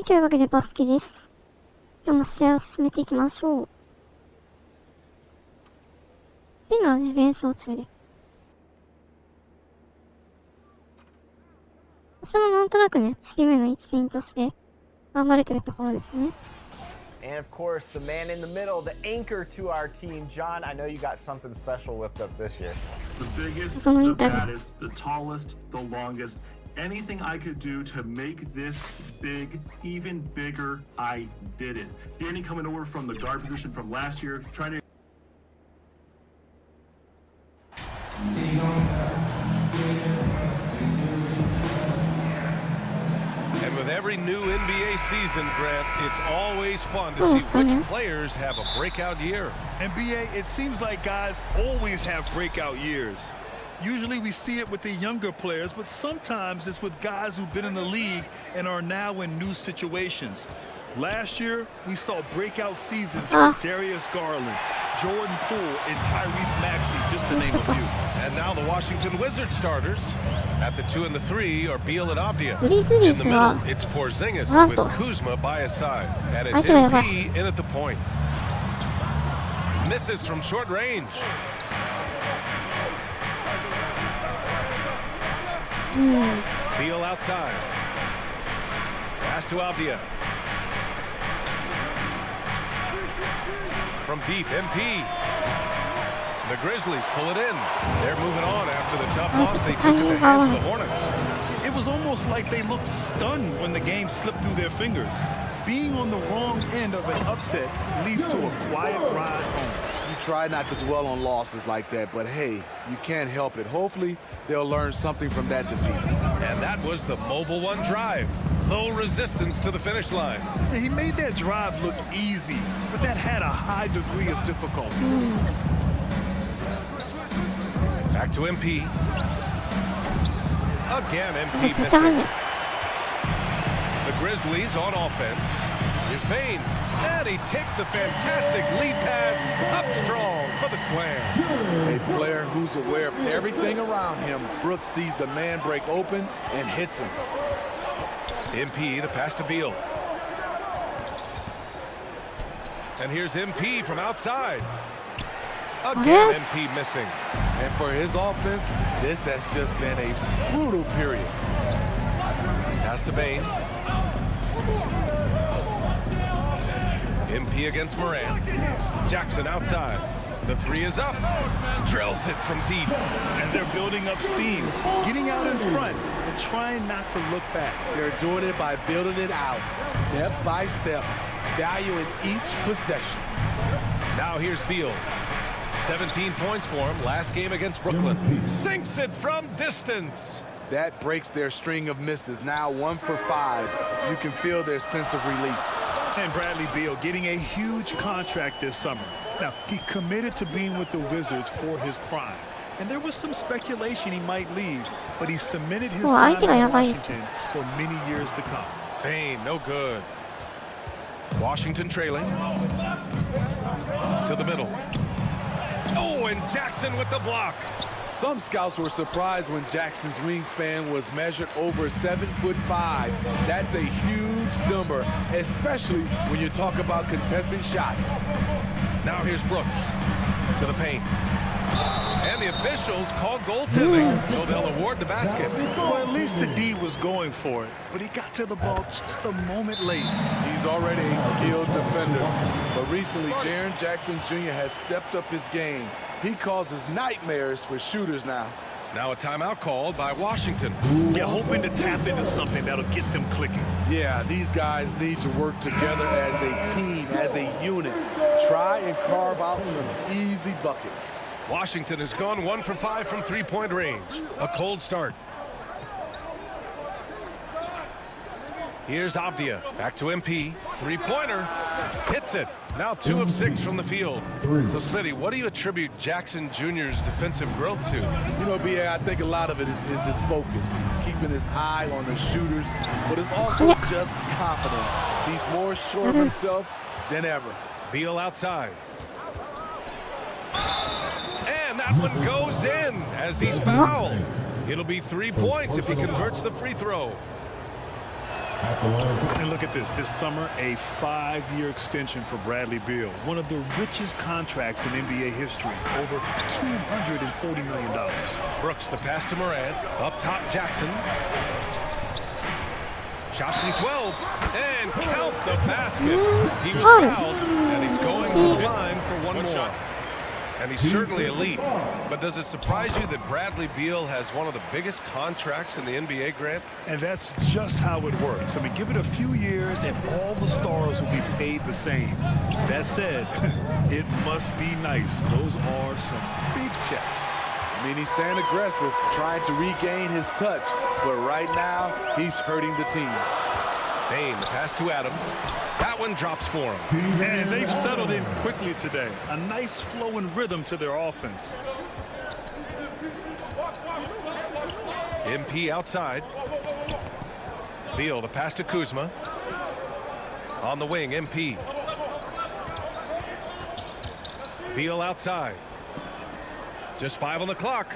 はい、というわけでバスケです。今日も試合を進めていきましょう。今はね、連勝中で。私もなんとなくね、チームの一員として頑張れてるところですね。And of course, the man in the middle, the anchor to our team, John. I know you got something special whipped up this year. The biggest, the baddest, the tallest, the longest. Anything I could do to make this big, even bigger, I did it. Danny coming over from the guard position from last year, trying to. And with every new NBA season, Grant, it's always fun to see which players have a breakout year. NBA, it seems like guys always have breakout years. Usually we see it with the younger players, but sometimes it's with guys who've been in the league and are now in new situations. Last year, we saw breakout seasons for Darius Garland, Jordan Poole, and Tyrese Maxey, just to name a few. And now the Washington Wizards starters. At the 2 and the 3 are Beal and Avdia. In the middle, it's Porzingis with Kuzma by his side. And it's MP in at the point. Misses from short range. Beal outside. Pass to Avdia. From deep, MP. The Grizzlies pull it in. They're moving on after the tough loss they took at the hands of the Hornets. It was almost like they looked stunned when the game slipped through their fingers. Being on the wrong end of an upset leads to a quiet ride home. You try not to dwell on losses like that, but hey, you can't help it. Hopefully, they'll learn something from that defeat. And that was the Mobile One drive. Low resistance to the finish line. He made that drive look easy, but that had a high degree of difficulty. Back to MP. Again, MP missing. The Grizzlies on offense. Here's Payne. And he takes the fantastic lead pass up strong for the slam. A player who's aware of everything around him. Brooks sees the man break open and hits him. MP, the pass to Beal. And here's MP from outside. Again, MP missing. And for his offense, this has just been a brutal period. Pass to Bane. MP against Moran. Jackson outside. The 3 is up. Drills it from deep. And they're building up steam, getting out in front and trying not to look back. They're doing it by building it out, step by step, valuing each possession. Now here's Beal. 17 points for him last game against Brooklyn. Sinks it from distance. That breaks their string of misses. Now 1 for 5. You can feel their sense of relief. And Bradley Beal getting a huge contract this summer. Now, he committed to being with the Wizards for his prime. And there was some speculation he might leave, but he cemented his time in Washington for many years to come. Payne, no good. Washington trailing. To the middle. Oh, and Jackson with the block. Some scouts were surprised when Jackson's wingspan was measured over 7'5". That's a huge number, especially when you talk about contesting shots. Now here's Brooks to the paint. And the officials called goaltending, so they'll award the basket. Well, at least the D was going for it, but he got to the ball just a moment late. He's already a skilled defender, but recently Jaren Jackson Jr. has stepped up his game. He causes nightmares for shooters now. Now a timeout called by Washington. Yeah, hoping to tap into something that'll get them clicking. Yeah, these guys need to work together as a team, as a unit. Try and carve out some easy buckets. Washington has gone 1 for 5 from three-point range. A cold start. Here's Avdia. Back to MP. Three-pointer. Hits it. Now 2 of 6 from the field. So, Smitty, what do you attribute Jackson Jr.'s defensive growth to? You know, B.A., I think a lot of it is his focus. He's keeping his eye on the shooters, but it's also just confidence. He's more sure of himself than ever. Beal outside. And that one goes in as he's fouled. It'll be 3 points if he converts the free throw. And look at this. This summer, a 5-year extension for Bradley Beal. One of the richest contracts in NBA history. Over $240 million. Brooks, the pass to Morant. Up top, Jackson. Shot from 12. And count the basket. He was fouled. And he's going to the line for one more. And he's certainly elite. But does it surprise you that Bradley Beal has one of the biggest contracts in the NBA, Grant? And that's just how it works. I mean, give it a few years and all the stars will be paid the same. That said, it must be nice. Those are some big checks. I mean, he's staying aggressive, trying to regain his touch. But right now, he's hurting the team. Bane, the pass to Adams. That one drops for him. And they've settled in quickly today. A nice flow and rhythm to their offense. MP outside. Beal, the pass to Kuzma. On the wing, MP. Beal outside. Just 5 on the clock.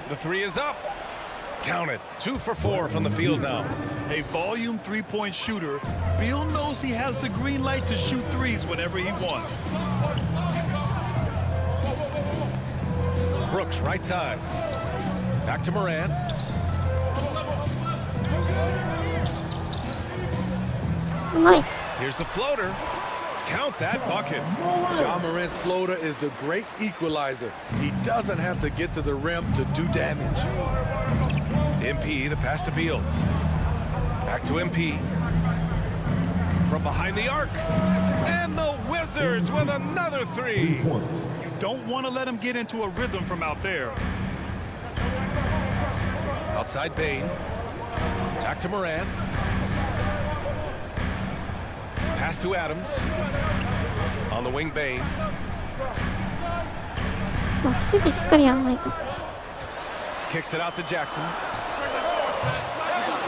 The 3 is up. Count it. 2 for 4 from the field now. A volume three-point shooter, Beal knows he has the green light to shoot threes whenever he wants. Brooks, right side. Back to Morant. Here's the floater. Count that bucket. Ja Morant's floater is the great equalizer. He doesn't have to get to the rim to do damage. MP, the pass to Beal. Back to MP. From behind the arc. And the Wizards with another 3. You don't want to let him get into a rhythm from out there. Outside Bane. Back to Morant. Pass to Adams. On the wing, Bane. 守備しっかりやんないと。 Kicks it out to Jackson.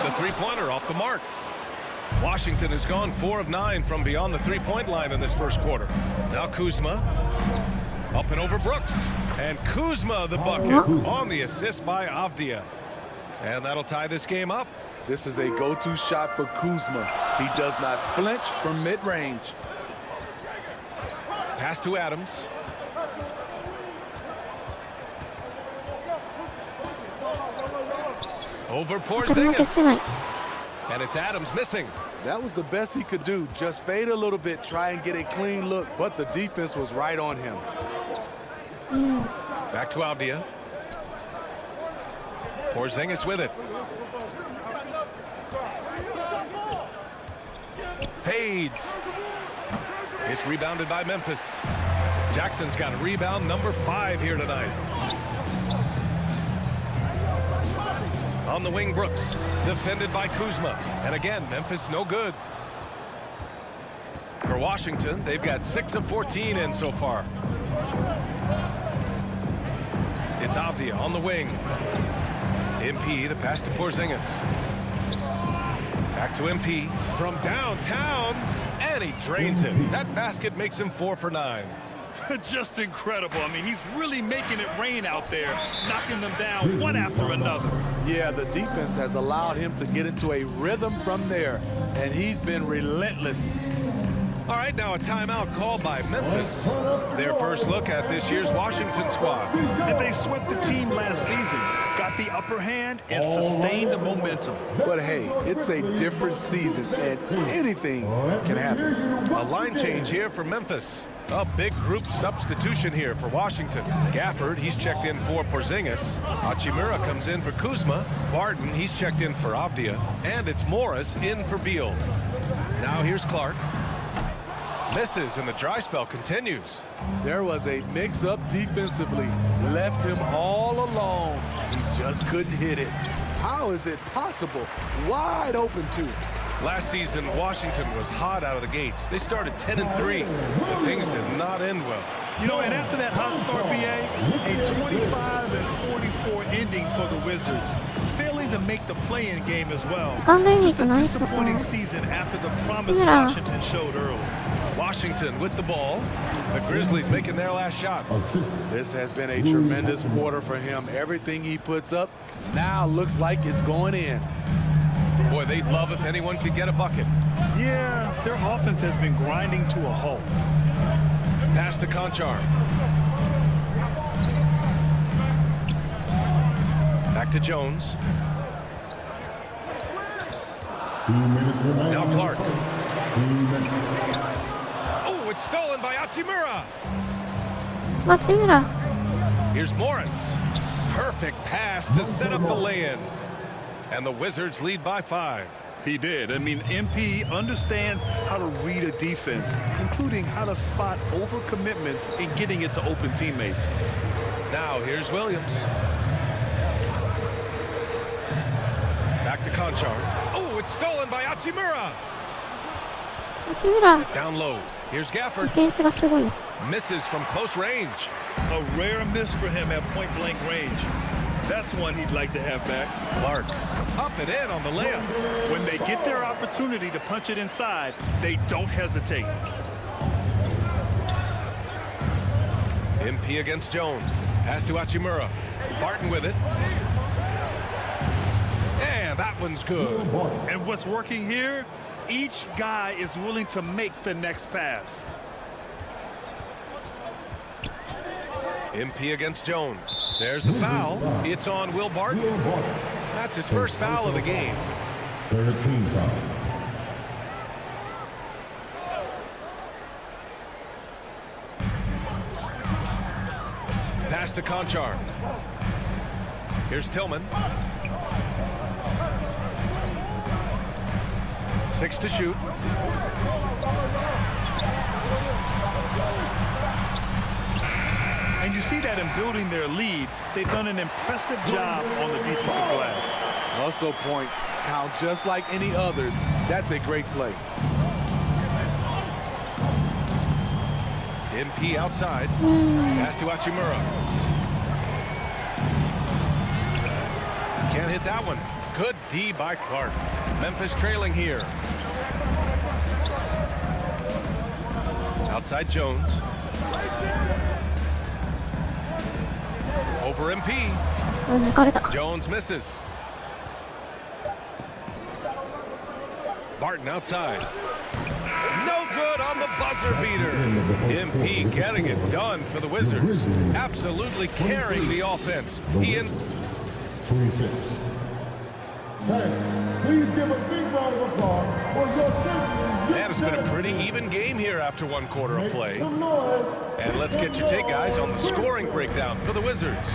The three-pointer off the mark. Washington has gone 4 of 9 from beyond the three-point line in this first quarter. Now Kuzma. Up and over Brooks. And Kuzma the bucket on the assist by Avdia. And that'll tie this game up. This is a go-to shot for Kuzma. He does not flinch from mid-range. Pass to Adams. Over Porzingis. And it's Adams missing. That was the best he could do. Just fade a little bit, try and get a clean look, but the defense was right on him. Back to Avdia. Porzingis with it. Fades. It's rebounded by Memphis. Jackson's got a rebound number 5 here tonight. On the wing, Brooks. Defended by Kuzma. And again, Memphis no good. For Washington, they've got 6 of 14 in so far. It's Avdia on the wing. MP, the pass to Porzingis. Back to MP from downtown, and he drains it. That basket makes him 4 for 9. Just incredible. I mean, he's really making it rain out there, knocking them down one after another. Yeah, the defense has allowed him to get into a rhythm from there, and he's been relentless. All right, now a timeout called by Memphis. Their first look at this year's Washington squad. And they swept the team last season, got the upper hand, and sustained the momentum. But hey, it's a different season, and anything can happen. A line change here for Memphis. A big group substitution here for Washington. Gafford, he's checked in for Porzingis. Hachimura comes in for Kuzma. Barton, he's checked in for Avdia. And it's Morris in for Beal. Now here's Clark. Misses, and the dry spell continues. There was a mix-up defensively. Left him all alone. He just couldn't hit it. How is it possible? Wide open, too. Last season, Washington was hot out of the gates. They started 10-3, but things did not end well. You know, and after that hot start, BA, a 25-44 ending for the Wizards, failing to make the play-in game as well. Just a disappointing season after the promise Washington showed early. Washington with the ball. The Grizzlies making their last shot. This has been a tremendous quarter for him. Everything he puts up now looks like it's going in. Boy, they'd love if anyone could get a bucket. Yeah, their offense has been grinding to a halt. Pass to Conchar. Back to Jones. 2 minutes remaining. Now Clark. 2 minutes. Oh, it's stolen by Hachimura. 町村。 Here's Morris. Perfect pass to set up the lay-in. And the Wizards lead by 5. He did. I mean, MP understands how to read a defense, including how to spot overcommitments and getting it to open teammates. Now here's Williams. Back to Conchar. Oh, it's stolen by Hachimura. 町村。 Down low. Here's ディ Gafford. フェンスがすごいね。 Misses from close range. A rare miss for him at point-blank range. That's one he'd like to have back. Clark. Up and in on the layup. When they get their opportunity to punch it inside, they don't hesitate. MP against Jones. Pass to Hachimura. Barton with it. And that one's good. And what's working here? Each guy is willing to make the next pass. MP against Jones. There's the foul. It's on Will Barton. That's his first foul of the game. 13 foul. Pass to Conchar. Here's Tillman. 6 to shoot. And you see that in building their lead, they've done an impressive job on the defensive glass. Hustle points count just like any others. That's a great play. MP outside. Pass to Hachimura. Can't hit that one. Good D by Clark. Memphis trailing here. Outside Jones. Over MP. 抜かれた。 Jones misses. Barton outside. No good on the buzzer beater. MP getting it done for the Wizards. Absolutely carrying the offense. He in 26. Fans, please give a big round of applause for your champions. Man, it's been a pretty even game here after one quarter of play. And let's get your take, guys, on the scoring breakdown for the Wizards.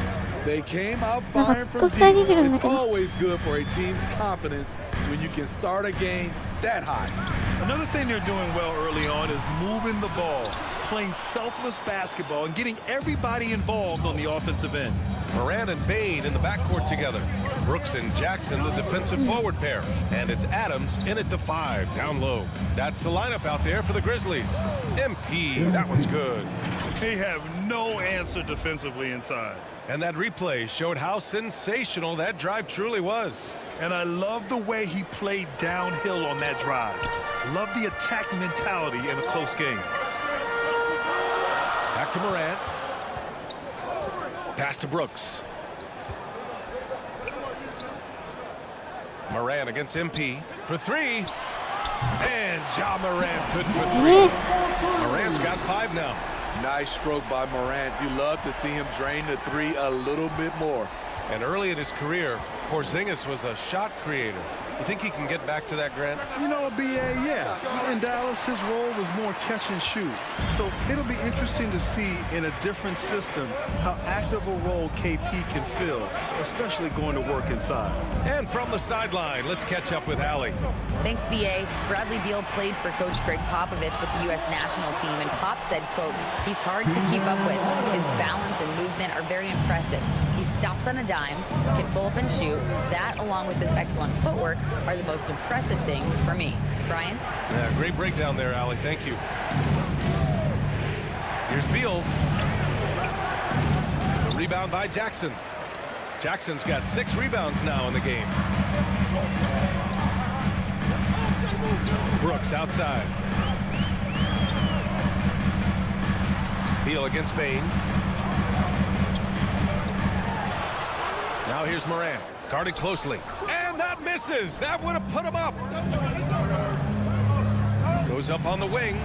They came out firing from deep. It's always good for a team's confidence when you can start a game that high. Another thing they're doing well early on is moving the ball, playing selfless basketball, and getting everybody involved on the offensive end. Moran and Bain in the backcourt together. Brooks and Jackson, the defensive forward pair. And it's Adams in at the 5, down low. That's the lineup out there for the Grizzlies. MP, that one's good. They have no answer defensively inside. And that replay showed how sensational that drive truly was. And I love the way he played downhill on that drive. Love the attack mentality in a close game. Back to Morant. Pass to Brooks. Moran against MP for 3. And Ja Morant good for 3. Morant's got 5 now. Nice stroke by Morant. You love to see him drain the 3 a little bit more. And early in his career, Porzingis was a shot creator. You think he can get back to that, Grant? You know, BA, yeah. In Dallas, his role was more catch and shoot. So it'll be interesting to see in a different system how active a role KP can fill, especially going to work inside. And from the sideline, let's catch up with Allie. Thanks, BA. Bradley Beal played for Coach Greg Popovich with the U.S. national team, and Pop said, quote, he's hard to keep up with. His balance and movement are very impressive. He stops on a dime, can pull up and shoot. That, along with his excellent footwork, are the most impressive things for me. Brian? Yeah, great breakdown there, Allie. Thank you. Here's Beal. The rebound by Jackson. Jackson's got 6 rebounds now in the game. Brooks outside. Beal against Bain. Now here's Morant. Guarded closely. And that misses. That would have put him up. Goes up on the wing.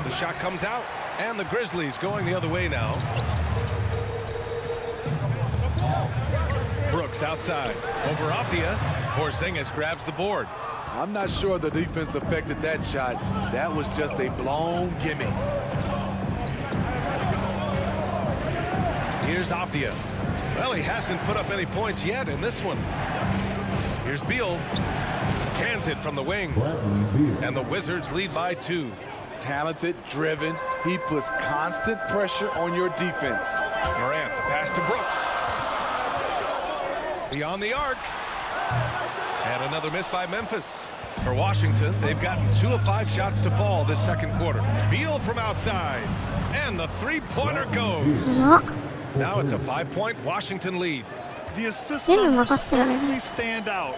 The shot comes out. And the Grizzlies going the other way now. Brooks outside. Over Avdia. Porzingis grabs the board. I'm not sure the defense affected that shot. That was just a blown gimme. Here's Avdia. Well, he hasn't put up any points yet in this one. Here's Beal. Cans it from the wing. And the Wizards lead by 2. Talented, driven. He puts constant pressure on your defense. Morant, the pass to Brooks. Beyond the arc. And another miss by Memphis. For Washington, they've gotten 2 of 5 shots to fall this second quarter. Beal from outside. And the three-pointer goes. Now it's a 5-point Washington lead. The assistants certainly stand out.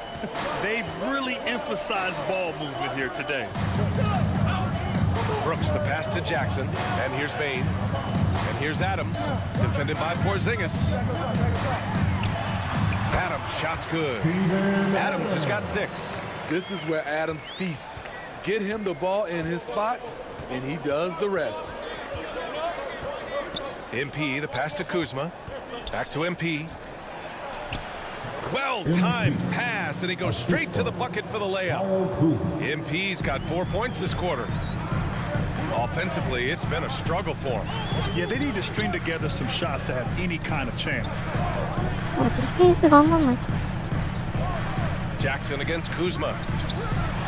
They've really emphasized ball movement here today. Brooks, the pass to Jackson. And here's Bane. And here's Adams. Defended by Porzingis. Adams, shot's good. Adams has got 6. This is where Adams feasts. Get him the ball in his spots, and he does the rest. MP, the pass to Kuzma. Back to MP. Well-timed pass, and he goes straight to the bucket for the layup. MP's got 4 points this quarter. Offensively, it's been a struggle for him. Yeah, they need to string together some shots to have any kind of chance. Jackson against Kuzma.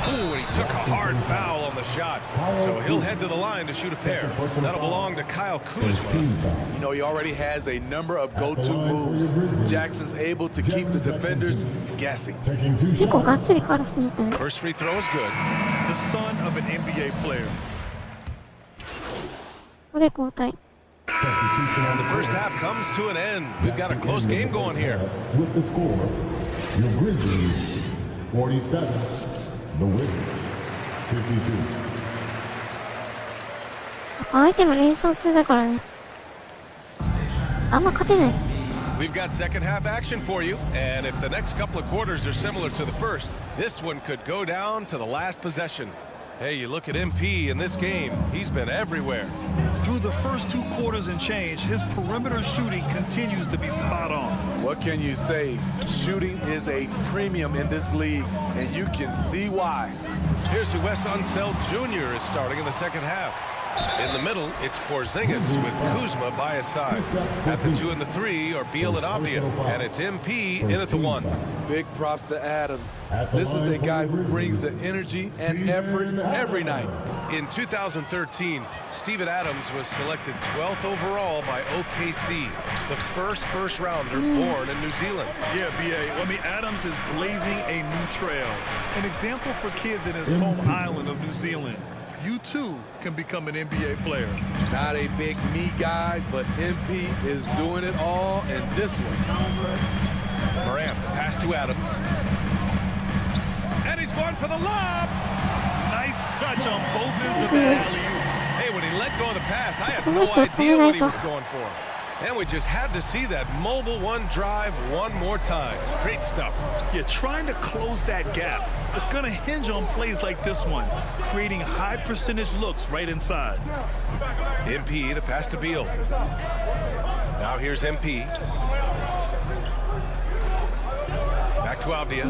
Ooh, and he took a hard foul on the shot. So he'll head to the line to shoot a pair. That'll belong to Kyle Kuzma. You know, he already has a number of go-to moves. Jackson's able to keep the defenders guessing. First free throw is good. The son of an NBA player. And the first half comes to an end. We've got a close game going here. With the score, your Grizzlies 47, the Wizards 52. 相手も連勝中だからね。あんま勝てない。 We've got second half action for you, and if the next couple of quarters are similar to the first, this one could go down to the last possession. Hey, you look at MP in this game, he's been everywhere. Through the first 2 quarters and change, his perimeter shooting continues to be spot on. What can you say? Shooting is a premium in this league, and you can see why. Here's who Wes Unseld Jr. is starting in the second half. In the middle, it's Porzingis with Kuzma by his side. At the 2 and the 3 are Beal and Avdia, and it's MP in at the 1. Big props to Adams. This is a guy who brings the energy and effort every night. In 2013, Steven Adams was selected 12th overall by OKC, the first rounder born in New Zealand. Yeah, B.A. I mean, Adams is blazing a new trail. An example for kids in his home island of New Zealand. You too can become an NBA player. Not a big me guy, but MP is doing it all in this one. Morant, the pass to Adams. And he's going for the lob. Nice touch on both ends of the alley-oop. Hey, when he let go of the pass, I had no idea what he was going for. And we just had to see that mobile one drive one more time. Great stuff. Yeah, trying to close that gap. It's going to hinge on plays like this one, creating high percentage looks right inside. MP, the pass to Beal. Now here's MP. Back to Avdia.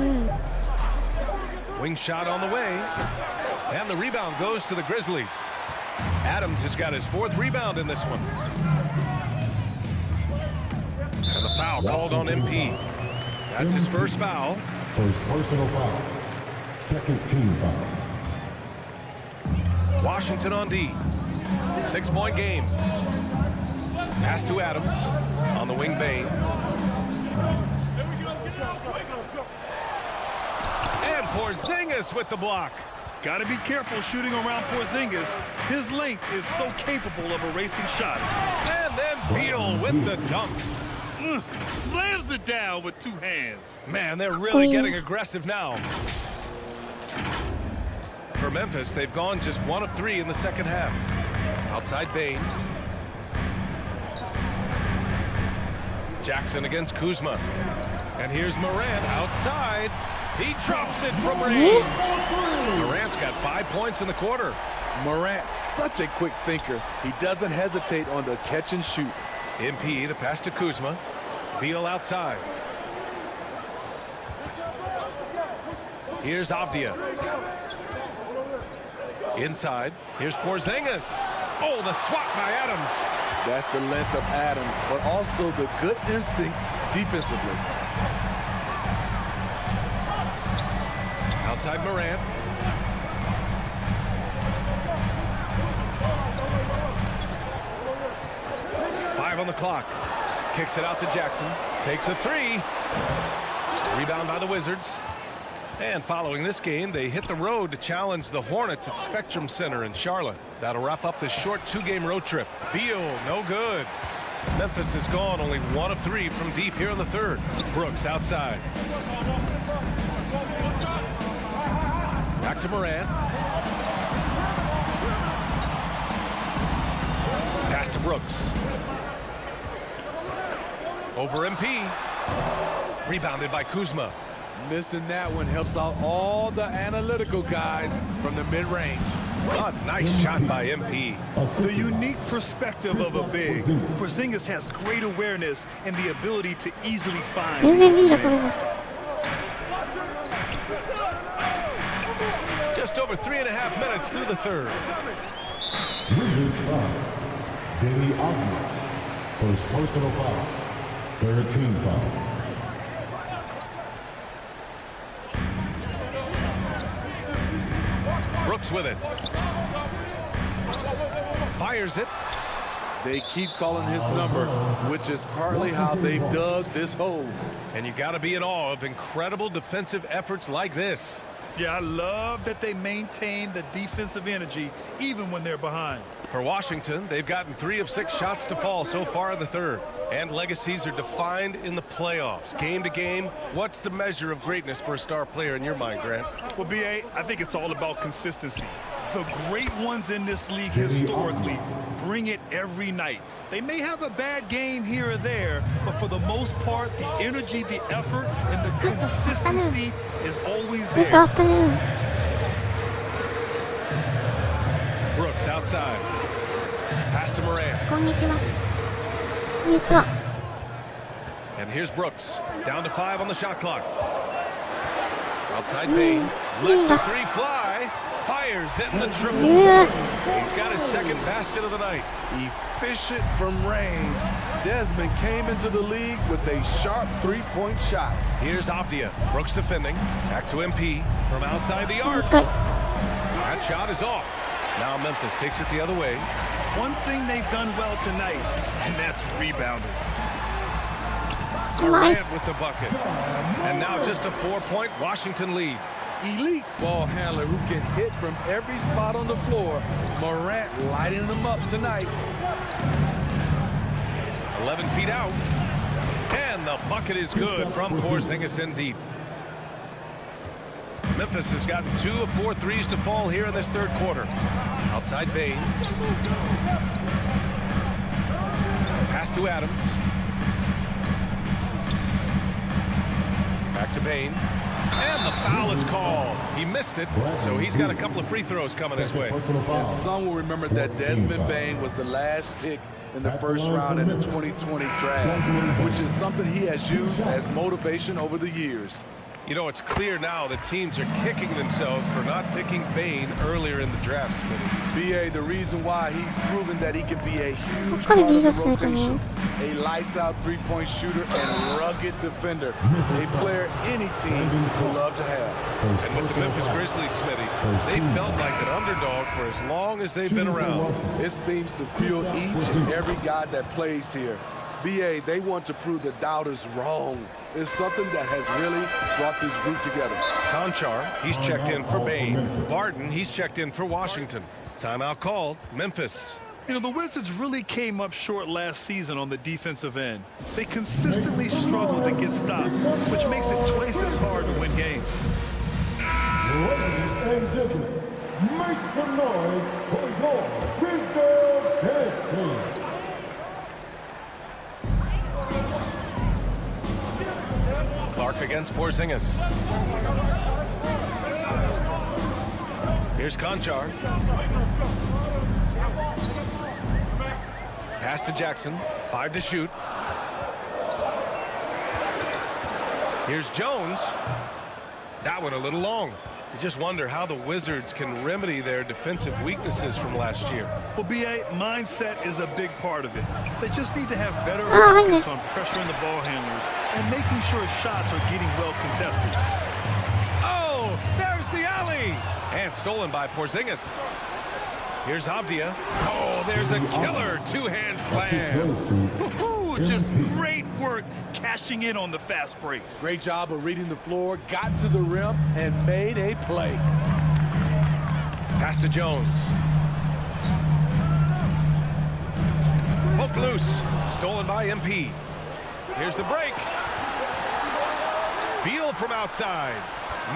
Wing shot on the way. And the rebound goes to the Grizzlies. Adams has got his 4th rebound in this one. And the foul called on MP. That's his first foul. First personal foul. Second team foul. Washington on D. 6-point game. Pass to Adams. On the wing, Bane. And Porzingis with the block. Got to be careful shooting around Porzingis. His length is so capable of erasing shots. And then Beal with the dunk. Slams it down with 2 hands. Man, they're really getting aggressive now. For Memphis, they've gone just 1 of 3 in the second half. Outside Bane. Jackson against Kuzma. And here's Morant outside. He drops it from range. Morant's got 5 points in the quarter. Morant, such a quick thinker. He doesn't hesitate on the catch and shoot. MP, the pass to Kuzma. Beal outside. Here's Avdia. Inside. Here's Porzingis. Oh, the swat by Adams. That's the length of Adams, but also the good instincts defensively. Outside Morant. Five on the clock. Kicks it out to Jackson. Takes a three. Rebound by the Wizards. And following this game, they hit the road to challenge the Hornets at Spectrum Center in Charlotte. That'll wrap up this short 2-game road trip. Beal, no good. Memphis is gone, only 1 of 3 from deep here in the third. Brooks outside. Back to Morant. Pass to Brooks. Over MP. Rebounded by Kuzma. Missing that one helps out all the analytical guys from the mid-range. A nice shot by MP. The unique perspective of a big. Porzingis has great awareness and the ability to easily find. 全然リード取れない。 Just over 3.5 minutes through the third. Wizards foul. Danny Avdia. First personal foul. Third team foul. Brooks with it. Fires it. They keep calling his number, which is partly how they've dug this hole. And you got to be in awe of incredible defensive efforts like this. Yeah, I love that they maintain the defensive energy even when they're behind. For Washington, they've gotten 3 of 6 shots to fall so far in the third. And legacies are defined in the playoffs. Game to game, what's the measure of greatness for a star player in your mind, Grant? Well, B.A., I think it's all about consistency. The great ones in this league historically bring it every night. They may have a bad game here or there, but for the most part, the energy, the effort, and the consistency is always Good there. afternoon. Brooks outside. Pass to Morant. こんにちは。こんにちは。 And here's Brooks. Down to 5 on the shot clock. Outside Bain. Lets the 3 fly. Fires it in the triple. He's got his second basket of the night. Efficient from range. Desmond came into the league with a sharp three-point shot. Here's Avdia. Brooks defending. Back to MP from outside the arc. 近い。 That shot is off. Now Memphis takes it the other way. One thing they've done well tonight, and that's rebounding. Durant with the bucket. And now just a 4-point Washington lead. Elite ball handler who can hit from every spot on the floor. Morant lighting them up tonight. 11 feet out. And the bucket is good from Porzingis in deep. Memphis has gotten 2 of 4 threes to fall here in this third quarter. Outside Bain. Pass to Adams. Back to Bain. And the foul is called. He missed it, so he's got a couple of free throws coming his way. And some will remember that Desmond Bain was the last pick in the first round in the 2020 draft, which is something he has used as motivation over the years. You know, it's clear now that teams are kicking themselves for not picking Bain earlier in the draft, Smitty. B.A., the reason why he's proven that he can be a huge part of the rotation, a lights-out three-point shooter and rugged defender, a player any team would love to have. And with the Memphis Grizzlies, Smitty, they felt like an underdog for as long as they've been around. It seems to fuel each and every guy that plays here. B.A., they want to prove the doubters wrong. It's something that has really brought this group together. Conchar, he's checked in for Bain. Barton, he's checked in for Washington. Timeout called, Memphis. You know, the Wizards really came up short last season on the defensive end. They consistently struggled to get stops, which makes it twice as hard to win games. Ladies and gentlemen, make some noise for your Wizards head team. Clark against Porzingis. Here's Conchar. Pass to Jackson. 5 to shoot. Here's Jones. That one a little long. You just wonder how the Wizards can remedy their defensive weaknesses from last year. Well, BA, mindset is a big part of it. They just need to have better focus on pressuring the ball handlers and making sure shots are getting well contested. Oh, there's the alley! And stolen by Porzingis. Here's Avdia. Oh, there's a killer two-hand slam. Just great work cashing in on the fast break. Great job of reading the floor, got to the rim, and made a play. Pass to Jones. Poked loose. Stolen by MP. Here's the break. Beal from outside.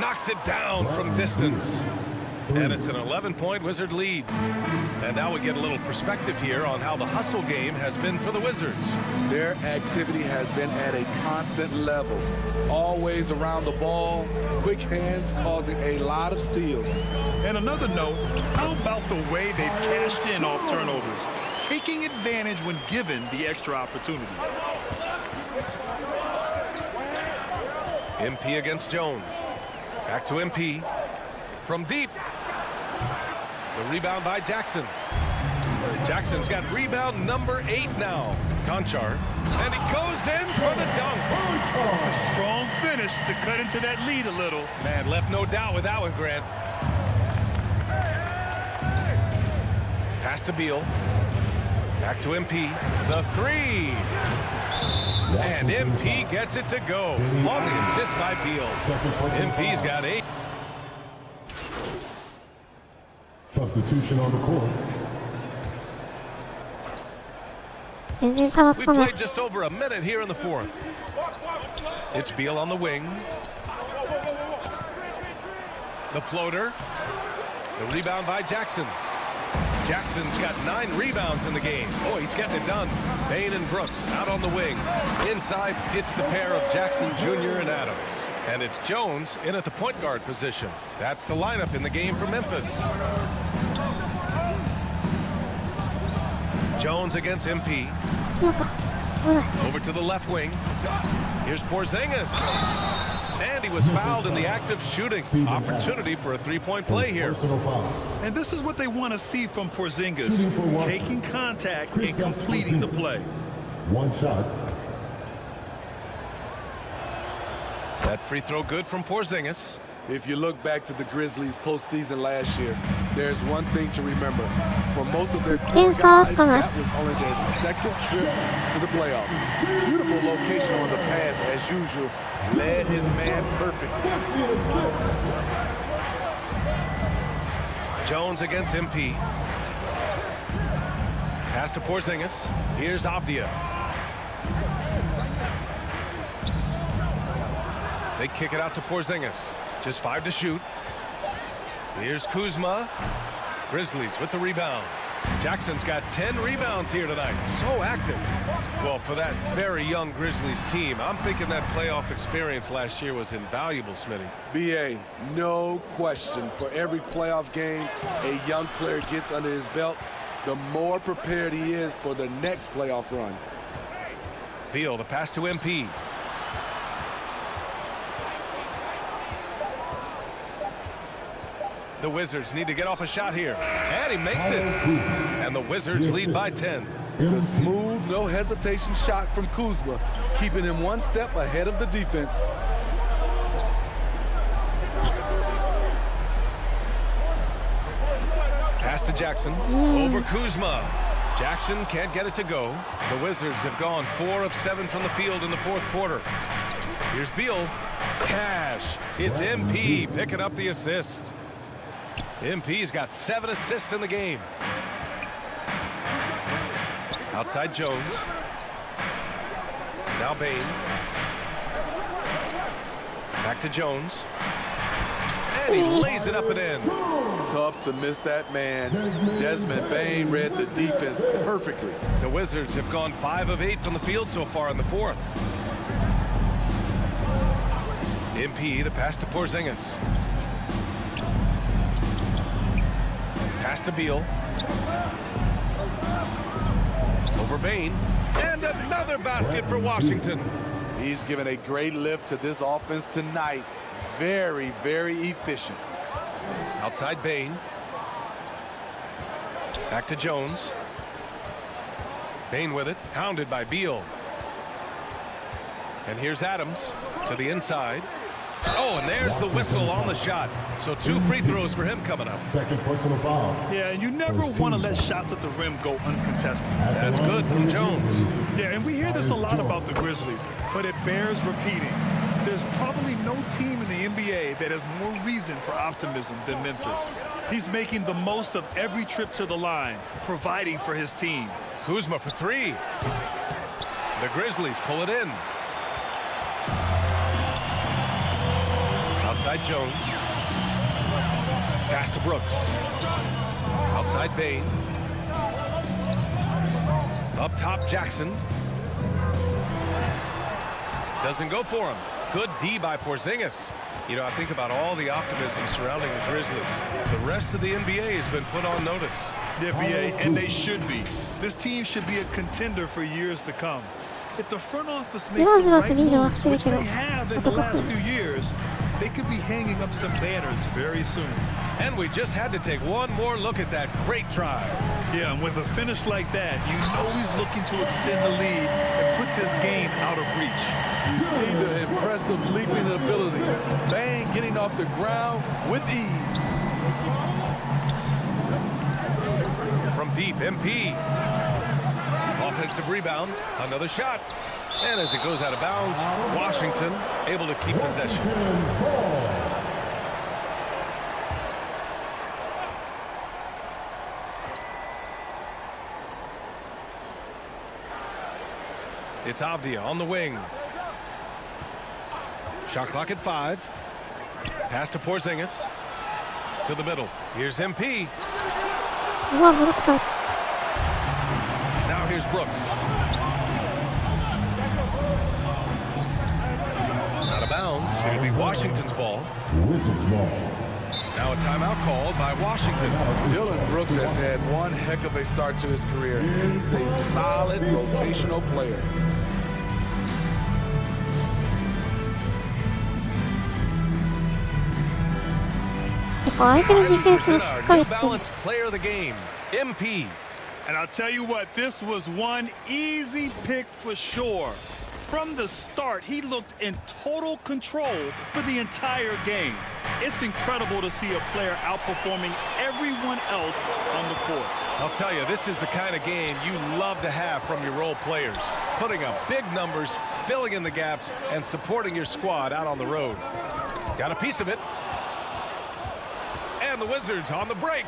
Knocks it down from distance. And it's an 11-point Wizard lead. And now we get a little perspective here on how the hustle game has been for the Wizards. Their activity has been at a constant level. Always around the ball, quick hands causing a lot of steals. And another note, how about the way they've cashed in off turnovers? Taking advantage when given the extra opportunity. MP against Jones. Back to MP. From deep. The rebound by Jackson. Jackson's got rebound number 8 now. Conchar. And he goes in for the dunk. A strong finish to cut into that lead a little. Man, left no doubt with that one, Grant. Pass to Beal. Back to MP. The 3. And MP gets it to go. On the assist by Beal. MP's got 8. Substitution on the court. We played just over a minute here in the fourth. It's Beal on the wing. The floater. The rebound by Jackson. Jackson's got 9 rebounds in the game. Oh, he's getting it done. Bain and Brooks out on the wing. Inside, it's the pair of Jackson Jr. and Adams. And it's Jones in at the point guard position. That's the lineup in the game for Memphis. Jones against MP. Over to the left wing. Here's Porzingis. And he was fouled in the act of shooting. Opportunity for a 3-point play here. And this is what they want to see from Porzingis. Taking contact and completing the play. One shot. That free throw good from Porzingis. If you look back to the Grizzlies postseason last year, there's one thing to remember. For most of their core guys, that was only their second trip to the playoffs. Beautiful location on the pass, as usual. Led his man perfectly. Jones against MP. Pass to Porzingis. Here's Avdia. They kick it out to Porzingis. Just 5 to shoot. Here's Kuzma. Grizzlies with the rebound. Jackson's got 10 rebounds here tonight. So active. Well, for that very young Grizzlies team, I'm thinking that playoff experience last year was invaluable, Smitty. BA, no question. For every playoff game a young player gets under his belt, the more prepared he is for the next playoff run. Beal to pass to MP. The Wizards need to get off a shot here. And he makes it. And the Wizards lead by 10. The smooth, no hesitation shot from Kuzma, keeping him one step ahead of the defense. Pass to Jackson. Over Kuzma. Jackson can't get it to go. The Wizards have gone 4 of 7 from the field in the fourth quarter. Here's Beal. Cash. It's MP picking up the assist. MP's got 7 assists in the game. Outside Jones. Now Bain. Back to Jones. And he lays it up and in. Tough to miss that man. Desmond Bain read the defense perfectly. The Wizards have gone 5 of 8 from the field so far in the fourth. MP, the pass to Porzingis. Pass to Beal. Over Bain. And another basket for Washington. He's given a great lift to this offense tonight. Very, very efficient. Outside Bain. Back to Jones. Bain with it, pounded by Beal. And here's Adams to the inside. Oh, and there's the whistle on the shot. So 2 free throws for him coming up. Second personal foul. Yeah, and you never want to let shots at the rim go uncontested. That's good from Jones. Yeah, and we hear this a lot about the Grizzlies, but it bears repeating. There's probably no team in the NBA that has more reason for optimism than Memphis. He's making the most of every trip to the line, providing for his team. Kuzma for 3. The Grizzlies pull it in. Outside Jones. Pass to Brooks. Outside Bain. Up top Jackson. Doesn't go for him. Good D by Porzingis. You know, I think about all the optimism surrounding the Grizzlies. The rest of the NBA has been put on notice. The NBA, and they should be. This team should be a contender for years to come. If the front office makes the right moves, which they have in the last few years, they could be hanging up some banners very soon. And we just had to take one more look at that great try. Yeah, and with a finish like that, you know he's looking to extend the lead and put this game out of reach. You see the impressive leaping ability. Bain getting off the ground with ease. From deep, MP. Offensive rebound, another shot. And as it goes out of bounds, Washington able to keep possession. It's Avdia on the wing. Shot clock at 5. Pass to Porzingis. To the middle. Here's MP. Now here's Brooks. Out of bounds. It'll be Washington's ball. Now a timeout called by Washington. Dillon Brooks has had one heck of a start to his career. He's a solid rotational player. Balanced player of the game, MP. And I'll tell you what, this was one easy pick for sure. From the start, he looked in total control for the entire game. It's incredible to see a player outperforming everyone else on the court. I'll tell you, this is the kind of game you love to have from your role players. Putting up big numbers, filling in the gaps, and supporting your squad out on the road. Got a piece of it. And the Wizards on the break.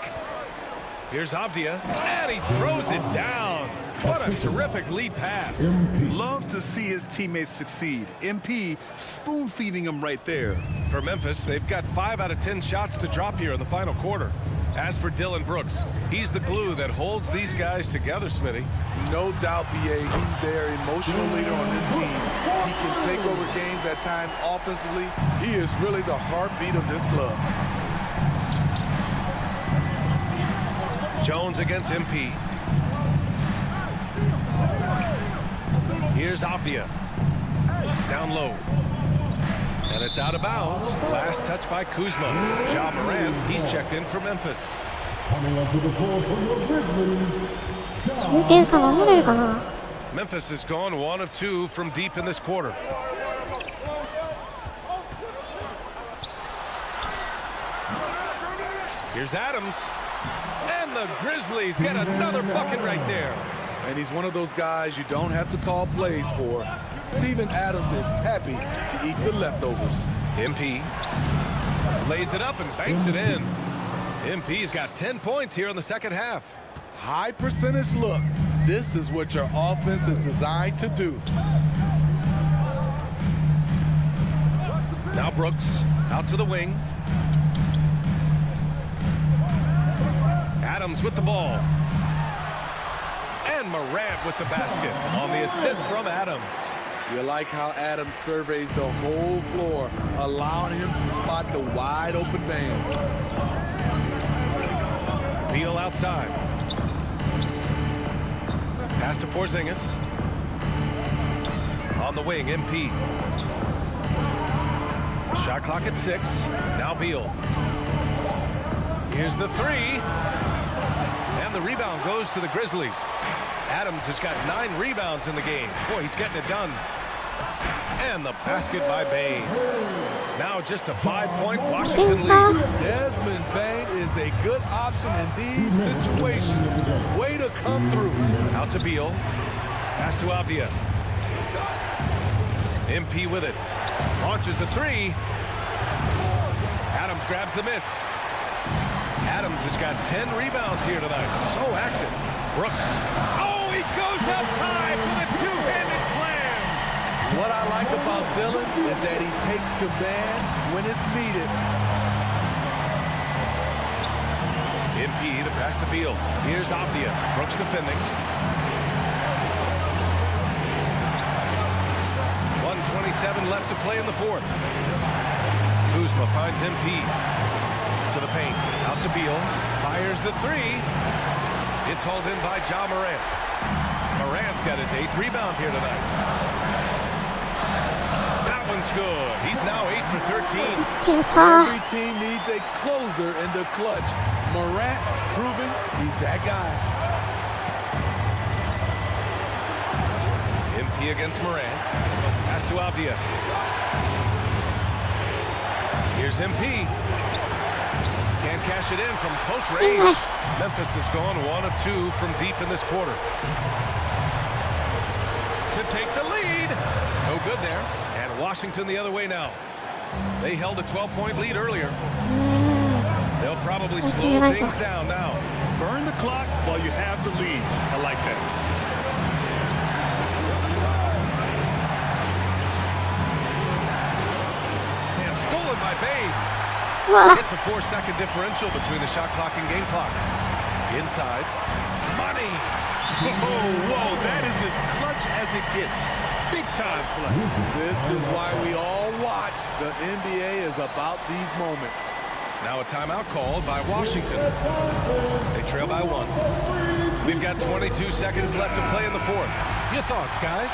Here's Avdia, and he throws it down. What a terrific lead pass. Love to see his teammates succeed. MP spoon-feeding him right there. For Memphis, they've got 5 out of 10 shots to drop here in the final quarter. As for Dillon Brooks, he's the glue that holds these guys together, Smitty. No doubt, BA, he's their emotional leader on this team. He can take over games at times offensively. He is really the heartbeat of this club. Jones against MP. Here's Avdia. Down low. And it's out of bounds. Last touch by Kuzma. Ja Morant, he's checked in for Memphis. Coming onto the floor for your Grizzlies. 9点差守れるかな。 Memphis has gone 1 of 2 from deep in this quarter. Here's Adams. And the Grizzlies get another bucket right there. And he's one of those guys you don't have to call plays for. Steven Adams is happy to eat the leftovers. MP lays it up and banks it in. MP's got 10 points here in the second half. High percentage look. This is what your offense is designed to do. Now Brooks out to the wing. Adams with the ball. And Morant with the basket on the assist from Adams. You like how Adams surveys the whole floor, allowing him to spot the wide open man. Beal outside. Pass to Porzingis. On the wing, MP. Shot clock at 6. Now Beal. Here's the three. And the rebound goes to the Grizzlies. Adams has got 9 rebounds in the game. Boy, he's getting it done. And the basket by Bain. Now just a 5-point Washington lead. Desmond Bain is a good option in these situations. Way to come through. Out to Beal. Pass to Avdia. MP with it. Launches a three. Adams grabs the miss. Adams has got 10 rebounds here tonight. So active. Brooks. Oh, he goes up high for the two-handed slam. What I like about Dillon is that he takes command when it's needed. MP, the pass to Beal. Here's Avdia. Brooks defending. 1:27 left to play in the fourth. Kuzma finds MP. To the paint. Out to Beal. Fires the three. It's hauled in by Ja Morant. Morant's got his 8th rebound here tonight. That one's good. He's now 8 for 13. Every team needs a closer in the clutch. Morant proving he's that guy. MP against Morant. Pass to Avdia. Here's MP. Can't cash it in from close range. Memphis has gone 1 of 2 from deep in this quarter. To take the lead. No good there. And Washington the other way now. They held a 12-point lead earlier. They'll probably slow things down now. Burn the clock while you have the lead. I like that. And stolen by Bain. It's a 4-second differential between the shot clock and game clock. Inside. Money. Whoa, that is as clutch as it gets. Big time play. This is why we all watch. The NBA is about these moments. Now a timeout called by Washington. They trail by 1. We've got 22 seconds left to play in the fourth. Your thoughts, guys?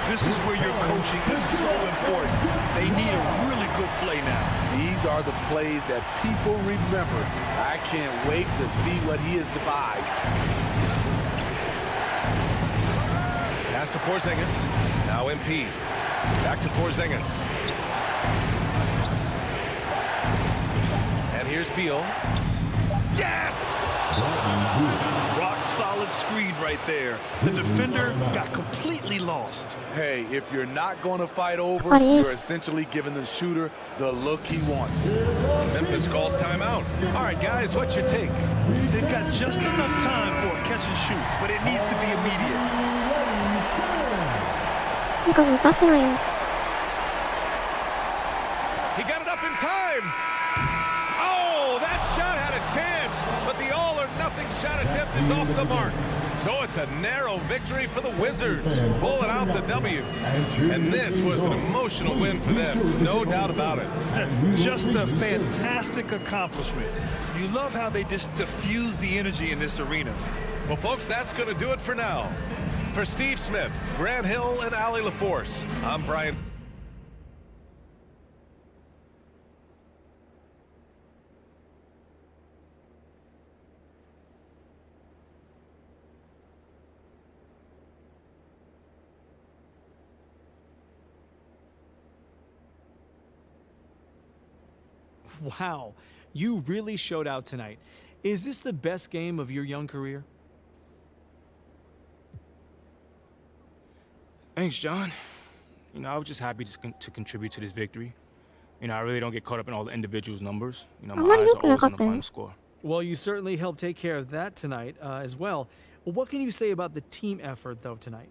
This is where your coaching is so important. They need a really good play now. These are the plays that people remember. I can't wait to see what he has devised. Pass to Porzingis. Now MP. Back to Porzingis. And here's Beal. Yes! Rock solid screen right there. The defender got completely lost. Hey, if you're not going to fight over, you're essentially giving the shooter the look he wants. Memphis calls timeout. All right, guys, what's your take? They've got just enough time for a catch and shoot, but it needs to be immediate. なんか打たせないよ。 He got it up in time. Oh, that shot had a chance, but the all-or-nothing shot attempt is off the mark. So it's a narrow victory for the Wizards, pulling out the W. And this was an emotional win for them, no doubt about it. Just a fantastic accomplishment. You love how they just diffuse the energy in this arena. Well, folks, that's going to do it for now. For Steve Smith, Grant Hill, and Allie LaForce, I'm Brian. Wow, you really showed out tonight. Is this the best game of your young career? Thanks, John. You know, I was just happy to contribute to this victory. You know, I really don't get caught up in all the individuals' numbers. You know, my eyes are always on the final score. Well, you certainly helped take care of that tonight as well. Well, what can you say about the team effort, though, tonight?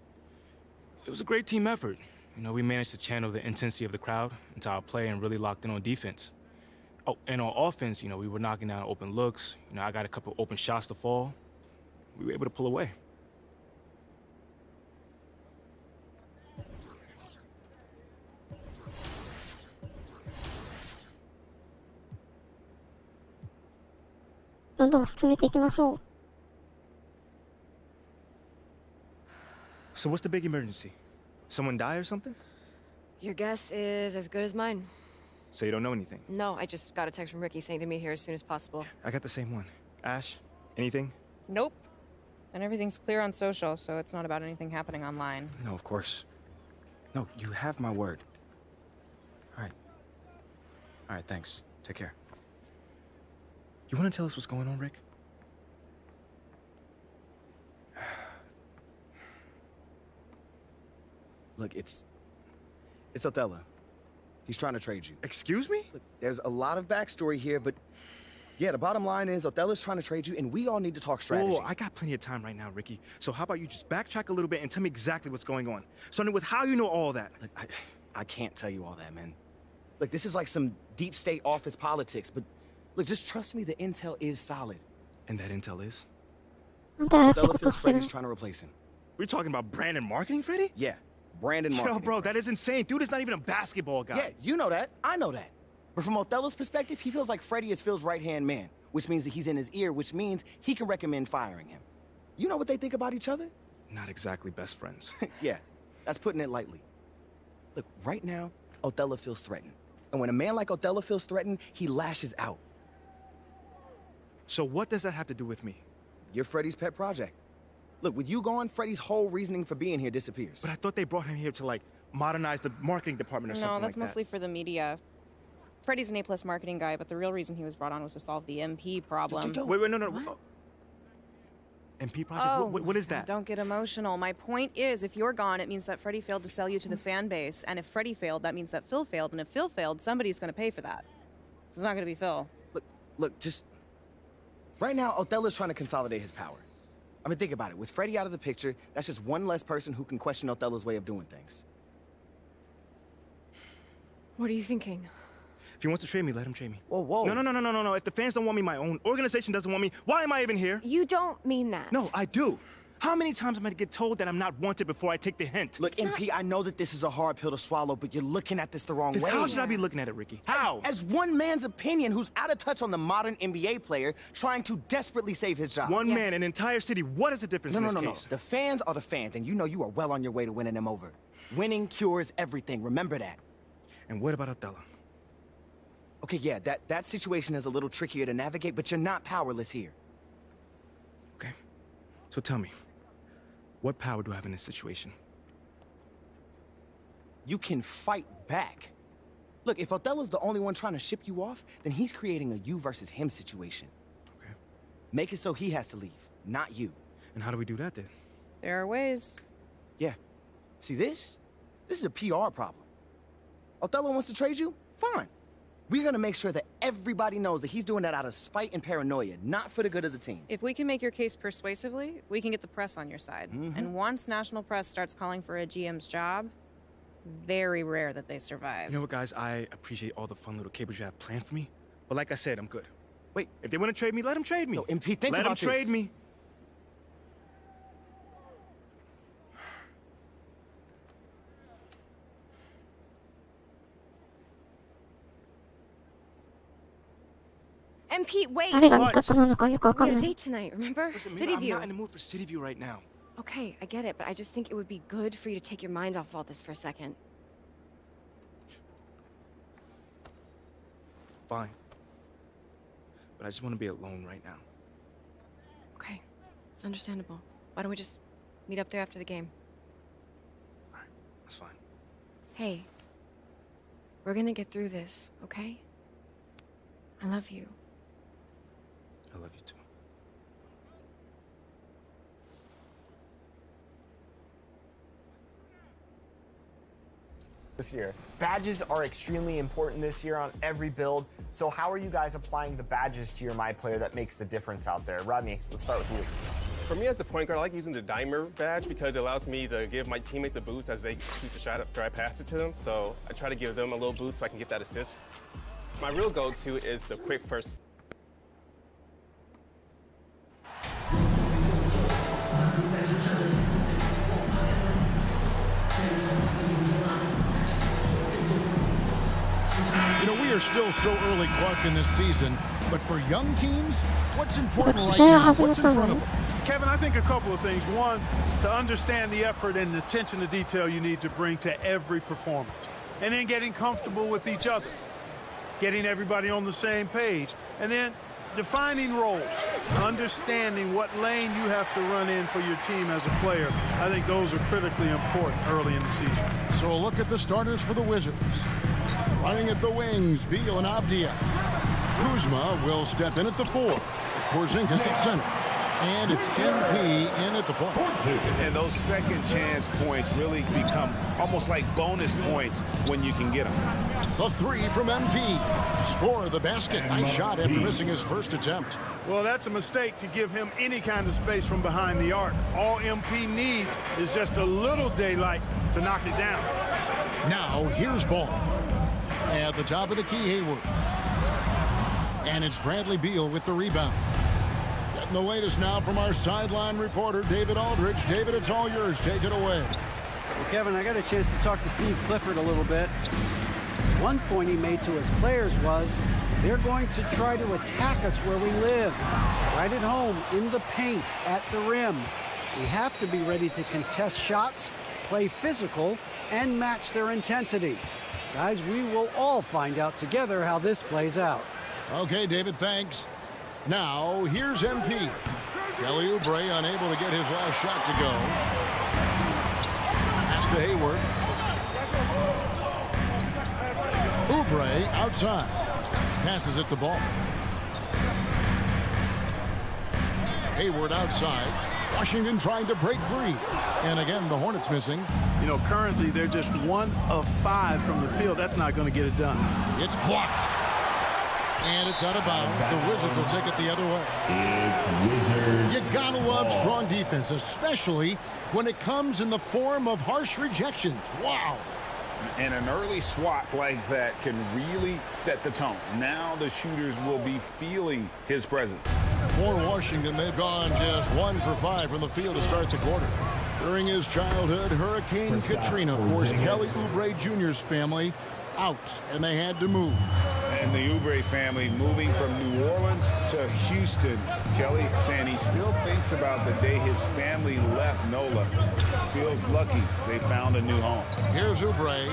It was a great team effort. You know, we managed to channel the intensity of the crowd into our play and really locked in on defense. Oh, and on offense, you know, we were knocking down open looks. You know, I got a couple open shots to fall. We were able to pull away. どんどん進めていきましょう。 So what's the big emergency? Someone die or something? Your guess is as good as mine. So you don't know anything? No, I just got a text from Ricky saying to meet here as soon as possible. I got the same one. Ash, anything? Nope. And everything's clear on social, so it's not about anything happening online. No, of course. No, you have my word. All right, thanks. Take care. You want to tell us what's going on, Rick? Look, it's Othello. He's trying to trade you. Excuse me? Look, there's a lot of backstory here, but yeah, the bottom line is Othello's trying to trade you, and we all need to talk strategy. Whoa, I got plenty of time right now, Ricky. So how about you just backtrack a little bit and tell me exactly what's going on? Starting with how you know all that. Look, I can't tell you all that, man. Look, this is like some deep state office politics, but look, just trust me, the intel is solid. And that intel is? なんて怪しい Othello こと feels してる Freddie's trying to replace him. We're talking about brand and marketing, Freddie? Yeah, Brandon marketing. Yo, bro, that is insane. Dude is not even a basketball guy. Yeah, you know that. I know that. But from Othello's perspective, he feels like Freddie is Phil's right-hand man, which means that he's in his ear, which means he can recommend firing him. You know what they think about each other? Not exactly best friends. Yeah, that's putting it lightly. Look, right now, Othello feels threatened. And when a man like Othello feels threatened, he lashes out. So what does that have to do with me? You're Freddie's pet project. Look, with you gone, Freddie's whole reasoning for being here disappears. But I thought they brought him here to, like, modernize the marketing department or something like that. No, that's mostly for the media. Freddie's an A+ marketing guy, but the real reason he was brought on was to solve the MP problem. Wait, no. MP project? Oh, What is that? Don't get emotional. My point is, if you're gone, it means that Freddie failed to sell you to the fan base. And if Freddie failed, that means that Phil failed. And if Phil failed, somebody's going to pay for that. It's not going to be Phil. Look, just... Right now, Othello's trying to consolidate his power. I mean, think about it. With Freddie out of the picture, that's just one less person who can question Othello's way of doing things. What are you thinking? If he wants to trade me, let him trade me. Whoa. No. If the fans don't want me, my own organization doesn't want me, why am I even here? You don't mean that. No, I do. How many times am I to get told that I'm not wanted before I take the hint? Look, MP, I know that this is a hard pill to swallow, but you're looking at this the wrong way. How should I be looking at it, Ricky? How? As one man's opinion who's out of touch on the modern NBA player trying to desperately save his job. One man, an entire city, what is the difference in this case? No. The fans are the fans, and you know you are well on your way to winning them over. Winning cures everything, remember that. And what about Othello? Okay, yeah, that situation is a little trickier to navigate, but you're not powerless here. Okay. So tell me, what power do I have in this situation? You can fight back. Look, if Othello's the only one trying to ship you off, then he's creating a you versus him situation. Okay. Make it so he has to leave, not you. And how do we do that then? There are ways. Yeah. See, this is a PR problem. Othello wants to trade you? Fine. We're gonna make sure that everybody knows that he's doing that out of spite and paranoia, not for the good of the team. If we can make your case persuasively, we can get the press on your side. And once national press starts calling for a GM's job, very rare that they survive. You know what, guys? I appreciate all the fun little capers you have planned for me. But like I said, I'm good. Wait, if they want to trade me, let them trade me. No, MP, think let about them trade me. MP, wait! 誰が味方なのかよくわか We ん had a ない。 date tonight, remember? Listen, City man, I'm View. not in the mood for City View right now. Okay, I get it, but I just think it would be good for you to take your mind off all this for a second. Fine. But I just want to be alone right now. Okay, it's understandable. Why don't we just meet up there after the game? All right, that's fine. Hey, we're gonna get through this, okay? I love you. I love you too. This year. Badges are extremely important this year on every build. So how are you guys applying the badges to your My Player that makes the difference out there? Rodney, let's start with you. For me as the point guard, I like using the dimer badge because it allows me to give my teammates a boost as they shoot the shot after I pass it to them. So I try to give them a little boost so I can get that assist. My real go-to is the quick first. You know, we are still so early, Clark, in this season. But for young teams, what's important right 試合が now? 始まっ What's た in の front ね of them? Kevin, I think a couple of things. One, to understand the effort and attention to detail you need to bring to every performance. And then getting comfortable with each other. Getting everybody on the same page. And then defining roles. Understanding what lane you have to run in for your team as a player. I think those are critically important early in the season. So a look at the starters for the Wizards. Running at the wings, Beal and Avdia. Kuzma will step in at the 4. Porzingis at center. And it's MP in at the point. And those second chance points really become almost like bonus points when you can get them. The 3 from MP. Score the basket. Nice shot after missing his first attempt. Well, that's a mistake to give him any kind of space from behind the arc. All MP needs is just a little daylight to knock it down. Now, here's Ball. At the top of the key, Hayward. And it's Bradley Beal with the rebound. Getting the latest now from our sideline reporter, David Aldridge. David, it's all yours. Take it away. Well, Kevin, I got a chance to talk to Steve Clifford a little bit. One point he made to his players was, they're going to try to attack us where we live. Right at home, in the paint, at the rim. We have to be ready to contest shots, play physical, and match their intensity. Guys, we will all find out together how this plays out. Okay, David, thanks. Now, here's MP. Kelly Oubre unable to get his last shot to go. Pass to Hayward. Oubre outside. Passes it the ball. Hayward outside. Washington trying to break free. And again, the Hornets missing. You know, currently they're just 1 of 5 from the field. That's not going to get it done. It's blocked. And it's out of bounds. The Wizards will take it the other way. You gotta love strong defense, especially when it comes in the form of harsh rejections. Wow. And an early swat like that can really set the tone. Now the shooters will be feeling his presence. For Washington, they've gone just 1 for 5 from the field to start the quarter. During his childhood, Hurricane Katrina forced Kelly Oubre Jr.'s family out, and they had to move. And the Oubre family moving from New Orleans to Houston. Kelly saying he still thinks about the day his family left NOLA. Feels lucky they found a new home. Here's Oubre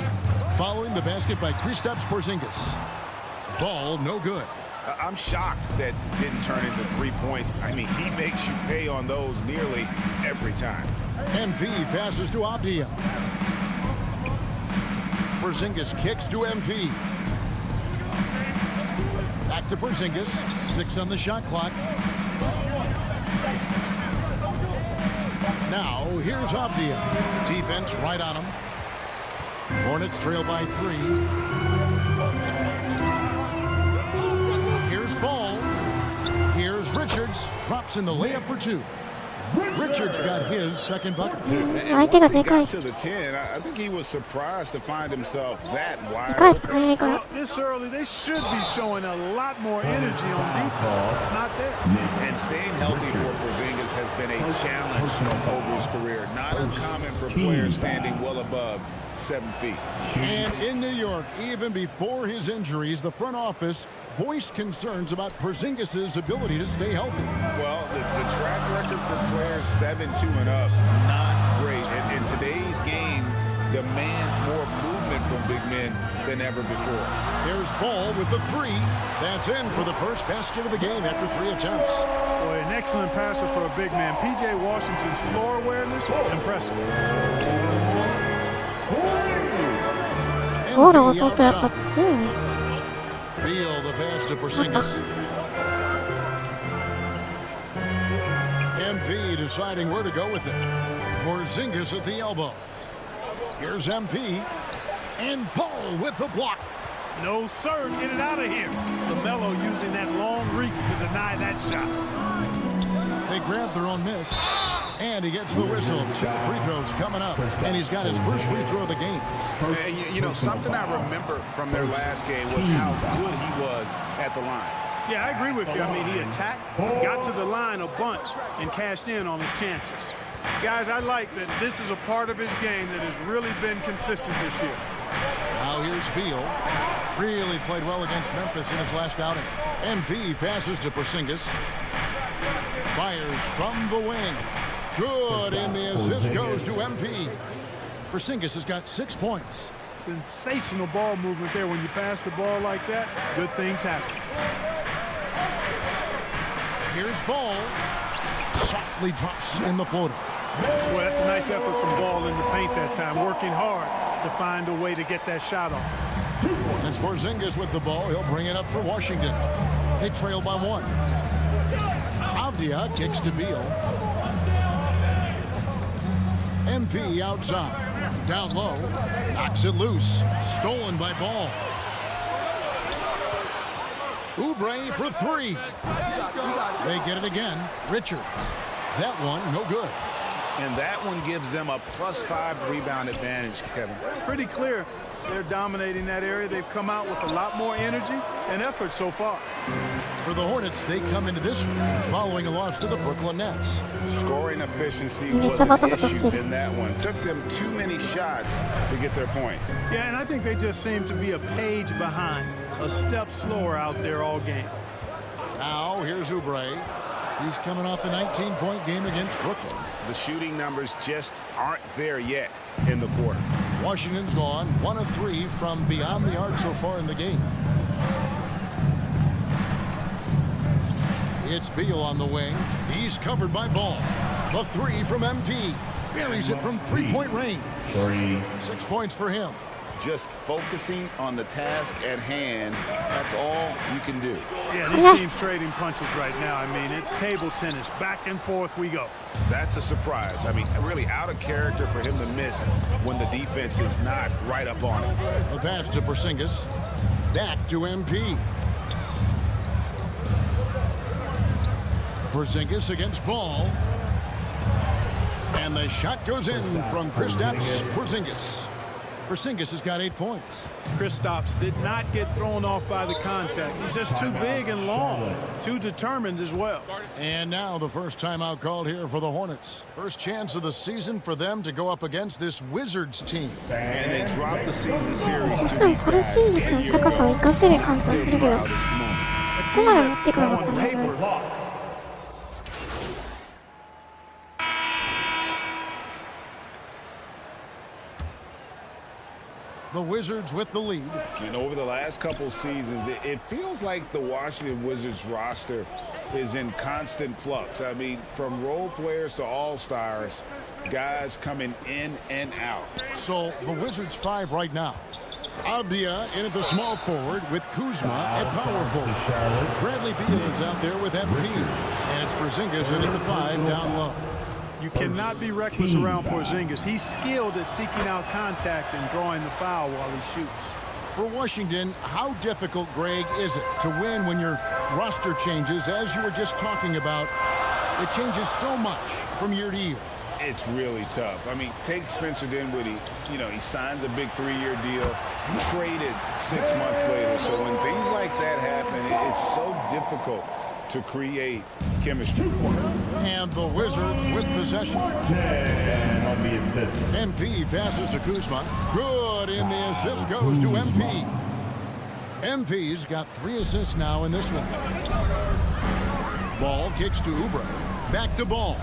following the basket by Kristaps Porzingis. Ball no good. I'm shocked that didn't turn into 3 points. I mean, he makes you pay on those nearly every time. MP passes to Avdia. Porzingis kicks to MP. Back to Porzingis. 6 on the shot clock. Now, here's Avdia. Defense right on him. Hornets trail by 3. Here's Ball. Here's Richards. Drops in the layup for 2. Richards got his second bucket. I think Once he got to the 10, I think he was surprised to find himself that wide. Well, this early, they should be showing a lot more energy on defense. It's not there. And staying healthy for Porzingis has been a challenge over his career. Not uncommon for players standing well above 7 feet. And in New York, even before his injuries, the front office voiced concerns about Porzingis' ability to stay healthy. Well, the track record for players 7-2 and up, not great. And in today's game, demands more movement from big men than ever before. There's Ball with the 3. That's in for the first basket of the game after 3 attempts. Boy, an excellent passer for a big man. P.J. Washington's floor awareness, impressive. Beal the pass to Porzingis. MP deciding where to go with it. Porzingis at the elbow. Here's MP. And Paul with the block. No, sir. Get it out of here. LaMelo using that long reach to deny that shot. They grab their own miss. And he gets the whistle. 2 free throws coming up. And he's got his first free throw of the game. You know, something I remember from their last game was how good he was at the line. Yeah, I agree with you. I mean, he attacked, got to the line a bunch, and cashed in on his chances. Guys, I like that this is a part of his game that has really been consistent this year. Now here's Beal. Really played well against Memphis in his last outing. MP passes to Porzingis. Fires from the wing. Good, and the assist goes to MP. Porzingis has got 6 points. Sensational ball movement there. When you pass the ball like that, good things happen. Here's Ball. Softly drops in the floater. Boy, that's a nice effort from Ball in the paint that time, working hard to find a way to get that shot off. And it's Porzingis with the ball. He'll bring it up for Washington. They trail by 1. Avdia kicks to Beal. MP outside. Down low. Knocks it loose. Stolen by Ball. Oubre for 3. They get it again. Richards. That one, no good. And that one gives them a +5 rebound advantage, Kevin. Pretty clear. They're dominating that area. They've come out with a lot more energy and effort so far. For the Hornets, they come into this one following a loss to the Brooklyn Nets. Scoring efficiency was an issue in that one. Took them too many shots to get their points. Yeah, and I think they just seem to be a page behind, a step slower out there all game. Now, here's Oubre. He's coming off the 19-point game against Brooklyn. The shooting numbers just aren't there yet in the quarter. Washington's gone 1 of 3 from beyond the arc so far in the game. It's Beal on the wing. He's covered by Ball. The 3 from MP. Buries it from 3-point range. 6 points for him. Just focusing on the task at hand, that's all you can do. Yeah, these teams trading punches right now. I mean, it's table tennis. Back and forth we go. That's a surprise. I mean, really out of character for him to miss when the defense is not right up on him. The pass to Porzingis. Back to MP. Porzingis against Ball. And the shot goes in from Kristaps Porzingis. Porzingis has got 8 points. Kristaps did not get thrown off by the contact. He's just too big and long, too determined as well. And now the first timeout called here for the Hornets. First chance of the season for them to go up against this Wizards team. And they dropped the season series to いつもthese コルシ guys ンギス in の Europe. 高さを生かせる感じがするけど、ここまで持ってくるのかな。The Wizards with the lead. And over the last couple seasons, it feels like the Washington Wizards roster is in constant flux. I mean, from role players to all-stars, guys coming in and out. So the Wizards 5 right now. Avdia in at the small forward with Kuzma at power forward. Bradley Beal is out there with MP. And it's Porzingis in at the 5 down low. You cannot be reckless around Porzingis. He's skilled at seeking out contact and drawing the foul while he shoots. For Washington, how difficult, Greg, is it to win when your roster changes, as you were just talking about? It changes so much from year to year. It's really tough. I mean, take Spencer Dinwiddie. You know, he signs a big 3-year deal. Traded 6 months later. So when things like that happen, it's so difficult to create chemistry. And the Wizards with possession. MP passes to Kuzma. Good, and the assist goes to MP. MP's got 3 assists now in this one. Ball kicks to Oubre. Back to Ball.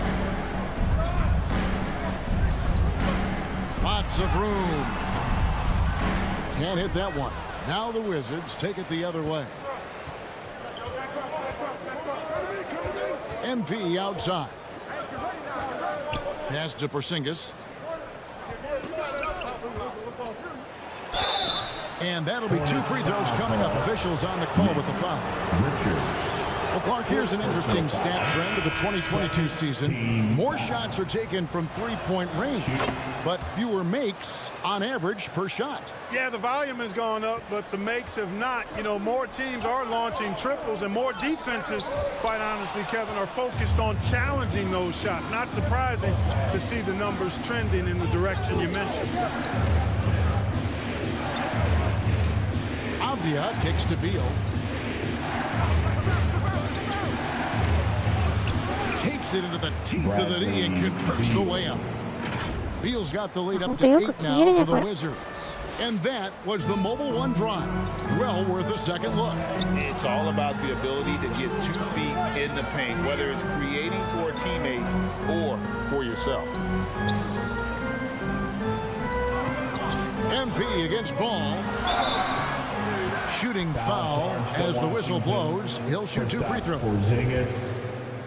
Lots of room. Can't hit that one. Now the Wizards take it the other way. MP outside. Pass to Porzingis. And that'll be 2 free throws coming up. Officials on the call with the foul. Well, Clark, here's an interesting stat trend of the 2022 season. More shots are taken from 3-point range, but fewer makes on average per shot. Yeah, the volume has gone up, but the makes have not. You know, more teams are launching triples, and more defenses, quite honestly, Kevin, are focused on challenging those shots. Not surprising to see the numbers trending in the direction you mentioned. Avdia kicks to Beal. Takes it into the teeth of the knee and converts the way up. Beal's got the lead up to 8 now for the Wizards. And that was the Mobile One drive. Well worth a second look. It's all about the ability to get 2 feet in the paint, whether it's creating for a teammate or for yourself. MP against Ball. Shooting foul as the whistle blows. He'll shoot 2 free throws.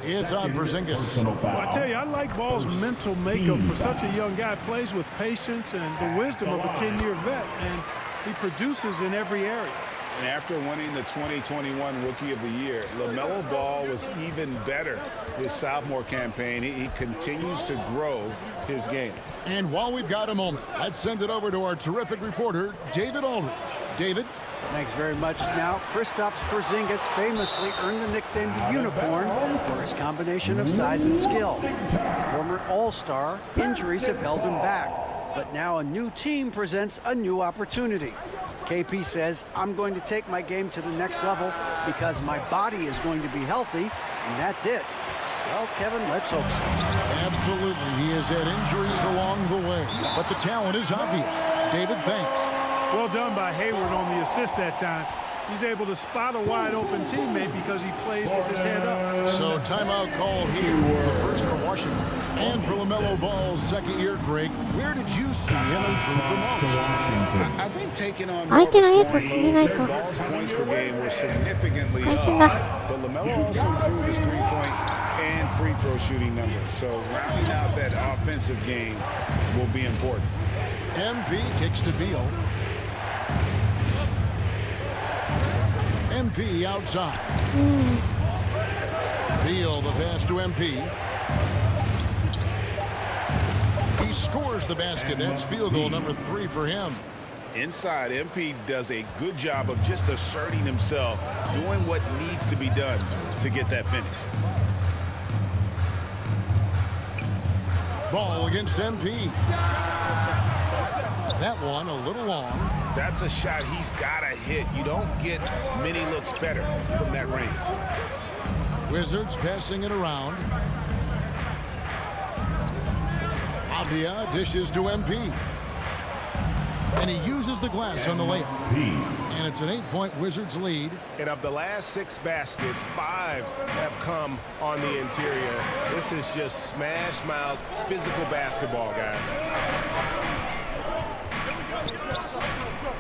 It's on Porzingis. Well, I tell you, I like Ball's mental makeup for such a young guy. Plays with patience and the wisdom of a 10-year vet, and he produces in every area. And after winning the 2021 Rookie of the Year, LaMelo Ball was even better his sophomore campaign. He continues to grow his game. And while we've got a moment, let's send it over to our terrific reporter, David Aldridge. David? Thanks very much. Now, Kristaps Porzingis famously earned the nickname the Unicorn for his combination of size and skill. Former All-Star, injuries have held him back. But now a new team presents a new opportunity. KP says, I'm going to take my game to the next level because my body is going to be healthy, and that's it. Well, Kevin, let's hope so. Absolutely. He has had injuries along the way, but the talent is obvious. David, thanks. Well done by Hayward on the assist that time. He's able to spot a wide-open teammate because he plays with his head up. So timeout call here, the first for Washington. And for LaMelo Ball's second-year break, where did you see him improve the most? I think taking on相手のエースを止めないと Ball's points per game were significantly 大 up, 変だ。 but LaMelo also improved his three-point and free throw shooting numbers. So rounding out that offensive game will be important. MP kicks to Beal. MP outside. Beal, the pass to MP. He scores the basket. That's field goal number 3 for him. Inside, MP does a good job of just asserting himself, doing what needs to be done to get that finish. Ball against MP. That one a little long. That's a shot he's got to hit. You don't get many looks better from that range. Wizards passing it around. Avdia dishes to MP. And he uses the glass on the layup. And it's an 8-point Wizards lead. And of the last 6 baskets, 5 have come on the interior. This is just smash-mouth physical basketball, guys.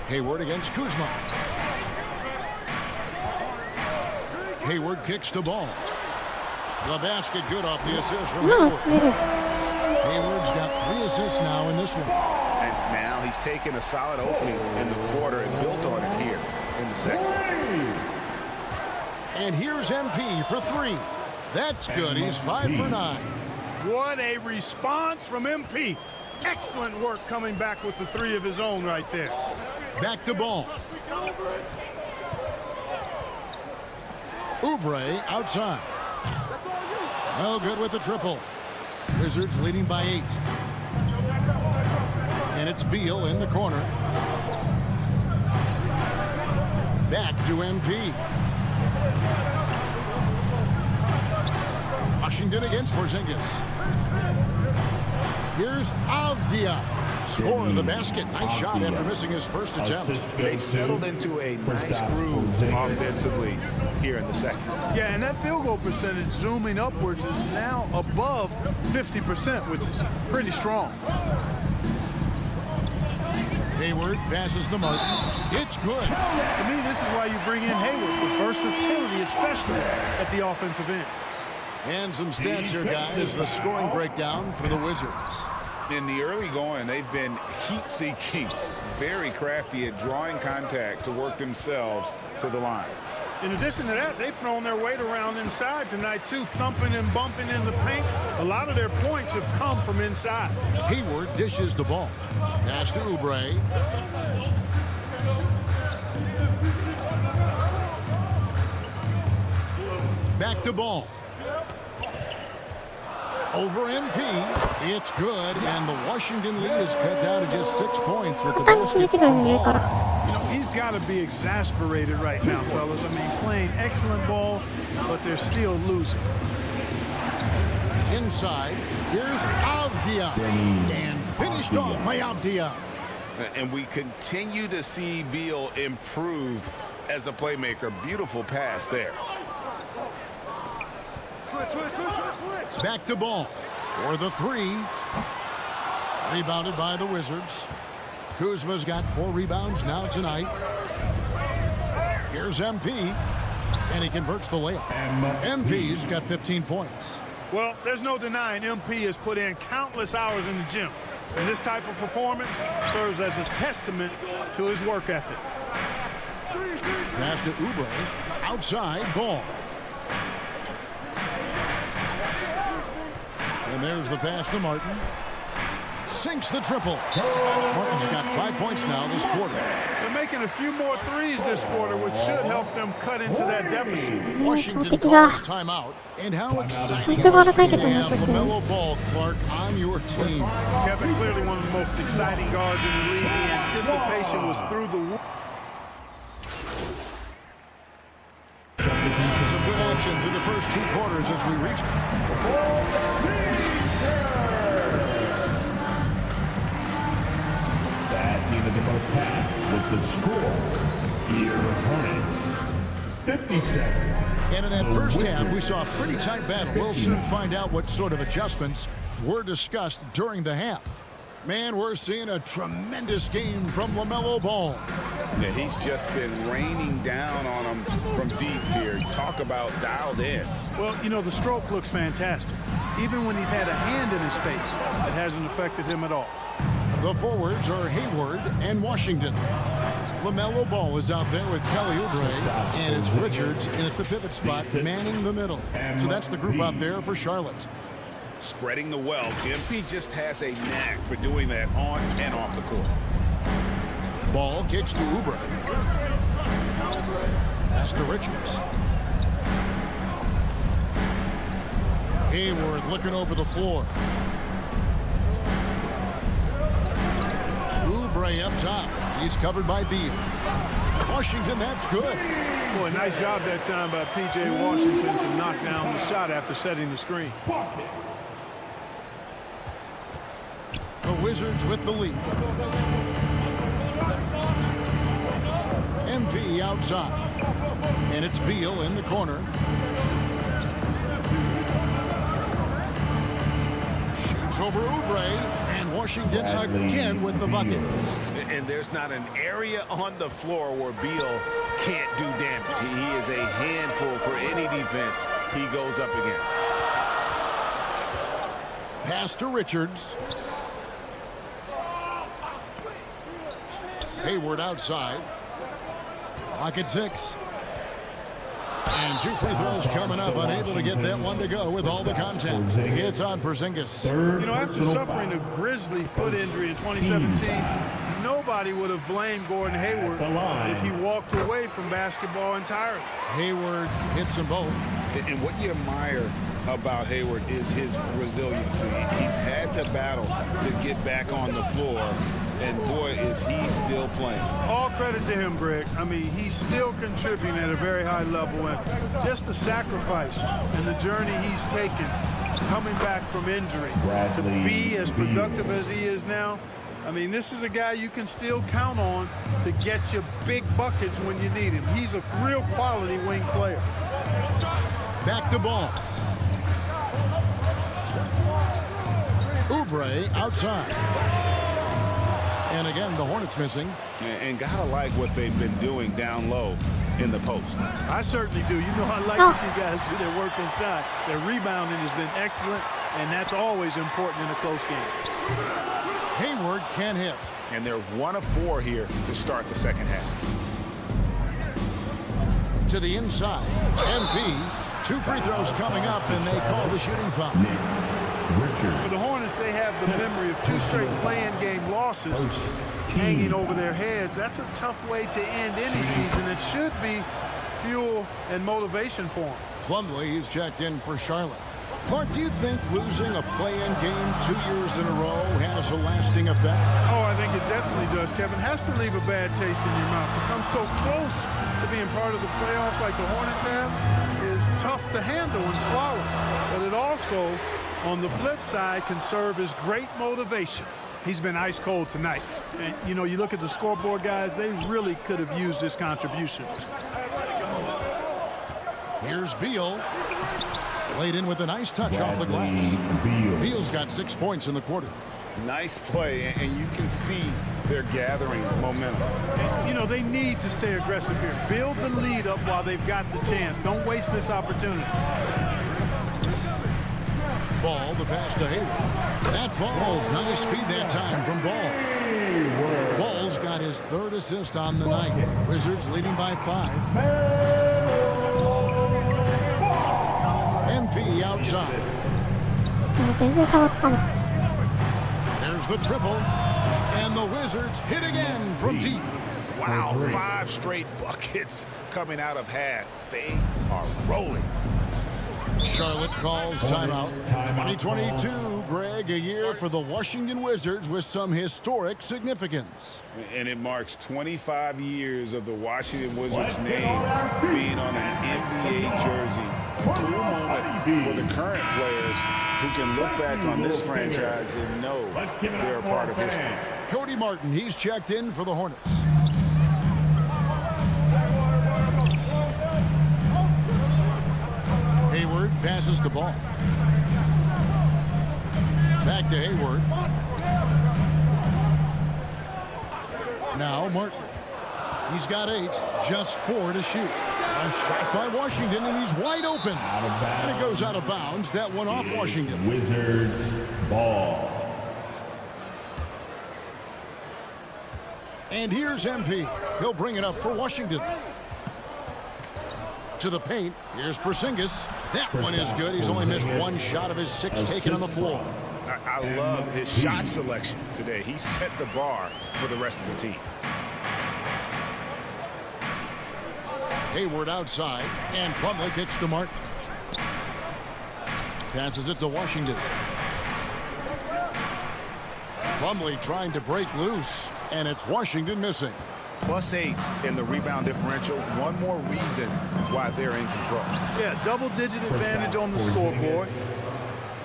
Hayward against Kuzma. Hayward kicks to Ball. The basket good off the assist from Hayward. Hayward's got 3 assists now in this one. And now he's taken a solid opening in the quarter and built on it here in the second. And here's MP for 3. That's good. He's 5 for 9. What a response from MP. Excellent work coming back with the 3 of his own right there. Back to Ball. Oubre outside. No good with the triple. Wizards leading by 8. And it's Beal in the corner. Back to MP. Washington against Porzingis. Here's Avdia. Score the basket. Nice shot after missing his first attempt. They've settled into a nice groove offensively here in the second. Yeah, and that field goal percentage zooming upwards is now above 50%, which is pretty strong. Hayward passes to Martin. It's good. To me, this is why you bring in Hayward, the versatility, especially at the offensive end. And some stats here, guys. The scoring breakdown for the Wizards. In the early going, they've been heat-seeking, very crafty at drawing contact to work themselves to the line. In addition to that, they've thrown their weight around inside tonight, too, thumping and bumping in the paint. A lot of their points have come from inside. Hayward dishes the ball. Pass to Oubre. Back to Ball. Over MP. It's good, and the Washington lead is cut down to just 6 points with the basket. You know, he's got to be exasperated right now, fellas. I mean, playing excellent ball, but they're still losing. Inside, here's Avdia. And finished off by Avdia. And we continue to see Beal improve as a playmaker. Beautiful pass there. Back to ball for the three. Rebounded by the Wizards. Kuzma's got 4 rebounds now tonight. Here's MP, and he converts the layup. MP's got 15 points. Well, there's no denying MP has put in countless hours in the gym. And this type of performance serves as a testament to his work ethic. Pass to Oubre. Outside ball. And there's the pass to Martin. Sinks the triple. Martin's got 5 points now this quarter. They're making a few more threes this quarter, which should help them cut into that deficit. Washington calls timeout. And how exciting to have LaMelo Ball, Clark, on your team. Kevin, clearly one of the most exciting guards in the league. The anticipation was through the roof. Some good action through the first 2 quarters as we reach. That needed the most half with the score. Your opponents, 57. And in that first half, we saw a pretty tight battle. We'll soon find out what sort of adjustments were discussed during the half. Man, we're seeing a tremendous game from LaMelo Ball. Yeah, he's just been raining down on him from deep here. Talk about dialed in. Well, you know, the stroke looks fantastic. Even when he's had a hand in his face, it hasn't affected him at all. The forwards are Hayward and Washington. LaMelo Ball is out there with Kelly Oubre, and it's Richards in at the pivot spot, manning the middle. So that's the group out there for Charlotte. Spreading the wealth. MP just has a knack for doing that on and off the court. Ball kicks to Oubre. Pass to Richards. Hayward looking over the floor. Oubre up top. He's covered by Beal. Washington, that's good. Boy, nice job that time by P.J. Washington to knock down the shot after setting the screen. The Wizards with the lead. MP outside. And it's Beal in the corner. Shoots over Oubre. And Washington again with the bucket. And there's not an area on the floor where Beal can't do damage. He is a handful for any defense he goes up against. Pass to Richards. Hayward outside. Clock at 6. And 2 free throws coming up. Unable to get that one to go with all the contact. It's on Porzingis. You know, after suffering a grisly foot injury in 2017, nobody would have blamed Gordon Hayward if he walked away from basketball entirely. Hayward hits them both. And what you admire about Hayward is his resiliency. He's had to battle to get back on the floor, and boy, is he still playing. All credit to him, Greg. I mean, he's still contributing at a very high level, and just the sacrifice and the journey he's taken coming back from injury to be as productive as he is now. I mean, this is a guy you can still count on to get you big buckets when you need him. He's a real quality wing player. Back to ball. Oubre outside. And again, the Hornets missing. And gotta like what they've been doing down low in the post. I certainly do. You know, I like to see guys do their work inside. Their rebounding has been excellent, and that's always important in a close game. Hayward can hit. And they're 1 of 4 here to start the second half. To the inside. MP. 2 free throws coming up, and they call the shooting foul. For the Hornets, they have the memory of 2 straight play-in game losses hanging over their heads. That's a tough way to end any season. It should be fuel and motivation for them. Plumlee is checked in for Charlotte. Clark, do you think losing a play-in game 2 years in a row has a lasting effect? Oh, I think it definitely does, Kevin. Has to leave a bad taste in your mouth. To come so close to being part of the playoffs like the Hornets have is tough to handle and swallow. But it also, on the flip side, can serve as great motivation. He's been ice cold tonight. And, you know, you look at the scoreboard, guys, they really could have used this contribution. Here's Beal. Laid in with a nice touch off the glass. Beal's got 6 points in the quarter. Nice play, and you can see they're gathering momentum. And, you know, they need to stay aggressive here. Build the lead up while they've got the chance. Don't waste this opportunity. Ball, the pass to Hayward. That falls. Nice feed that time from Ball. Ball's got his 3rd assist on the night. Wizards leading by 5. MP outside. There's the triple. And the Wizards hit again from deep. Wow, 5 straight buckets coming out of half. They are rolling. Charlotte calls timeout. 2022, Greg, a year for the Washington Wizards with some historic significance. And it marks 25 years of the Washington Wizards name being on an NBA jersey. A cool moment for the current players who can look back on this franchise and know they're a part of history. Cody Martin, he's checked in for the Hornets. Hayward passes the ball. Back to Hayward. Now Martin. He's got 8, just 4 to shoot. A shot by Washington, and he's wide open. And it goes out of bounds. That one off Washington. Wizards ball. And here's MP. He'll bring it up for Washington. To the paint. Here's Porzingis. That one is good. He's only missed 1 shot of his 6 taken on the floor. I love his shot selection today. He set the bar for the rest of the team. Hayward outside, and Plumlee kicks to Martin. Passes it to Washington. Plumlee trying to break loose, and it's Washington missing. +8 in the rebound differential. One more reason why they're in control. Yeah, double-digit advantage on the scoreboard.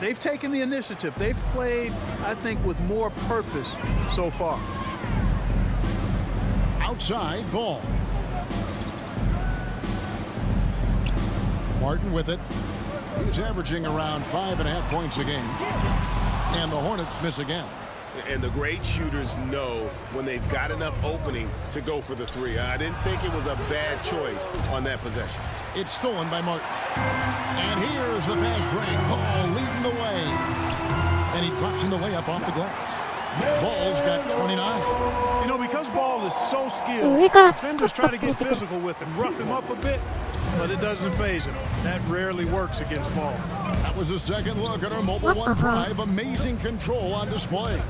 They've taken the initiative. They've played, I think, with more purpose so far. Outside, Ball. Martin with it. He's averaging around 5.5 points a game. And the Hornets miss again. And the great shooters know when they've got enough opening to go for the 3. I didn't think it was a bad choice on that possession. It's stolen by Martin. And here's the fast break. Ball leading the way. And he drops in the layup off the glass. Ball's got 29. You know, because Ball is so skilled, defenders try to get physical with him, rough him up a bit, but it doesn't faze him. That rarely works against Ball. That was a second look at our Mobile One drive. Amazing control on display.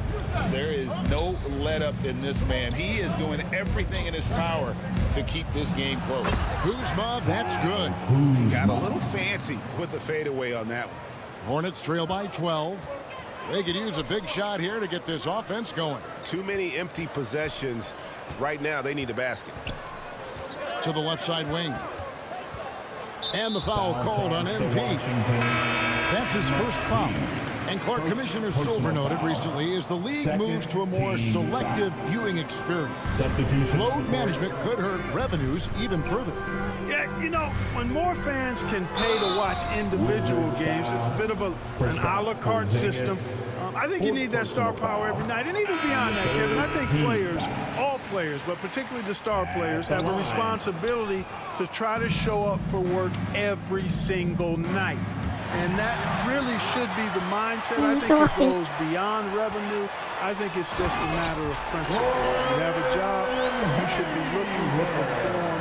There is no let up in this man. He is doing everything in his power to keep this game close. Kuzma, that's good. He got a little fancy with the fadeaway on that one. Hornets trail by 12. They could use a big shot here to get this offense going. Too many empty possessions. Right now, they need a basket. To the left side wing. And the foul called on MP. That's his first foul. And Clark, Commissioner Silver noted recently as the league moves to a more selective viewing experience. Load management could hurt revenues even further. Yeah, you know, when more fans can pay to watch individual games, it's a bit of an a la carte system. I think you need that star power every night. And even beyond that, Kevin, I think players, all players, but particularly the star players, have a responsibility to try to show up for work every single night. And that really should be the mindset. I think it goes beyond revenue. I think it's just a matter of principle. You have a job, you should be looking to perform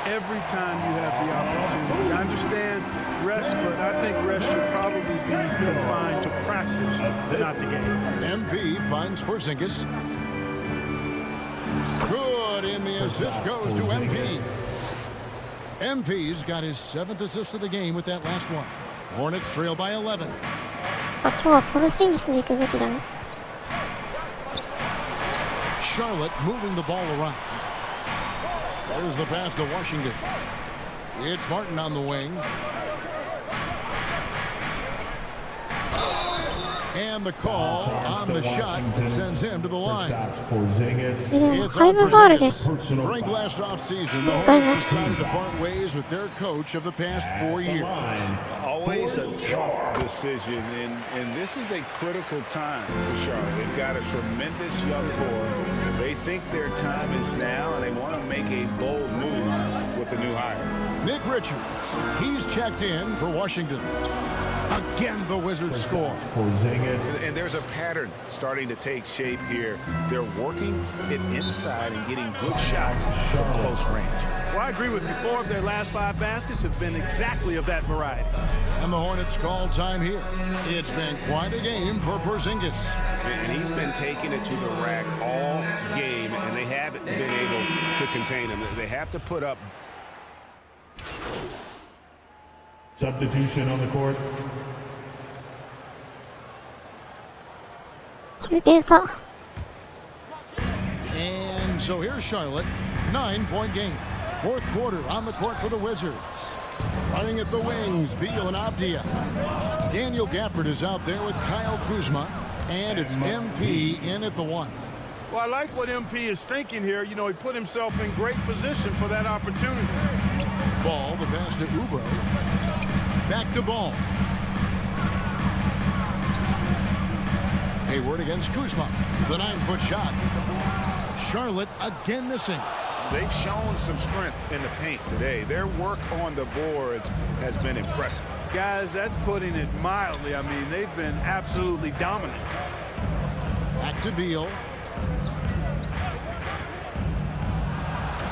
every time you have the opportunity. I understand rest, but I think rest should probably be confined to practice, not the game. MP finds Porzingis. Good, and the assist goes to MP. MP's got his 7th assist of the game with that last one. Hornets trail by 11. 今日はポルシンギスで行くべきだね。Charlotte moving the ball around. There's the pass to Washington. It's Martin on the wing. And the call on the shot sends him to the line. It's 5 ファウルで Frank last offseason, the Hornets decided to part ways with their coach of the past 4 years. Always a tough decision, and this is a critical time for Charlotte. They've got a tremendous young core. They think their time is now, and they want to make a bold move with the new hire. Nick Richards, he's checked in for Washington. Again, the Wizards score. And there's a pattern starting to take shape here. They're working it inside and getting good shots from close range. Well, I agree with you. 4 of their last 5 baskets have been exactly of that variety. And the Hornets call time here. It's been quite a game for Porzingis. And he's been taking it to the rack all game, and they haven't been able to contain him. They have to put up. Substitution on the court. 9点差。 And so here's Charlotte, 9-point game. 4th quarter on the court for the Wizards. Running at the wings, Beal and Abdia. Daniel Gafford is out there with Kyle Kuzma, and it's MP in at the 1. Well, I like what MP is thinking here. You know, he put himself in great position for that opportunity. Ball, the pass to Oubre. Back to Ball. Hayward against Kuzma. The 9-foot shot. Charlotte again missing. They've shown some strength in the paint today. Their work on the boards has been impressive. Guys, that's putting it mildly. I mean, they've been absolutely dominant. Back to Beal.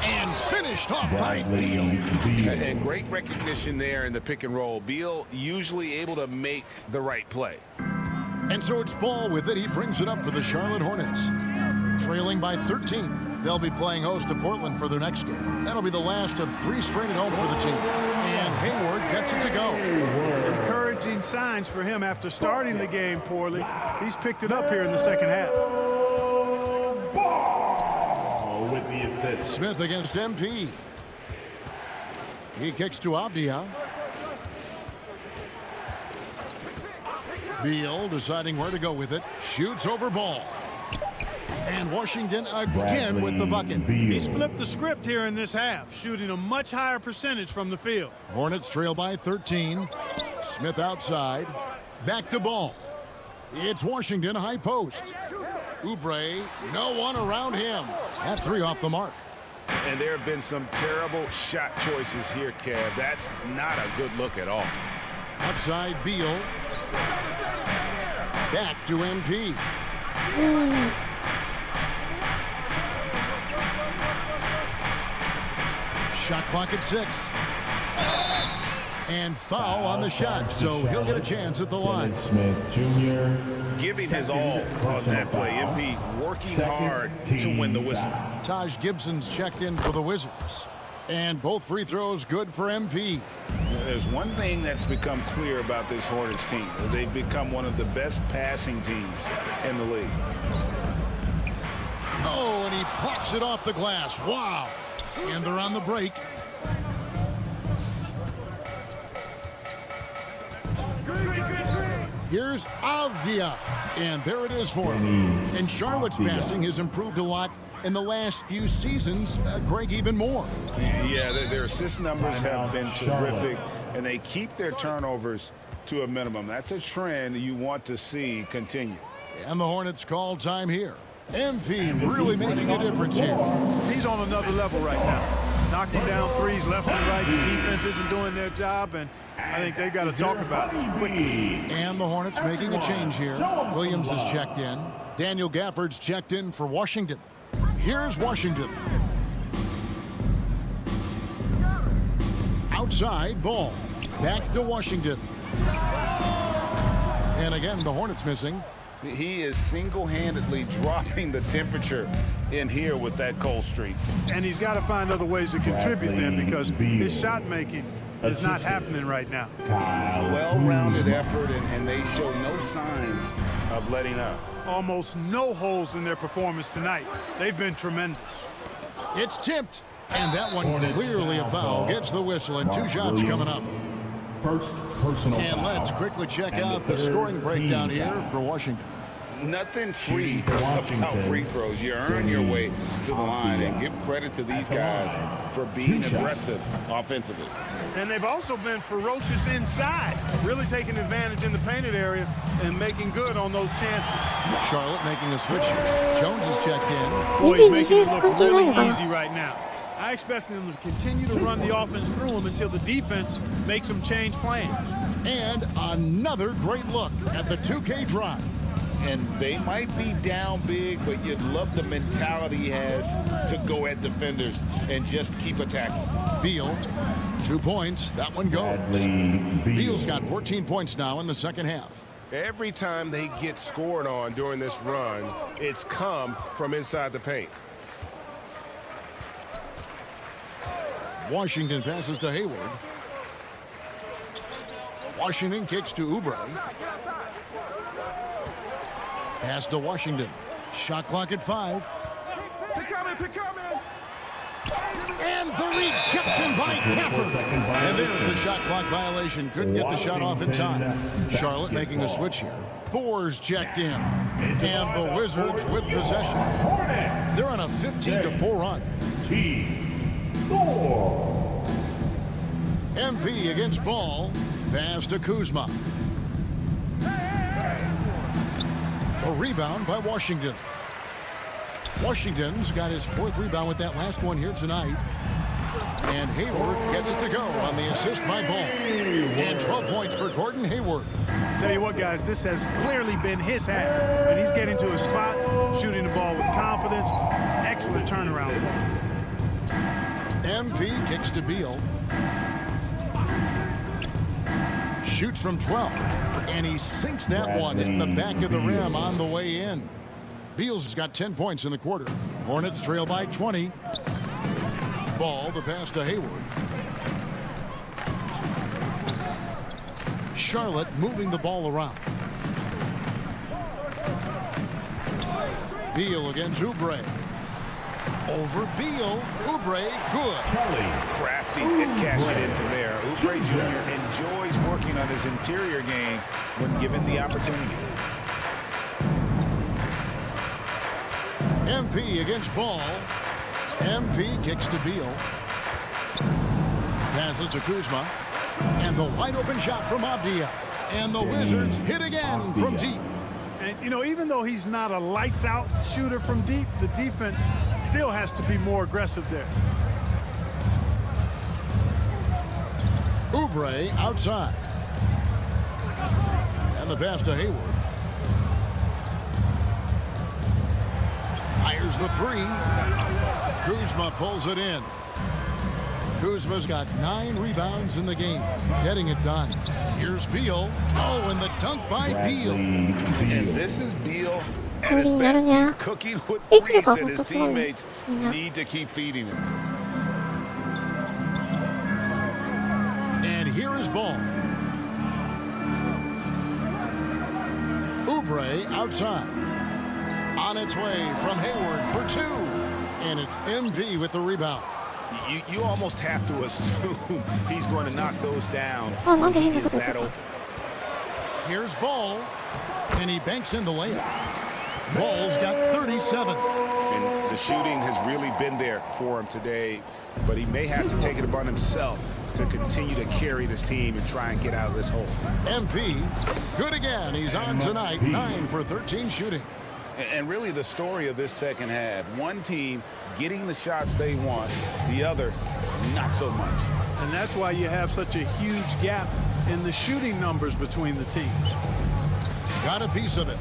And finished off by Beal. And great recognition there in the pick and roll. Beal usually able to make the right play. And so it's Ball with it. He brings it up for the Charlotte Hornets. Trailing by 13. They'll be playing host to Portland for their next game. That'll be the last of 3 straight at home for the team. And Hayward gets it to go. Encouraging signs for him after starting the game poorly. He's picked it up here in the second half. With the assist. Smith against MP. He kicks to Abdia. Beal deciding where to go with it. Shoots over Ball. And Washington again with the bucket. He's flipped the script here in this half, shooting a much higher percentage from the field. Hornets trail by 13. Smith outside. Back to Ball. It's Washington high post. Oubre, no one around him. That 3 off the mark. And there have been some terrible shot choices here, Kev. That's not a good look at all. Outside Beal. Back to MP. Shot clock at 6. And foul on the shot, so he'll get a chance at the line. Smith Jr. Giving his all on that play. MP working hard to win the whistle. Taj Gibson's checked in for the Wizards. And both free throws good for MP. There's one thing that's become clear about this Hornets team. They've become one of the best passing teams in the league. Oh, and he plucks it off the glass. Wow. And they're on the break. Here's Avdia. And there it is for him. And Charlotte's passing has improved a lot in the last few seasons. Greg, even more. Yeah, their assist numbers have been terrific, and they keep their turnovers to a minimum. That's a trend you want to see continue. And the Hornets call time here. MP really making a difference here. He's on another level right now. Knocking down threes left and right. The defense isn't doing their job, and I think they've got to talk about it quickly. And the Hornets making a change here. Williams is checked in. Daniel Gafford's checked in for Washington. Here's Washington. Outside Ball. Back to Washington. And again, the Hornets missing. He is single-handedly dropping the temperature in here with that cold streak. And he's got to find other ways to contribute then, because his shot making is not happening right now. Well-rounded effort, and they show no signs of letting up. Almost no holes in their performance tonight. They've been tremendous. It's tipped. And that one clearly a foul. Gets the whistle, and 2 shots coming up. First personal And foul. let's quickly check And out the third scoring breakdown team here foul. for Washington. Nothing free about free throws. You earn your way to the line, and give credit to these guys for being aggressive offensively. And they've also been ferocious inside, really taking advantage in the painted area and making good on those chances. Charlotte making a switch here. Jones is checked in. Boy, he's making it look really easy right now. I expect them to continue to run the offense through them until the defense makes them change plans. And another great look at the 2K drive. And they might be down big, but you'd love the mentality he has to go at defenders and just keep attacking. Beal, 2 points. That one goes. Beal's got 14 points now in the second half. Every time they get scored on during this run, it's come from inside the paint. Washington passes to Hayward. Washington kicks to Oubre. Pass to Washington. Shot clock at 5. And the rejection by Gafford. And there's the shot clock violation. Couldn't get the shot off in time. Charlotte making a switch here. Thor's checked in. And the Wizards with possession. They're on a 15-4 run. MP against Ball. Pass to Kuzma. A rebound by Washington. Washington's got his 4th rebound with that last one here tonight. And Hayward gets it to go on the assist by Ball. And 12 points for Gordon Hayward. Tell you what, guys, this has clearly been his half. And he's getting to his spot, shooting the ball with confidence. Excellent turnaround. MP kicks to Beal. Shoots from 12. And he sinks that one in the back of the rim on the way in. Beal's got 10 points in the quarter. Hornets trail by 20. Ball, the pass to Hayward. Charlotte moving the ball around. Beal against Oubre. Over Beal. Oubre, good. Crafty and cashing in from there. Oubre Jr. enjoys working on his interior game when given the opportunity. MP against Ball. MP kicks to Beal. Passes to Kuzma. And the wide open shot from Avdia. And the Wizards hit again from deep. And, you know, even though he's not a lights-out shooter from deep, the defense still has to be more aggressive there. Oubre outside. And the pass to Hayward. Fires the 3. Kuzma pulls it in. Kuzma's got 9 rebounds in the game. Getting it done. Here's Beal. Oh, and the dunk by Beal. And this is Beal at his best. He's cooking with grease, and his teammates need to keep feeding him. And here is Ball. Oubre outside. On its way from Hayward for 2. And it's MP with the rebound. You almost have to assume he's going to knock those down. He is that open. Here's Ball. And he banks in the layup. Ball's got 37. And the shooting has really been there for him today. But he may have to take it upon himself to continue to carry this team and try and get out of this hole. MP, good again. He's on tonight. 9 for 13 shooting. And really the story of this second half, one team getting the shots they want, the other not so much. And that's why you have such a huge gap in the shooting numbers between the teams. Got a piece of it.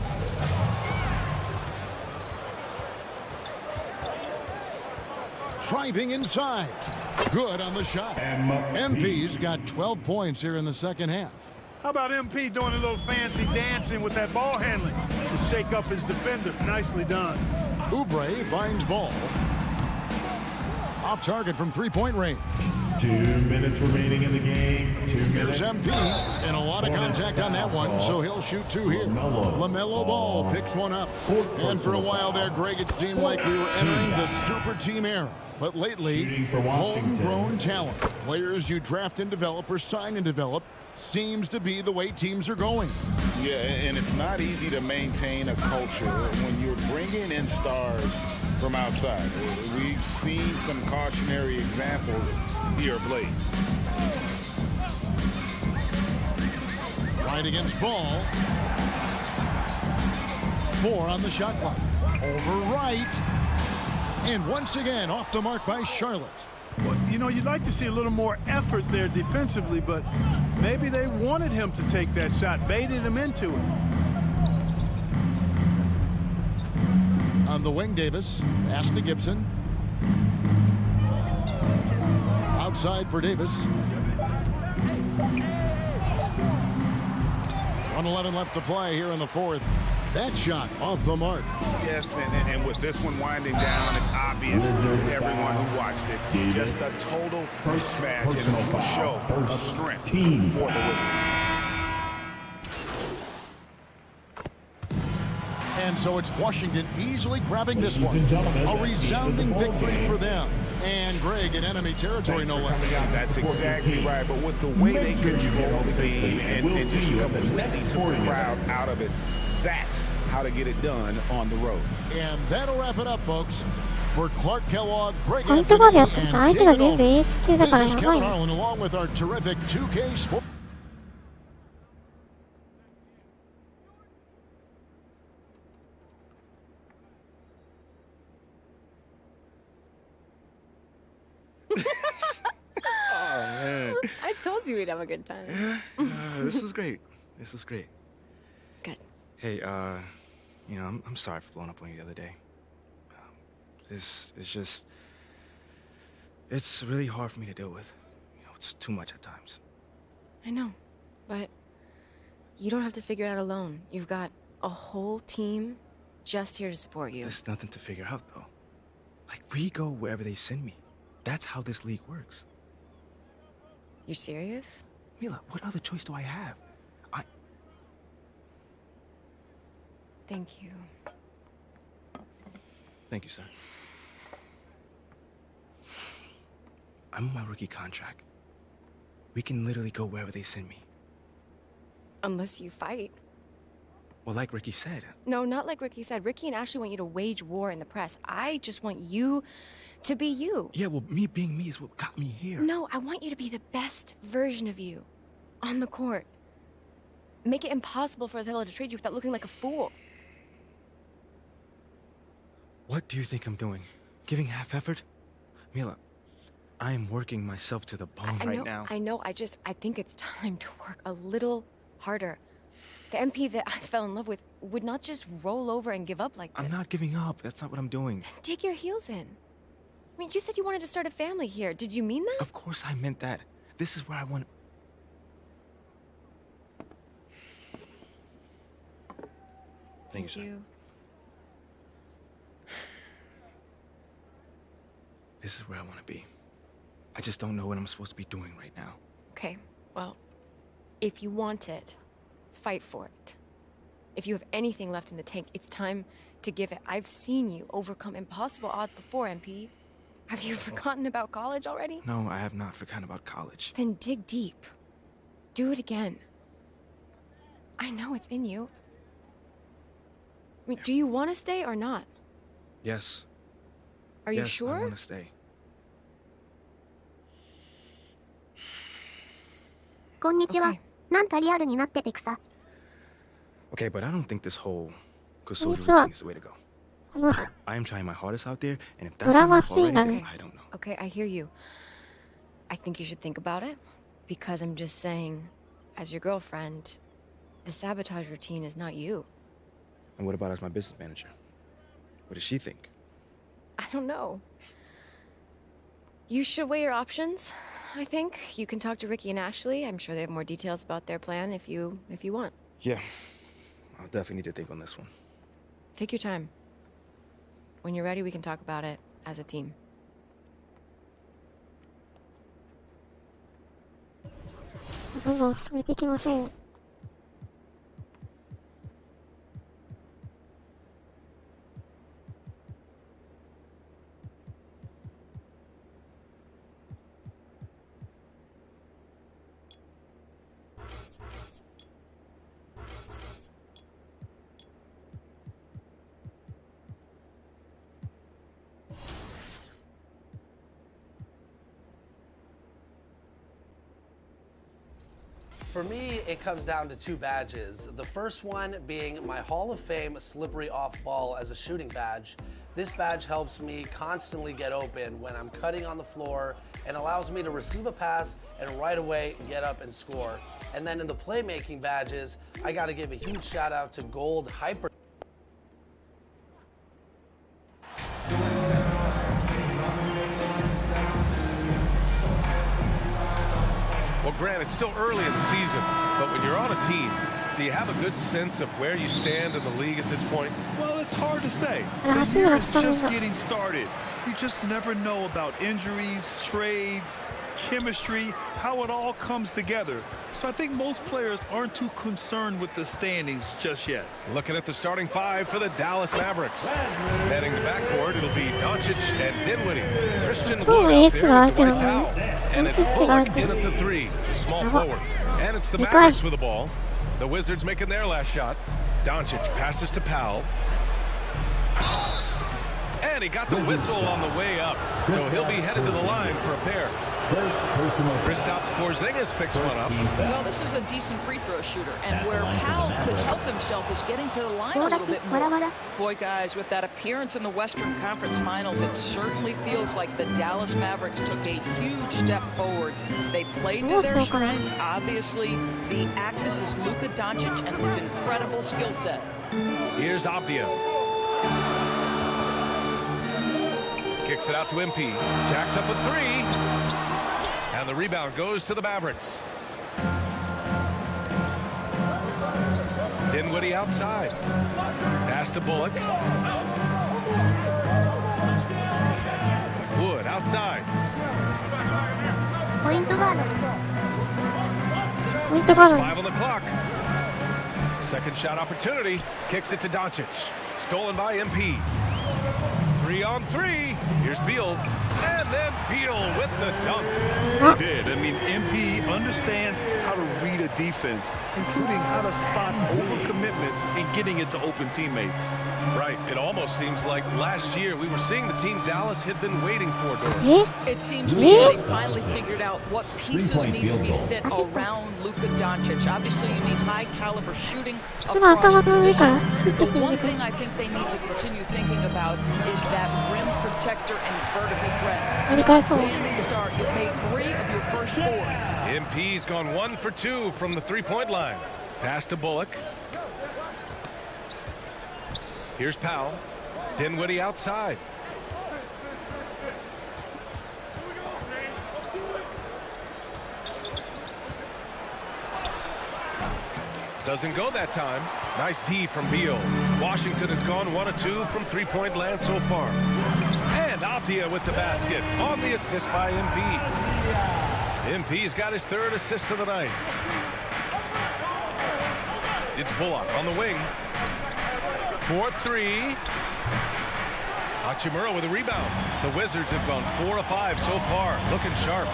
Driving inside. Good on the shot. MP's got 12 points here in the second half. How about MP doing a little fancy dancing with that ball handling to shake up his defender? Nicely done. Oubre finds Ball. Off target from 3-point range. 2 minutes remaining in the game. 2 Here's minutes. MP, and a lot of contact on that one, so he'll shoot two here. LaMelo Ball picks one up. And for a while there, Greg, it seemed like we were entering the super team era. But lately, homegrown talent, players you draft and develop or sign and develop, seems to be the way teams are going. Yeah, and it's not easy to maintain a culture when you're bringing in stars from outside. We've seen some cautionary examples here of late. Right against Ball. 4 on the shot clock. Over right. And once again, off the mark by Charlotte. Well, you know, you'd like to see a little more effort there defensively, but maybe they wanted him to take that shot, baited him into it. On the wing, Davis. Pass to Gibson. Outside for Davis. 1:11 left to play here in the fourth. That shot off the mark. Yes, and with this one winding down, it's obvious to everyone who watched it. Just a total mismatch and a true show of strength for the Wizards. And so it's Washington easily grabbing this one. A resounding victory for them. And Greg in enemy territory, no less. That's exactly right. But with the way they control the game and just completely took the crowd out of it, that's how to get it done on the road. And that'll wrap it up, folks. For Clark Kellogg, Greg ポイントガードやってると相手が Anthony, 全部エース級だから this is やばい Kevin ね。 Harlan along with our terrific 2K Sports. Oh, man. I told you we'd have a good time. This was great. This was great. Good. Hey, you know, I'm sorry for blowing up on you the other day. This is just... It's really hard for me to deal with. You know, it's too much at times. I know, but you don't have to figure it out alone. You've got a whole team just here to support you. There's nothing to figure out, though. Like, we go wherever they send me. That's how this league works. You're serious? Mila, what other choice do I have? Thank you. Thank you, sir. I'm on my rookie contract. We can literally go wherever they send me. Unless you fight. Well, like Ricky said. No, not like Ricky said. Ricky and Ashley want you to wage war in the press. I just want you to be you. Yeah, well, me being me is what got me here. No, I want you to be the best version of you on the court. Make it impossible for Othello to trade you without looking like a fool. What do you think I'm doing? Giving half effort? Mila, I am working myself to the bone right now. I know. I think it's time to work a little harder. The MP that I fell in love with would not just roll over and give up like this. I'm not giving up. That's not what I'm doing. Dig your heels in. I mean, you said you wanted to start a family here. Did you mean that? Of course I meant that. This is where I want... Thank you, sir. This is where I want to be. I just don't know what I'm supposed to be doing right now. Okay, well, if you want it, fight for it. If you have anything left in the tank, it's time to give it. I've seen you overcome impossible odds before, MP. Have you forgotten about college already? No, I have not forgotten about college. Then dig deep. Do it again. I know it's in you. I mean, do you want to stay or not? Yes. Are you sure? I want to stay. こんにちは。なんかリアルになってて草。 Okay, but I don't think this whole Kusoju 実は routine is the way to go. この I am trying my hardest out there, and if ド that's ラ not マ enough シーンが already, ね I don't know. Okay, I hear you. I think you should think about it. Because I'm just saying, as your girlfriend, the sabotage routine is not you. And what about as my business manager? What does she think? I don't know. You should weigh your options, I think. You can talk to Ricky and Ashley. I'm sure they have more details about their plan if you want. Yeah, I'll definitely need to think on this one. Take your time. When you're ready, we can talk about it as a team. どんどん進めていきましょう。For me, it comes down to two badges. The first one being my Hall of Fame slippery off ball as a shooting badge. This badge helps me constantly get open when I'm cutting on the floor and allows me to receive a pass and right away get up and score. And then in the playmaking badges, I got to give a huge shout out to Gold Hyper. Well, Grant, it's still early in the season, but when you're on a team, do you have a good sense of where you stand in the league at this point? Well, it's hard to say. The year is just getting started. You just never know about injuries, trades, chemistry, how it all comes together. So I think most players aren't too concerned with the standings just yet. Looking at the starting five for the Dallas Mavericks. Heading to backcourt, it'll be Doncic and Dinwiddie. Christian Wood out there with Dwight Powell. And it's Bullock in at the three, small forward. And it's the Mavericks with the ball. The Wizards making their last shot. Doncic passes to Powell. And he got the whistle on the way up. So he'll be headed to the line for a pair. Kristaps Porzingis picks one up. Well, this is a decent free throw shooter, and where Powell could help himself is getting to the line a little bit more. Boy, guys, with that appearance in the Western Conference Finals, it certainly feels like the Dallas Mavericks took a huge step forward. They played to their strengths. Obviously, the axis is Luka Doncic and his incredible skill set. Here's Avdia. Kicks it out to MP. Jacks up a three. And the rebound goes to the Mavericks. Dinwiddie outside. Pass to Bullock. Wood outside. There's 5 on the clock. Second shot opportunity. Kicks it to Doncic. Stolen by MP. 3 on 3. Here's Beal. And then Beal with the dunk. He did. I mean, MP understands how to read a defense, including how to spot overcommitments and getting it to open teammates. Right. It almost seems like last year we were seeing the team Dallas had been waiting for, Doris. It seems to me they finally figured out what pieces need to be fit around Luka Doncic. Obviously, you need high-caliber shooting across positions. The one thing I think they need to continue thinking about is that rim protector and vertical threat. Outstanding start. You've made 3 of your first 4. MP's gone 1 for 2 from the three-point line. Pass to Bullock. Here's Powell. Dinwiddie outside. Doesn't go that time. Nice D from Beal. Washington has gone 1 of 2 from three-point land so far. And Avdia with the basket on the assist by MP. MP's got his 3rd assist of the night. It's Bullock on the wing. 4-3. Hachimura with a rebound. The Wizards have gone 4 of 5 so far. Looking sharp.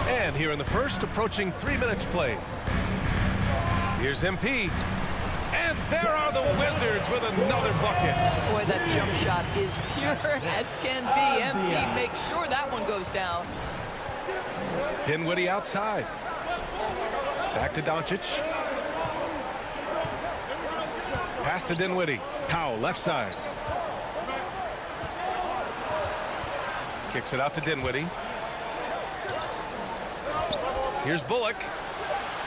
And here in the first, approaching 3 minutes played. Here's MP. And there are the Wizards with another bucket. Boy, that jump shot is pure as can be. MP makes sure that one goes down. Dinwiddie outside. Back to Doncic. Pass to Dinwiddie. Powell left side. Kicks it out to Dinwiddie. Here's Bullock.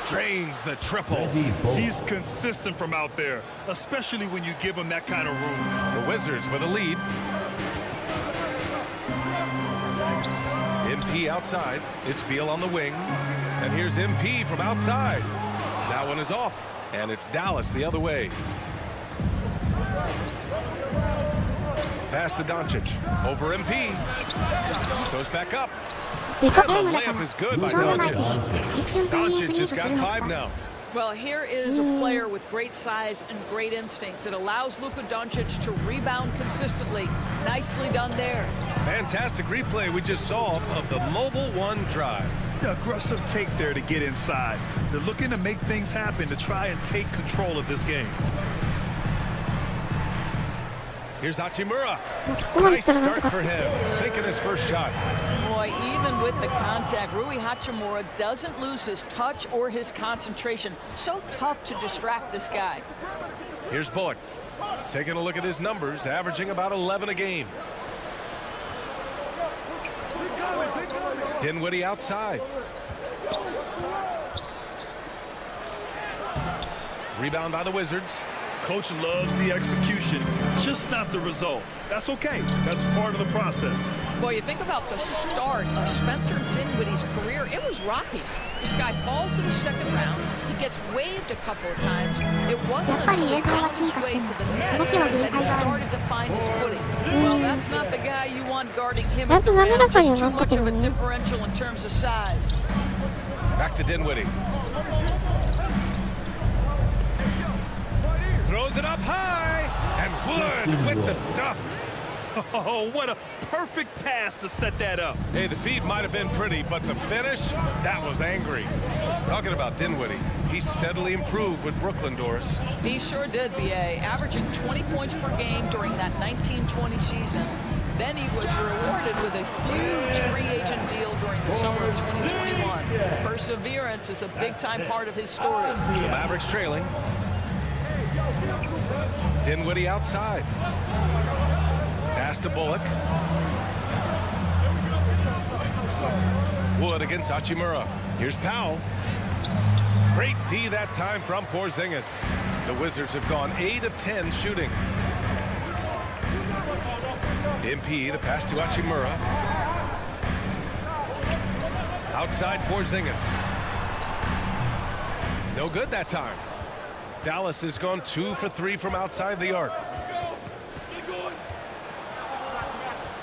Drains the triple. He's consistent from out there, especially when you give him that kind of room. The Wizards with a lead. MP outside. It's Beal on the wing. And here's MP from outside. That one is off. And it's Dallas the other way. Pass to Doncic. Over MP. Goes back up. ゲームだから Layup is good by しょうがないけど Doncic. 一瞬タイミング Doncic リー has ドす got るのが 5 さ now. Well, here is a player with great size and great instincts. It allows Luka Doncic to rebound consistently. Nicely done there. Fantastic replay we just saw of the mobile one drive. The aggressive take there to get inside. They're looking to make things happen to try and take control of this game. Here's Hachimura. ここまで Nice 来たらなんと start か for him. Sinking his first shot. Boy, even with the contact, Rui Hachimura doesn't lose his touch or his concentration. So tough to distract this guy. Here's Bullock. Taking a look at his numbers, averaging about 11 a game. Dinwiddie outside. Rebound by the Wizards. Coach loves the execution, just not the result. That's okay. That's part of the process. Boy, you think about the start of Spencer Dinwiddie's career, it was rocky. This guy falls to the second round. He gets waived a couple of times. It wasn't until he found his way to the net that he started to find his footing. Well, that's not the guy you want guarding him at the rim. Just too much of a differential in terms of size. Back to Dinwiddie. Throws it up high, and Wood with the stuff. Oh, what a perfect pass to set that up. Hey, the feed might have been pretty, but the finish, that was angry. Talking about Dinwiddie, he steadily improved with Brooklyn, Doris. He sure did, B.A., averaging 20 points per game during that 1920 season. Then he was rewarded with a huge free agent deal during the summer of 2021. Perseverance is a big-time part of his story. The Mavericks trailing. Dinwiddie outside. Pass to Bullock. Wood against Hachimura. Here's Powell. Great D that time from Porzingis. The Wizards have gone 8 of 10 shooting. MP, the pass to Hachimura. Outside Porzingis. No good that time. Dallas has gone 2 for 3 from outside the arc.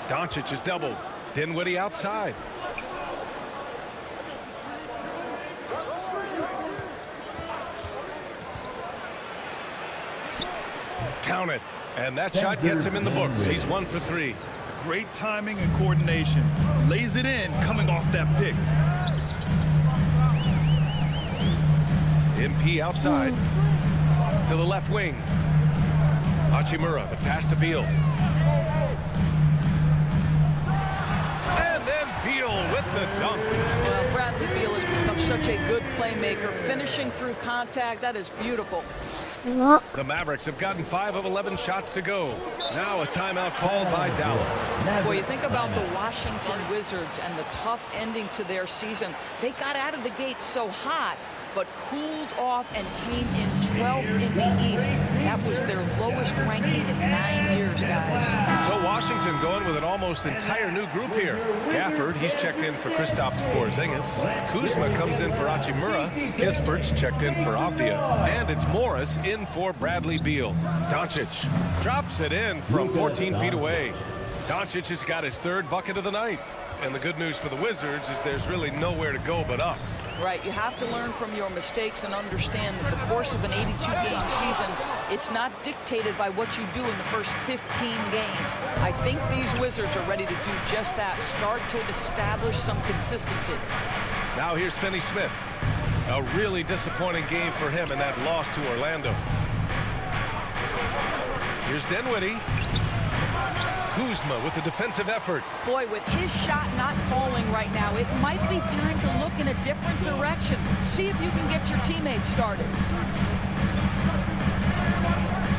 Doncic is doubled. Dinwiddie outside. Count it. And that shot gets him in the books. He's 1 for 3. Great timing and coordination. Lays it in coming off that pick. MP outside. To the left wing. Hachimura, the pass to Beal. And then Beal with the dunk. Well, Bradley Beal has become such a good playmaker, finishing through contact. That is beautiful. The Mavericks have gotten 5 of 11 shots to go. Now a timeout called by Dallas. Boy, you think about the Washington Wizards and the tough ending to their season. They got out of the gate so hot, but cooled off and came in 12th in the East. That was their lowest ranking in 9 years, guys. So Washington going with an almost entire new group here. Gafford, he's checked in for Kristaps Porzingis. Kuzma comes in for Hachimura. Kispert's checked in for Avdia. And it's Morris in for Bradley Beal. Doncic drops it in from 14 feet away. Doncic has got his 3rd bucket of the night. And the good news for the Wizards is there's really nowhere to go but up. Right, you have to learn from your mistakes and understand that the course of an 82-game season, it's not dictated by what you do in the first 15 games. I think these Wizards are ready to do just that, start to establish some consistency. Now here's Finney Smith. A really disappointing game for him in that loss to Orlando. Here's Dinwiddie. Kuzma with the defensive effort. Boy, with his shot not falling right now, it might be time to look in a different direction. See if you can get your teammates started.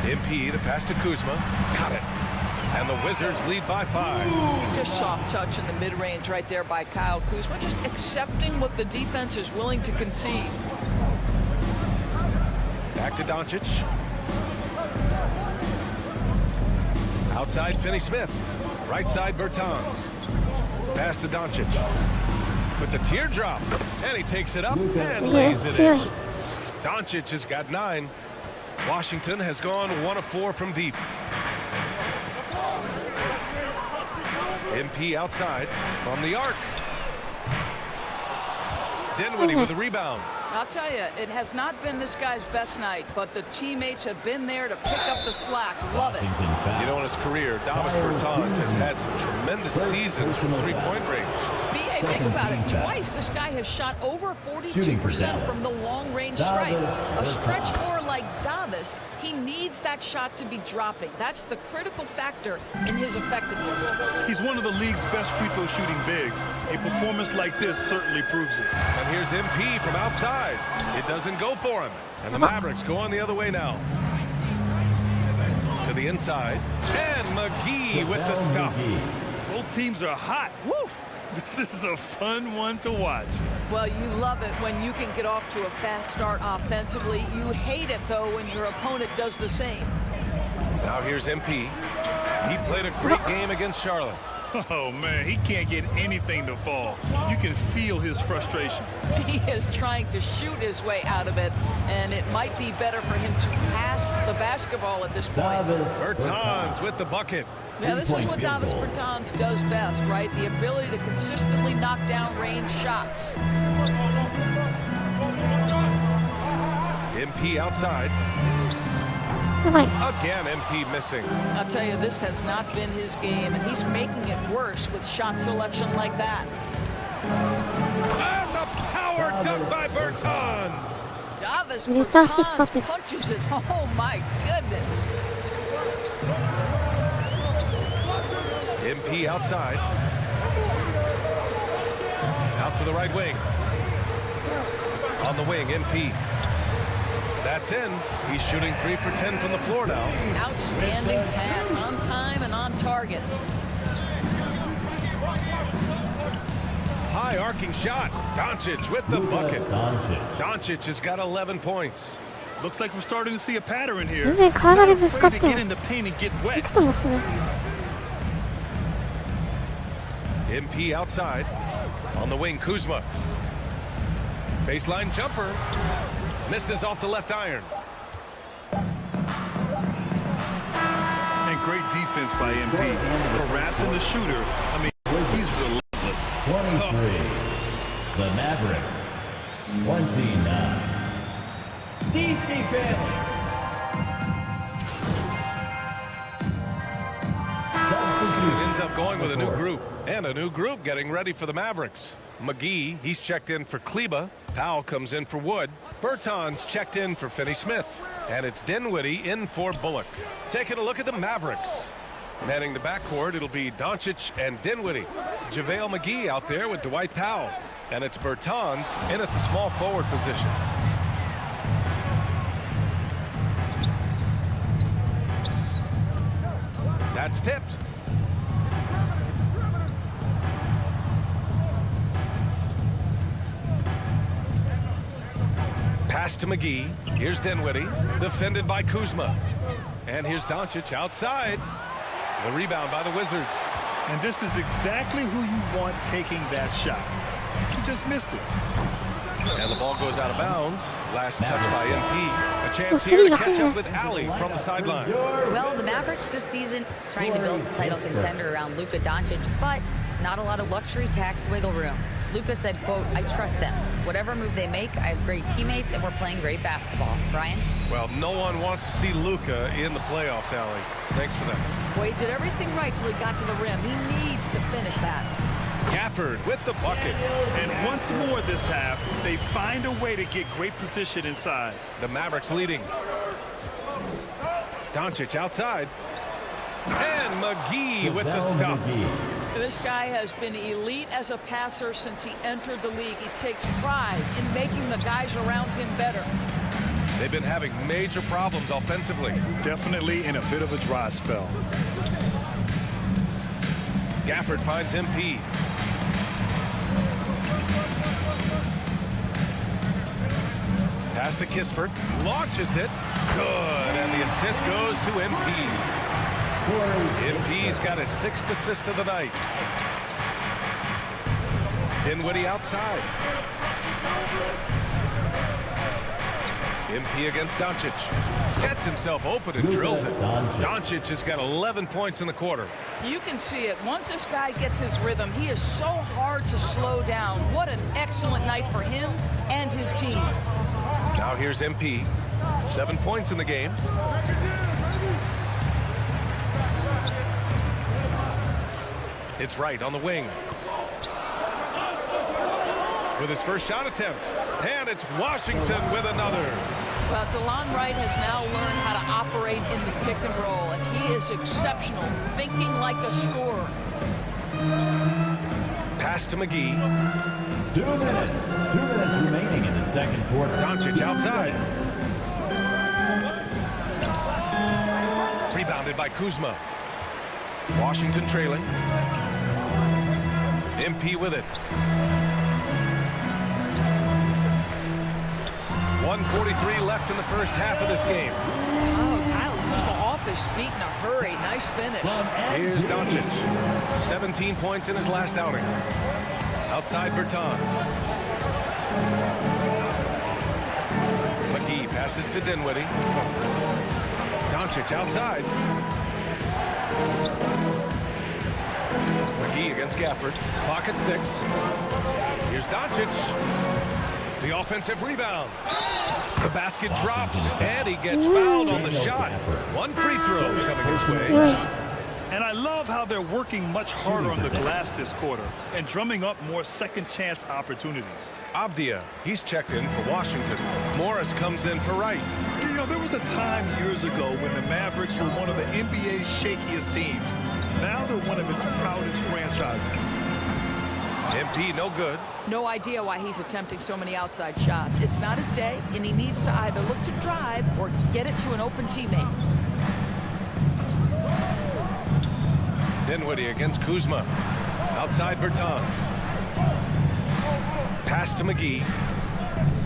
MP, the pass to Kuzma. Got it. And the Wizards lead by 5. Just soft touch in the mid-range right there by Kyle Kuzma. Just accepting what the defense is willing to concede. Back to Doncic. Outside Finney Smith. Right side Bertans. Pass to Doncic. With the teardrop. And he takes it up and lays it in. Doncic has got 9. Washington has gone 1 of 4 from deep. MP outside from the arc. Dinwiddie with the rebound. I'll tell you, it has not been this guy's best night, but the teammates have been there to pick up the slack. Love it. You know, in his career, Davis Bertans has had some tremendous seasons from three-point range. B.A., think about it. Twice this guy has shot over 42% from the long-range stripe. A stretch four like Davis, he needs that shot to be dropping. That's the critical factor in his effectiveness. He's one of the league's best free throw shooting bigs. A performance like this certainly proves it. And here's MP from outside. It doesn't go for him. And the Mavericks go on the other way now. To the inside. And McGee with the stuff. Both teams are hot. Woo! This is a fun one to watch. Well, you love it when you can get off to a fast start offensively. You hate it, though, when your opponent does the same. Now here's MP. He played a great game against Charlotte. Oh, man, he can't get anything to fall. You can feel his frustration. He is trying to shoot his way out of it, and it might be better for him to pass the basketball at this point. Bertans with the bucket. Yeah, this is what Davis Bertans does best, right? The ability to consistently knock down range shots. MP outside. Again, MP missing. I'll tell you, this has not been his game, and he's making it worse with shot selection like that. And the power dunk by Bertans. Davis Bertans punches it. Oh, my goodness. MP outside. Out to the right wing. On the wing, MP. That's in. He's shooting 3 for 10 from the floor now. Outstanding pass, on time and on target. High arcing shot. Doncic with the bucket. Doncic has got 11 points. Looks like we're starting to see a pattern here. 全然体でぶつかってよ。 Get in the paint and get wet. いくともしない。 MP outside. On the wing, Kuzma. Baseline jumper. Misses off the left iron. And great defense by MP. Harassing the shooter. I mean, he's relentless. 23. The Mavericks. 29. DC family. It ends up going with a new group. And a new group getting ready for the Mavericks. McGee, he's checked in for Kleba. Powell comes in for Wood. Bertans checked in for Finney-Smith. And it's Dinwiddie in for Bullock. Taking a look at the Mavericks. Manning the backcourt, it'll be Doncic and Dinwiddie. JaVale McGee out there with Dwight Powell. And it's Bertans in at the small forward position. That's tipped. Pass to McGee. Here's Dinwiddie. Defended by Kuzma. And here's Doncic outside. The rebound by the Wizards. And this is exactly who you want taking that shot. He just missed it. And the ball goes out of bounds. Last touch by MP. A chance here to catch up with Allie from the sideline. Well, the Mavericks this season trying to build a title contender around Luka Doncic, but not a lot of luxury tax wiggle room. Luka said, quote, I trust them. Whatever move they make, I have great teammates and we're playing great basketball. Brian? Well, no one wants to see Luka in the playoffs, Allie. Thanks for that. Boy, he did everything right till he got to the rim. He needs to finish that. Gafford with the bucket. And once more this half, they find a way to get great position inside. The Mavericks leading. Doncic outside. And McGee with the stuff. This guy has been elite as a passer since he entered the league. He takes pride in making the guys around him better. They've been having major problems offensively. Definitely in a bit of a dry spell. Gafford finds MP. Pass to Kispert. Launches it. Good. And the assist goes to MP. MP's got his 6th assist of the night. Dinwiddie outside. MP against Doncic. Gets himself open and drills it. Doncic has got 11 points in the quarter. You can see it. Once this guy gets his rhythm, he is so hard to slow down. What an excellent night for him and his team. Now here's MP. 7 points in the game. It's Wright on the wing. With his first shot attempt. And it's Washington with another. Well, DeLon Wright has now learned how to operate in the pick and roll, and he is exceptional, thinking like a scorer. Pass to McGee. 2 minutes. 2 minutes remaining in the second quarter. Doncic outside. Rebounded by Kuzma. Washington trailing. MP with it. 1:43 left in the first half of this game. Oh, Kyle Kuzma off his feet in a hurry. Nice finish. Here's Doncic. 17 points in his last outing. Outside Bertans. McGee passes to Dinwiddie. Doncic outside. McGee against Gafford. Clock at 6. Here's Doncic. The offensive rebound. The basket drops, and he gets fouled on the shot. One free throw coming his way. And I love how they're working much harder on the glass this quarter and drumming up more second chance opportunities. Avdia, he's checked in for Washington. Morris comes in for Wright. You know, there was a time years ago when the Mavericks were one of the NBA's shakiest teams. Now they're one of its proudest franchises. MP no good. No idea why he's attempting so many outside shots. It's not his day, and he needs to either look to drive or get it to an open teammate. Dinwiddie against Kuzma. Outside Bertans. Pass to McGee.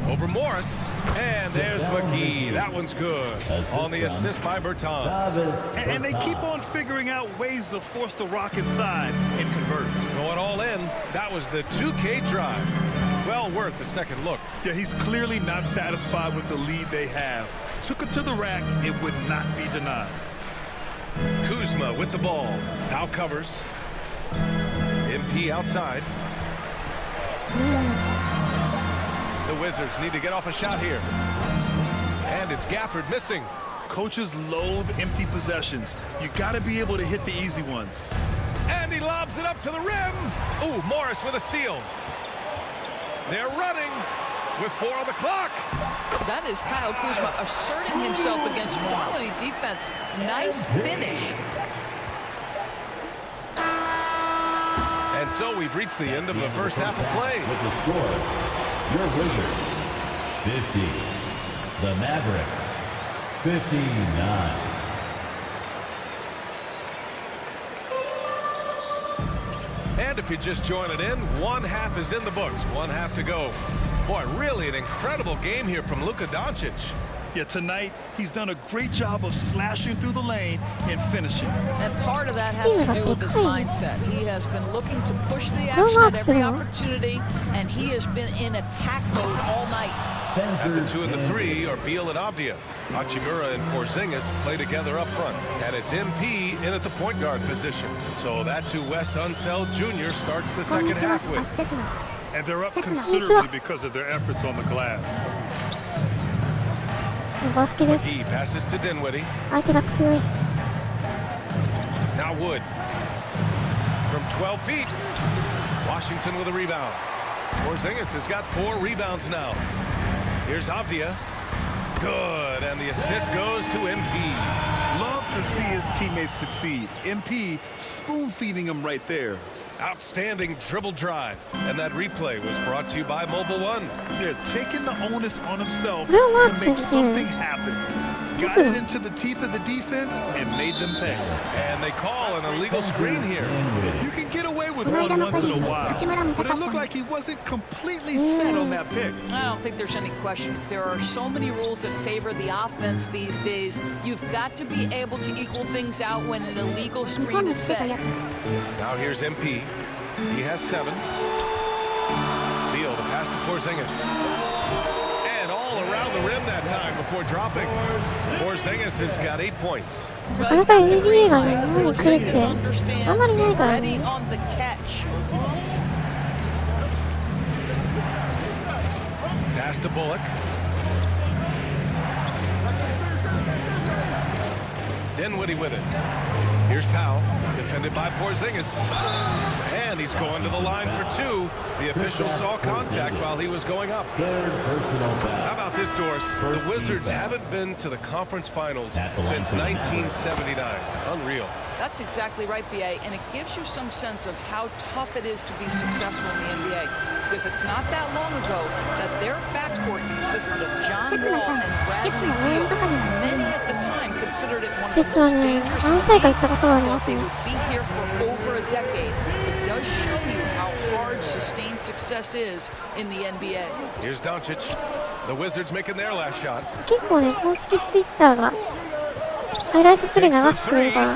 Over Morris. And there's McGee. That one's good. On the assist by Bertans. And they keep on figuring out ways to force the rock inside and convert. Going all in. That was the 2K drive. Well worth a second look. Yeah, he's clearly not satisfied with the lead they have. Took it to the rack. It would not be denied. Kuzma with the ball. Now covers. MP outside. The Wizards need to get off a shot here. And it's Gafford missing. Coaches loathe empty possessions. You got to be able to hit the easy ones. And he lobs it up to the rim. Ooh, Morris with a steal. They're running with 4 on the clock. That is Kyle Kuzma asserting himself against quality defense. Nice finish. And so we've reached the end of the first half of play. With the score, your Wizards 50, the Mavericks 59. And if you just join it in, one half is in the books, one half to go. Boy, really an incredible game here from Luka Doncic. Yeah, tonight he's done a great job of slashing through the lane and finishing. And part of that has to do with his mindset. He has been looking to push the action at every opportunity, and he has been in attack mode all night. At the 2 and the 3 are Beal and Avdia. Hachimura and Porzingis play together up front. And it's MP in at the point guard position. So that's who Wes Unseld Jr. starts the second half with. And they're up considerably because of their efforts on the glass. McGee passes to Dinwiddie. Now Wood. From 12 feet. Washington with a rebound. Porzingis has got 4 rebounds now. Here's Avdia. Good, and the assist goes to MP. Love to see his teammates succeed. MP spoon-feeding him right there. Outstanding dribble drive. And that replay was brought to you by Mobile One. Yeah, taking the onus on himself to make something happen. Got it into the teeth of the defense and made them pay. And they call an illegal screen here. You can get away with one once in a while, but it looked like he wasn't completely set on that pick. I don't think there's any question. There are so many rules that favor the offense these days. You've got to be able to equal things out when an illegal screen is set. Now here's MP. He has 7. Beal, the pass to Porzingis. And all all around the rim that time before dropping. Porzingis has got 8 points. なかなか NBA がね、日本に来るってあんまりないからね。Pass to Bullock. Dinwiddie with it. Here's Powell, defended by Porzingis. And he's going to the line for 2. The official saw contact while he was going up. How about this, Doris? The Wizards haven't been to the conference finals since 1979. Unreal. That's exactly right, BA, and it gives you some sense of how tough it is to be successful in the NBA. Because it's not that long ago that their backcourt consisted of John Wall and Bradley Beal. Many at the time considered it one of the most dangerous in the league. Thought they would be here for over a decade. It does show you how hard sustained success is in the NBA. Here's Doncic. The Wizards making their last shot. 結構ね、公式ツイッターがハイライトプレイ流してくれるから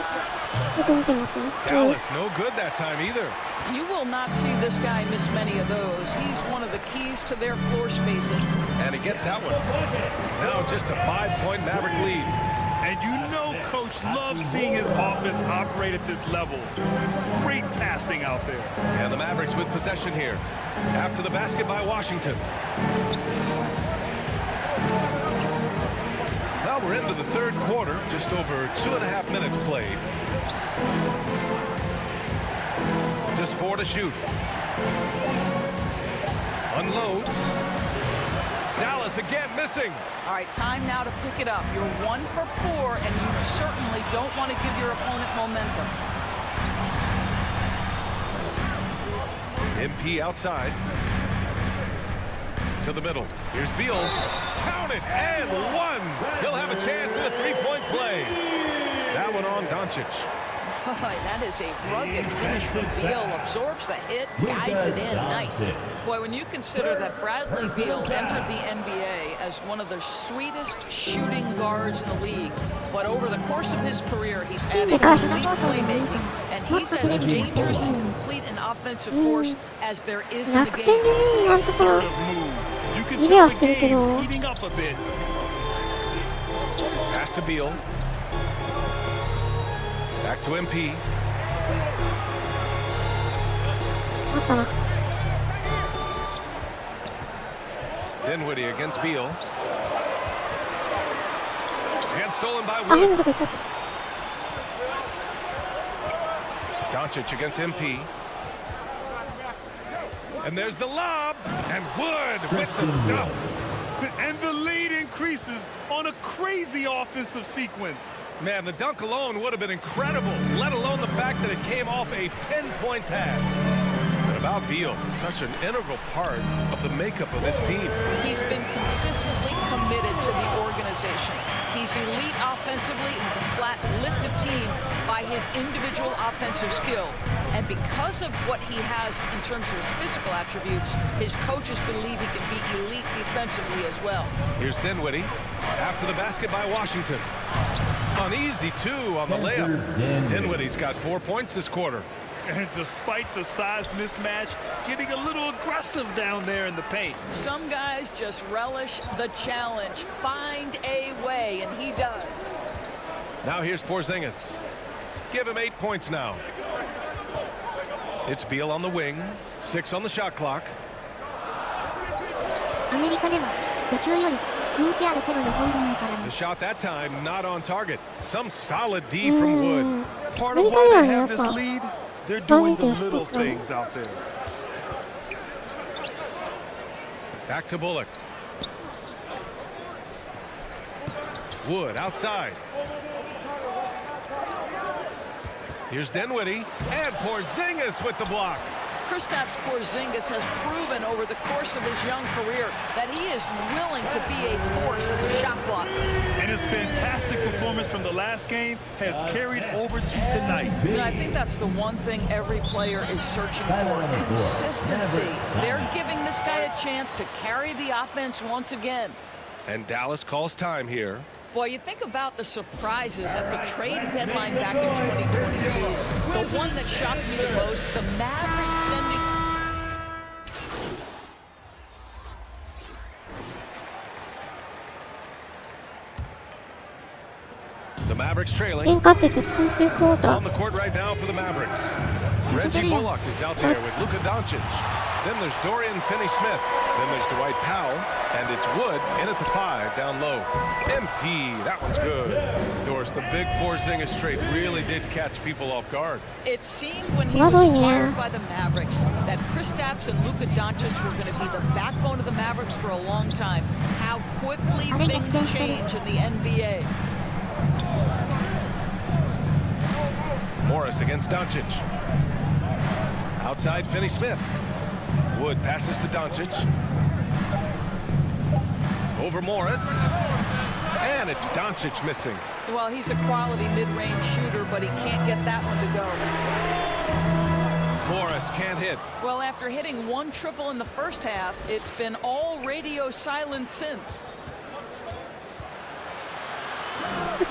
よく見てますね。Dallas, no good that time either. You will not see this guy miss many of those. He's one of the keys to their floor spacing. And he gets that one. Now just a 5-point Maverick lead. And you know Coach loves seeing his offense operate at this level. Great passing out there. And the Mavericks with possession here. After the basket by Washington. Well, we're into the third quarter. Just over 2.5 minutes played. Just 4 to shoot. Unloads. Dallas again missing. All right, time now to pick it up. You're 1 for 4, and you certainly don't want to give your opponent momentum. MP outside. To the middle. Here's Beal. Count it, and 1. He'll have a chance at a 3-point play. That one on Doncic. Boy, that is a rugged finish from Beal. Absorbs the hit, guides it in. Nice. Boy, when you consider that Bradley Beal entered the NBA as one of the sweetest shooting guards in the league, but over the course of his career, he's added elite playmaking, and he's as dangerous and complete an offensive force as there is in the game. You can tell the game's heating up a bit. Pass to Beal. Back to MP. Dinwiddie against Beal. And stolen by Wood. Doncic against MP. And there's the lob. And Wood with the stuff. And the lead increases on a crazy offensive sequence. Man, the dunk alone would have been incredible, let alone the fact that it came off a pinpoint pass. But about Beal, such an integral part of the makeup of this team. He's been consistently committed to the organization. He's elite offensively and can flat lift a team by his individual offensive skill. And because of what he has in terms of his physical attributes, his coaches believe he can be elite defensively as well. Here's Dinwiddie after the basket by Washington. An easy 2 on the layup. Dinwiddie's got 4 points this quarter. And despite the size mismatch, getting a little aggressive down there in the paint. Some guys just relish the challenge. Find a way, and he does. Now here's Porzingis. Give him 8 points now. It's Beal on the wing. 6 on the shot clock. アメリカでは野球より人気あるけど日本じゃないからね。 The shot that time not on target. Some solid D from Wood. Part of why they have this lead, they're doing the little things out there. Back to Bullock. Wood outside. Here's Dinwiddie and Porzingis with the block. Kristaps Porzingis has proven over the course of his young career that he is willing to be a force as a shot blocker. And his fantastic performance from the last game has carried over to tonight. And I think that's the one thing every player is searching for, consistency. They're giving this guy a chance to carry the offense once again. And Dallas calls time here. Boy, you think about the surprises at the trade deadline back in 2022. The one that shocked me the most, the Mavericks sending... Mavericks ゲー trailing. ム勝ってて最終クォータ On ー。 the court right now for the Mavericks. Reggie Bullock is out there with Luka Doncic. Then there's Dorian Finney-Smith. Then there's Dwight Powell. And it's Wood in at the 5 down low. MP, that one's good. Doris, the big Porzingis trade really did catch people off guard. It seemed when he was acquired by the Mavericks that Kristaps and Luka Doncic were going to be the backbone of the Mavericks for a long time. How quickly things change in the NBA. Morris against Doncic. Outside Finney-Smith. Wood passes to Doncic. Over Morris. And it's Doncic missing. Well, he's a quality mid-range shooter, but he can't get that one to go. Morris can't hit. Well, after hitting one triple in the first half, it's been all radio silence since.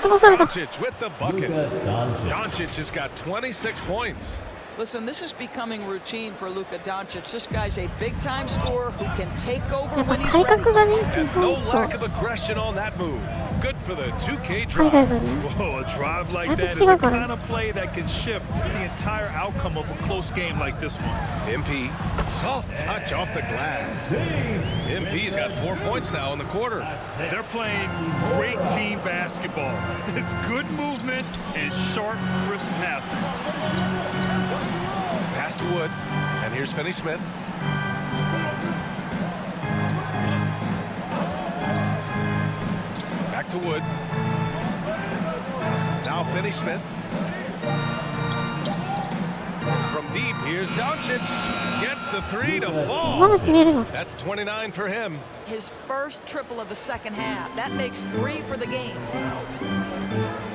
Doncic with the bucket. Doncic has got 26 points. Listen, this is becoming routine for Luka Doncic. This guy's a big-time scorer who can take over when he's ready. And no lack of aggression on that move. Good for the 2K drive. Whoa, a drive like that is the kind of play that can shift the entire outcome of a close game like this one. MP, soft touch off the glass. MP's got 4 points now in the quarter. They're playing great team basketball. It's good movement and sharp, crisp passing. Pass to Wood, and here's Finney-Smith. Back to Wood. Now Finney-Smith. From deep, here's Doncic. Gets the 3 to fall. That's 29 for him. His first triple of the second half. That makes 3 for the game.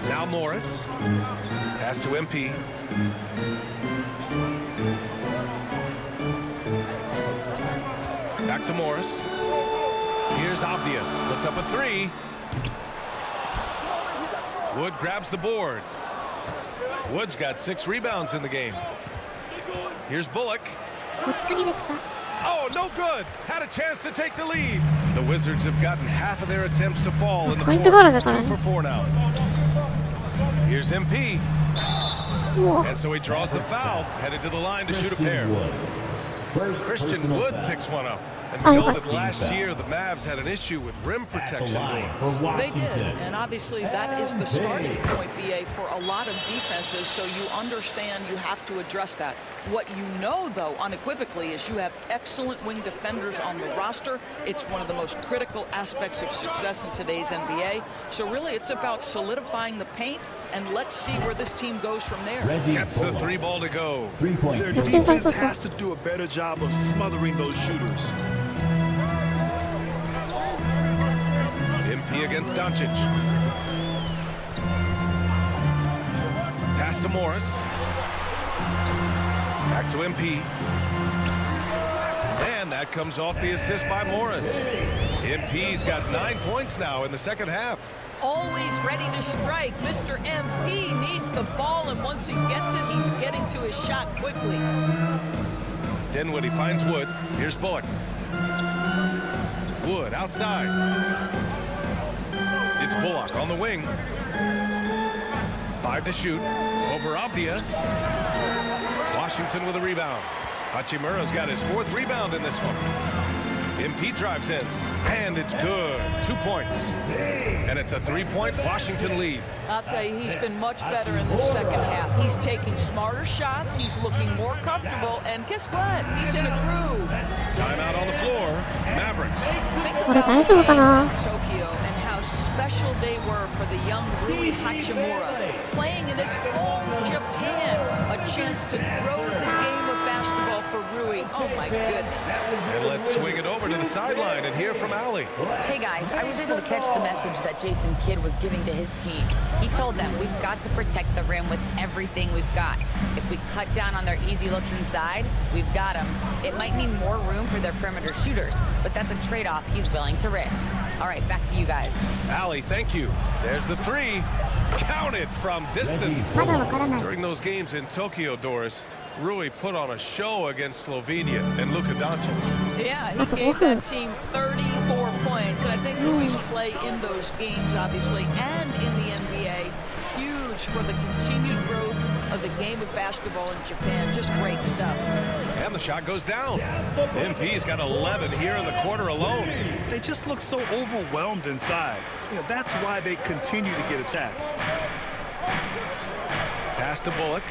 Now Morris. Pass to MP. Back to Morris. Here's Avdia. Puts up a 3. Wood grabs the board. Wood's got 6 rebounds in the game. Here's Bullock. Oh, no good. Had a chance to take the lead. The Wizards have gotten half of their attempts to fall in the fourth. 2 for 4 now. Here's MP. And so he draws the foul, headed to the line to shoot a pair. Christian Wood picks one up. And we know that last year the Mavs had an issue with rim protection. They did, and obviously that is the starting point, BA, for a lot of defenses, so you understand you have to address that. What you know, though, unequivocally, is you have excellent wing defenders on the roster. It's one of the most critical aspects of success in today's NBA. So really, it's about solidifying the paint, and let's see where this team goes from there. Gets the 3 ball to go. Their defense has to do a better job of smothering those shooters. MP against Doncic. Pass to Morris. Back to MP. And that comes off the assist by Morris. MP's got 9 points now in the second half. Always ready to strike. Mr. MP needs the ball, and once he gets it, he's getting to his shot quickly. Dinwiddie finds Wood. Here's Bullock. Wood outside. It's Bullock on the wing. 5 to shoot. Over Avdia. Washington with a rebound. Hachimura's got his 4th rebound in this one. MP drives in. And it's good. 2 points. And it's a 3-point Washington lead. I'll tell you, he's been much better in the second half. He's taking smarter shots. He's looking more comfortable. And guess what? He's in a groove. Timeout on the floor. Mavericks. Think about the games in Tokyo and how special they were for the young Rui Hachimura. Playing in his home Japan. A chance to grow the game of basketball for Rui. Oh, my goodness. And let's swing it over to the sideline and hear from Allie. Hey, guys, I was able to catch the message that Jason Kidd was giving to his team. He told them, we've got to protect the rim with everything we've got. If we cut down on their easy looks inside, we've got them. It might mean more room for their perimeter shooters, but that's a trade-off he's willing to risk. All right, back to you guys. Allie, thank you. There's the 3. Counted from distance. During those games in Tokyo, Doris, Rui put on a show against Slovenia and Luka Doncic. Yeah, he gave that team 34 points. And I think Rui's play in those games, obviously, and in the NBA challenge for the continued growth of the game of basketball in Japan. Just great stuff. And the shot goes down. MP's got 11 here in the quarter alone. They just look so overwhelmed inside. That's why they continue to get attacked. Pass to Bullock.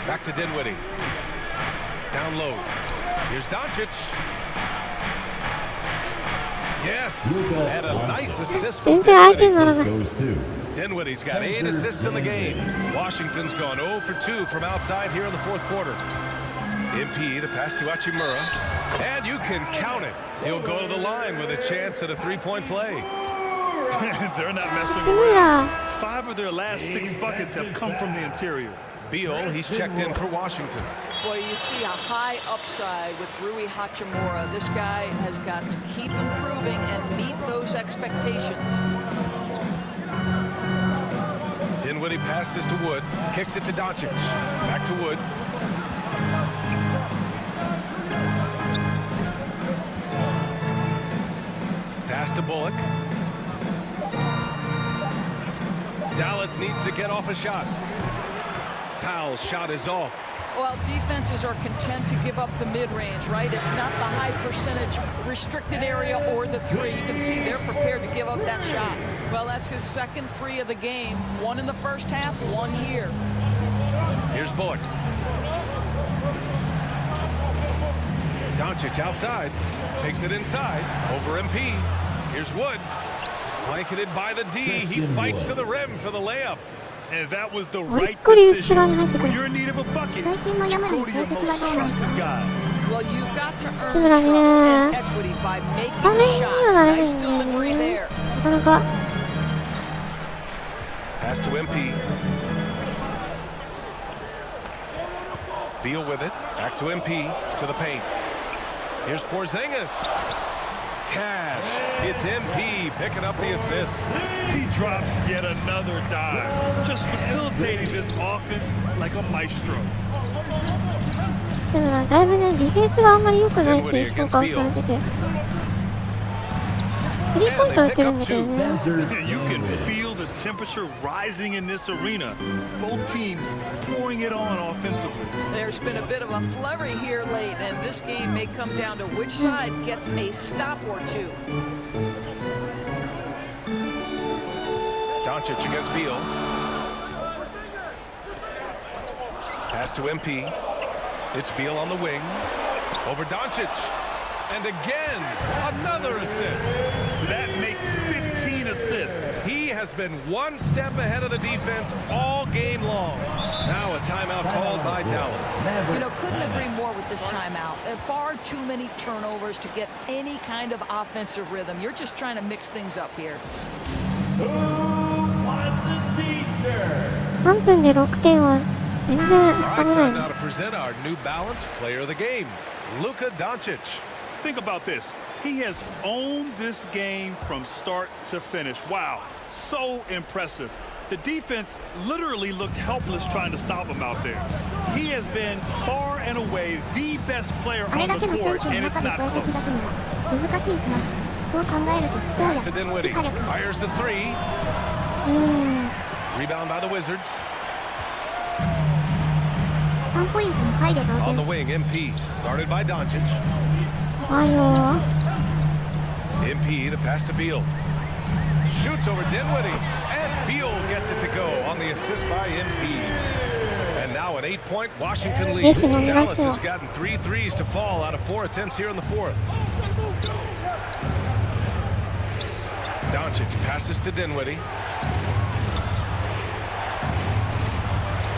Back to Dinwiddie. Down low. Here's Doncic. Yes, and a nice assist from Dinwiddie. Dinwiddie's got 8 assists in the game. Washington's gone 0 for 2 from outside here in the fourth quarter. MP, the pass to Hachimura. And you can count it. He'll go to the line with a chance at a three-point play. They're not messing around. 5 of their last 6 buckets have come from the interior. Beal, he's checked in for Washington. Boy, you see a high upside with Rui Hachimura. This guy has got to keep improving and meet those expectations. Dinwiddie passes to Wood, kicks it to Doncic. Back to Wood. Pass to Bullock. Dallas needs to get off a shot. Powell's shot is off. Well, defenses are content to give up the mid-range, right? It's not the high percentage restricted area or the three. You can see they're prepared to give up that shot. Well, that's his second 3 of the game. 1 in the first half, 1 here. Here's Bullock. Doncic outside. Takes it inside. Over MP. Here's Wood. Blanketed by the D. He fights to the rim for the layup. And that was the right decision. When you're in need of a bucket, go to your most trusted guys. Well, you've got to earn trust and equity by making shots. Nice delivery there. Pass to MP. Beal with it. Back to MP. To the paint. Here's Porzingis. Cash. It's MP picking up the assist. He drops yet another dive. Just facilitating this offense like a maestro. だいぶね、ディフェンスがあんまり良くないっていう評価をされてて。スリーポイント打ってるんだけどね。You can feel the temperature rising in this arena. Both teams pouring it on offensively. There's been a bit of a flurry here late, and this game may come down to which side gets a stop or two. Doncic against Beal. Pass to MP. It's Beal on the wing. Over Doncic. And again, another assist. That makes 15 assists. He has been one step ahead of the defense all game long. Now a timeout called by Dallas. You know, couldn't agree more with this timeout. Far too many turnovers to get any kind of offensive rhythm. You're just trying to mix things up here. 3分で6点は全然危ない。 Now to present our New Balance player of the game, Luka Doncic. Think about this. He has owned this game from start to finish. Wow, so impressive. The defense literally looked helpless trying to stop him out there. He has been far and away the best player on the court, and it's not close. Pass to Dinwiddie. Fires the 3. Rebound by the Wizards. On the wing, MP. Guarded by Doncic. MP, the pass to Beal. Shoots over Dinwiddie. And Beal gets it to go on the assist by MP. And now an 8-point Washington lead. Dallas has gotten 3 threes to fall out of 4 attempts here in the fourth. Doncic passes to Dinwiddie.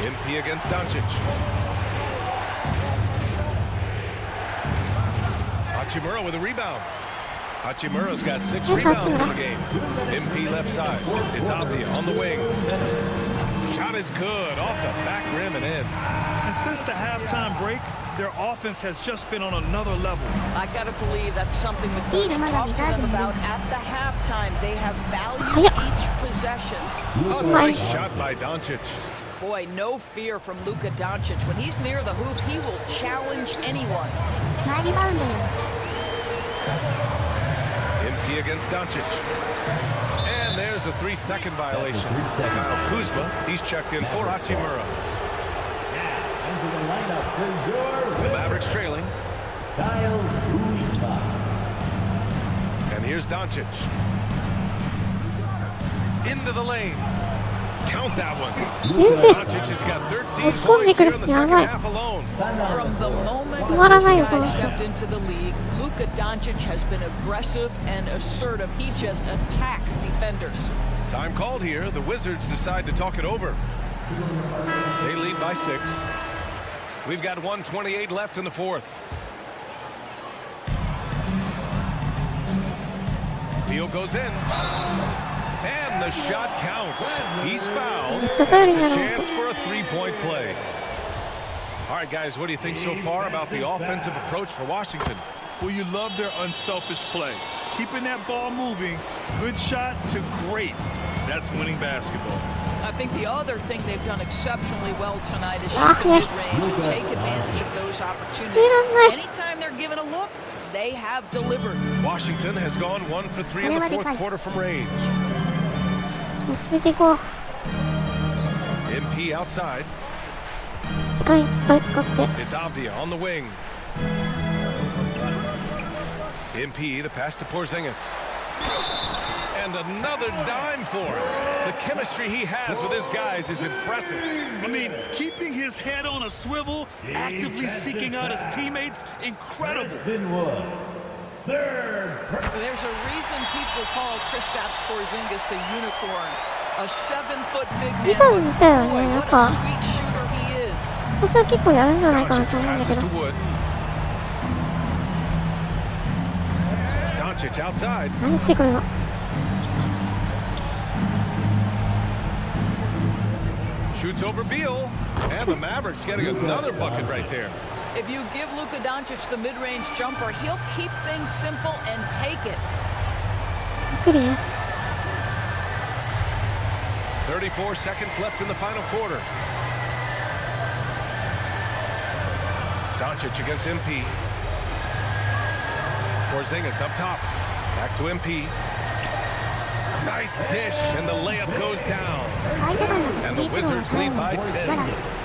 MP against Doncic. Hachimura with a rebound. Hachimura's got 6 rebounds in the game. MP left side. It's Avdia on the wing. Shot is good off the back rim and in. And since the halftime break, their offense has just been on another level. I gotta believe that's something the coach talked to them about at the halftime. They have valued each possession. A nice shot by Doncic. Boy, no fear from Luka Doncic. When he's near the hoop, he will challenge anyone. MP against Doncic. And And there's a 3-second violation. Kyle Kuzma, he's checked in for Hachimura. The Mavericks trailing. And here's Doncic. Into the lane. Count that one. Doncic has got 13 points here in the second half alone. From the moment this guy stepped into the league, Luka Doncic has been aggressive and assertive. He just attacks defenders. Time called here. The Wizards decide to talk it over. They lead by 6. We've got 1:28 left in the fourth. Beal goes in. And the shot counts. He's fouled. It's a chance for a 3-point play. All right, guys, what do you think so far about the offensive approach for Washington? Well, you love their unselfish play. Keeping that ball moving, good shot to great. That's winning basketball. I think the other thing they've done exceptionally well tonight is shoot the mid-range and take advantage of those opportunities. Anytime they're given a look, they have delivered. Washington has gone 1 for 3 in the fourth quarter from range. MP outside. It's Avdia on the wing. MP, the pass to Porzingis. And another dime for him. The chemistry he has with his guys is impressive. I mean, keeping his head on a swivel, actively seeking out his teammates, incredible. There's a reason people call Kristaps Porzingis the unicorn. A 7-foot big man. ウィザーズ自体はね、やっぱ Sweet shooter he is. 私は結構やるんじゃないかなと思うんだけど。 Doncic outside. 何してくるの？ Shoots over Beal. And the Mavericks getting another bucket right there. If you give Luka Doncic the mid-range jumper, he'll keep things simple and take it. 34 seconds left in the final quarter. Doncic against MP. Porzingis up top. Back to MP. Nice dish, and the layup goes down. And the Wizards lead by 10.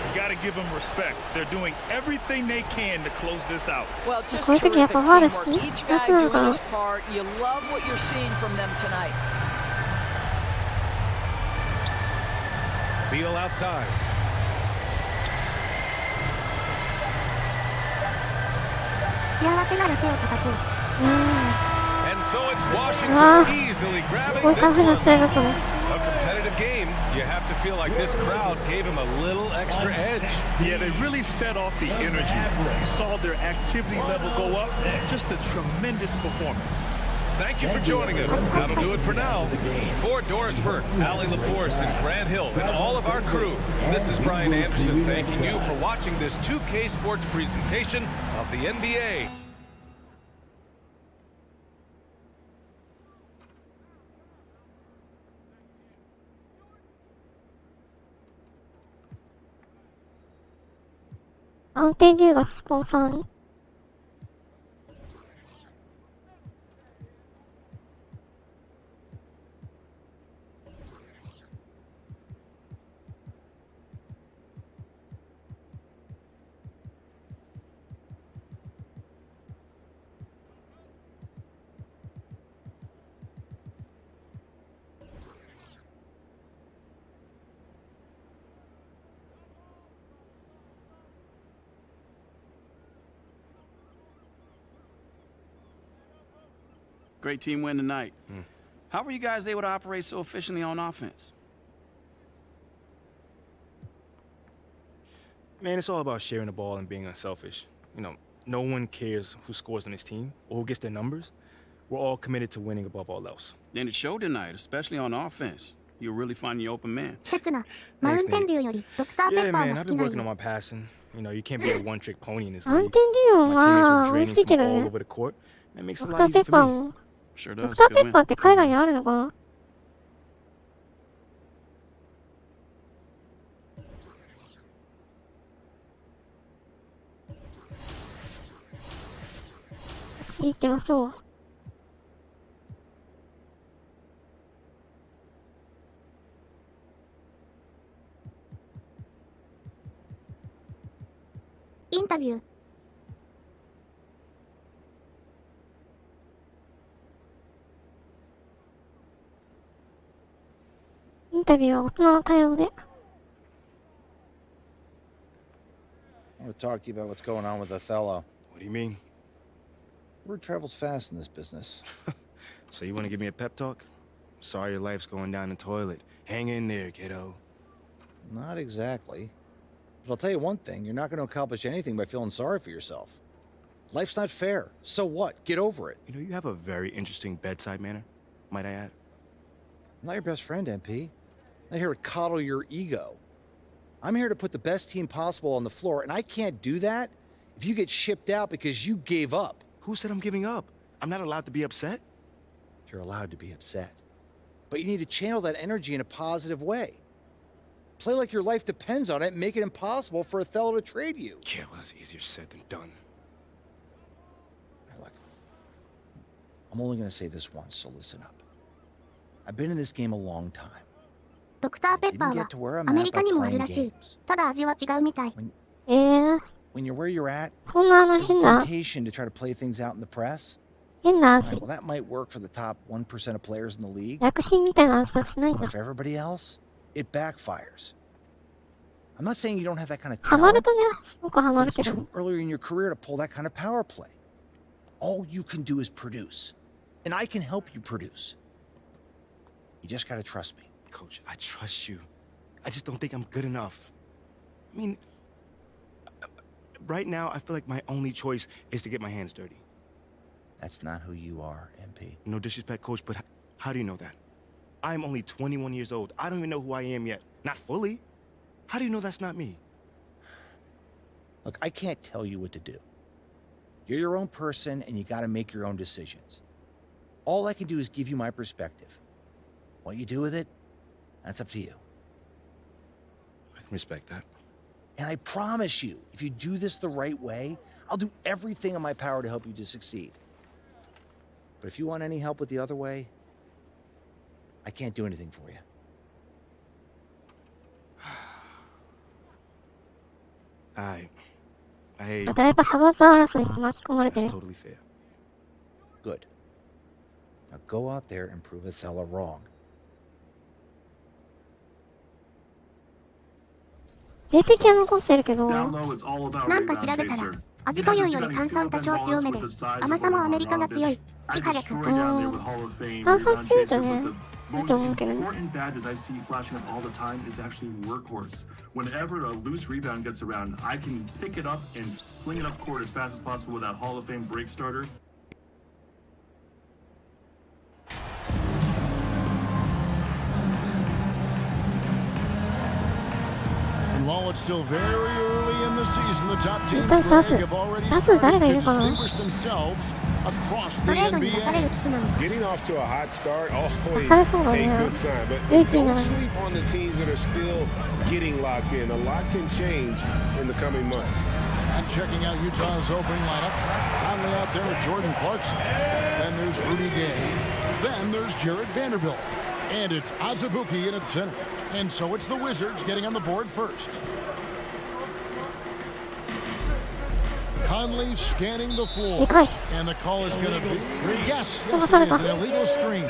You got to give them respect. They're doing everything they can to close this out. Well, just terrific teamwork. Each guy doing his part. You love what you're seeing from them tonight. Beal outside. And so it's Washington easily grabbing this one. A competitive game. You have to feel like this crowd gave him a little extra edge. Yeah, they really fed off the energy. You saw their activity level go up. Just a tremendous performance. Thank you for joining us. That'll do it for now. For Doris Burke, Allie LaForce, and Grant Hill, and all of our crew, this is Brian Anderson thanking you for watching this 2K Sports presentation of the NBA. Mountainがスポンサーに。Great team win tonight. How were you guys able to operate so efficiently on offense? Man, it's all about sharing the ball and being unselfish. You know, no one cares who scores on his team or who gets their numbers. We're all committed to winning above all else. And it showed tonight, especially on offense. You're really finding your open man. せつな、マウンテンデューよりドクターペ Yeah, ッパー man, が I've 好き been なん working よ。 on my passing. You know, you can't be a one-trick pony in this マウン league. テンデュー My teammates は are 美味 draining しいけ from ど all ね。 over the court. That makes ド it ク a ター lot ペ easier ッパ for ー me. も。 Sure ド does. クター Good ペッ win. パーって海外にあるのかな？行きましょう。インタビュー。インタビューは大人の対応で。I want to talk to you about what's going on with Othello. What do you mean? Word travels fast in this business. So you want to give me a pep talk? Sorry your life's going down the toilet. Hang in there, kiddo. Not exactly. But I'll tell you one thing, you're not going to accomplish anything by feeling sorry for yourself. Life's not fair. So what? Get over it. You know, you have a very interesting bedside manner, might I add. I'm not your best friend, MP. I'm not here to coddle your ego. I'm here to put the best team possible on the floor, and I can't do that if you get shipped out because you gave up. Who said I'm giving up? I'm not allowed to be upset? You're allowed to be upset. But you need to channel that energy in a positive way. Play like your life depends on it and make it impossible for Othello to trade you. Yeah, well, that's easier said than done. Now, look, I'm only going to say this once, so listen up. I've been in this game a long time. ドクターペッパーはアメリカにもいるらしい。ただ味は違うみたい。When you're where you're at, こんな変な temptation to try to play things out in the press. 変な味。 Well, that might work for the top 1% of players in the league. 薬品みたいな味はしないん But だ。 for everybody else, it backfires. I'm not saying you don't have that kind of ハマる talent. とね、すごくハマ But る it's けど。 too early in your career to pull that kind of power play. All you can do is produce. And I can help you produce. You just gotta trust me. Coach, I trust you. I just don't think I'm good enough. I mean, right now, I feel like my only choice is to get my hands dirty. That's not who you are, MP. No disrespect, Coach, but how do you know that? I'm only 21 years old. I don't even know who I am yet. Not fully. How do you know that's not me? Look, I can't tell you what to do. You're your own person, and you gotta make your own decisions. All I can do is give you my perspective. What you do with it, that's up to you. I can respect that. And I promise you, if you do this the right way, I'll do everything in my power to help you to succeed. But if you want any help with the other way, I can't do anything for you. I だいぶ派閥争いに巻き込まれて That's る。 totally fair. Good. Now go out there and prove Othello wrong. 成績は残してるけど、なんか調べたら、味というより炭酸多少強めで、甘さもアメリカが強い。ピカレ君。炭酸強いとね、いいと思うけどね。 Important badges I see flashing up all the time is actually workhorse. Whenever a loose rebound gets around, I can pick it up and sling it up court as fast as possible with that Hall of Fame break starter. And while it's still very early in the season, the top teams in That's the awesome. league have already That's started what to I got. distinguish themselves across ス the トレートに出される NBA. 機器なのか。 Getting off to a hot start, always されそうだ a ね。 good sign. But ルーキーな don't のに。 sleep on the teams that are still getting locked in. A lot can change in the coming months. And checking out Utah's opening lineup. Finally out there with Jordan Clarkson. Then there's Rudy Gay. Then there's Jared Vanderbilt. And it's Azubuike in at center. And so it's the Wizards getting on the board first. Conley scanning the floor. And the call is going to be, yes, it is an illegal screen.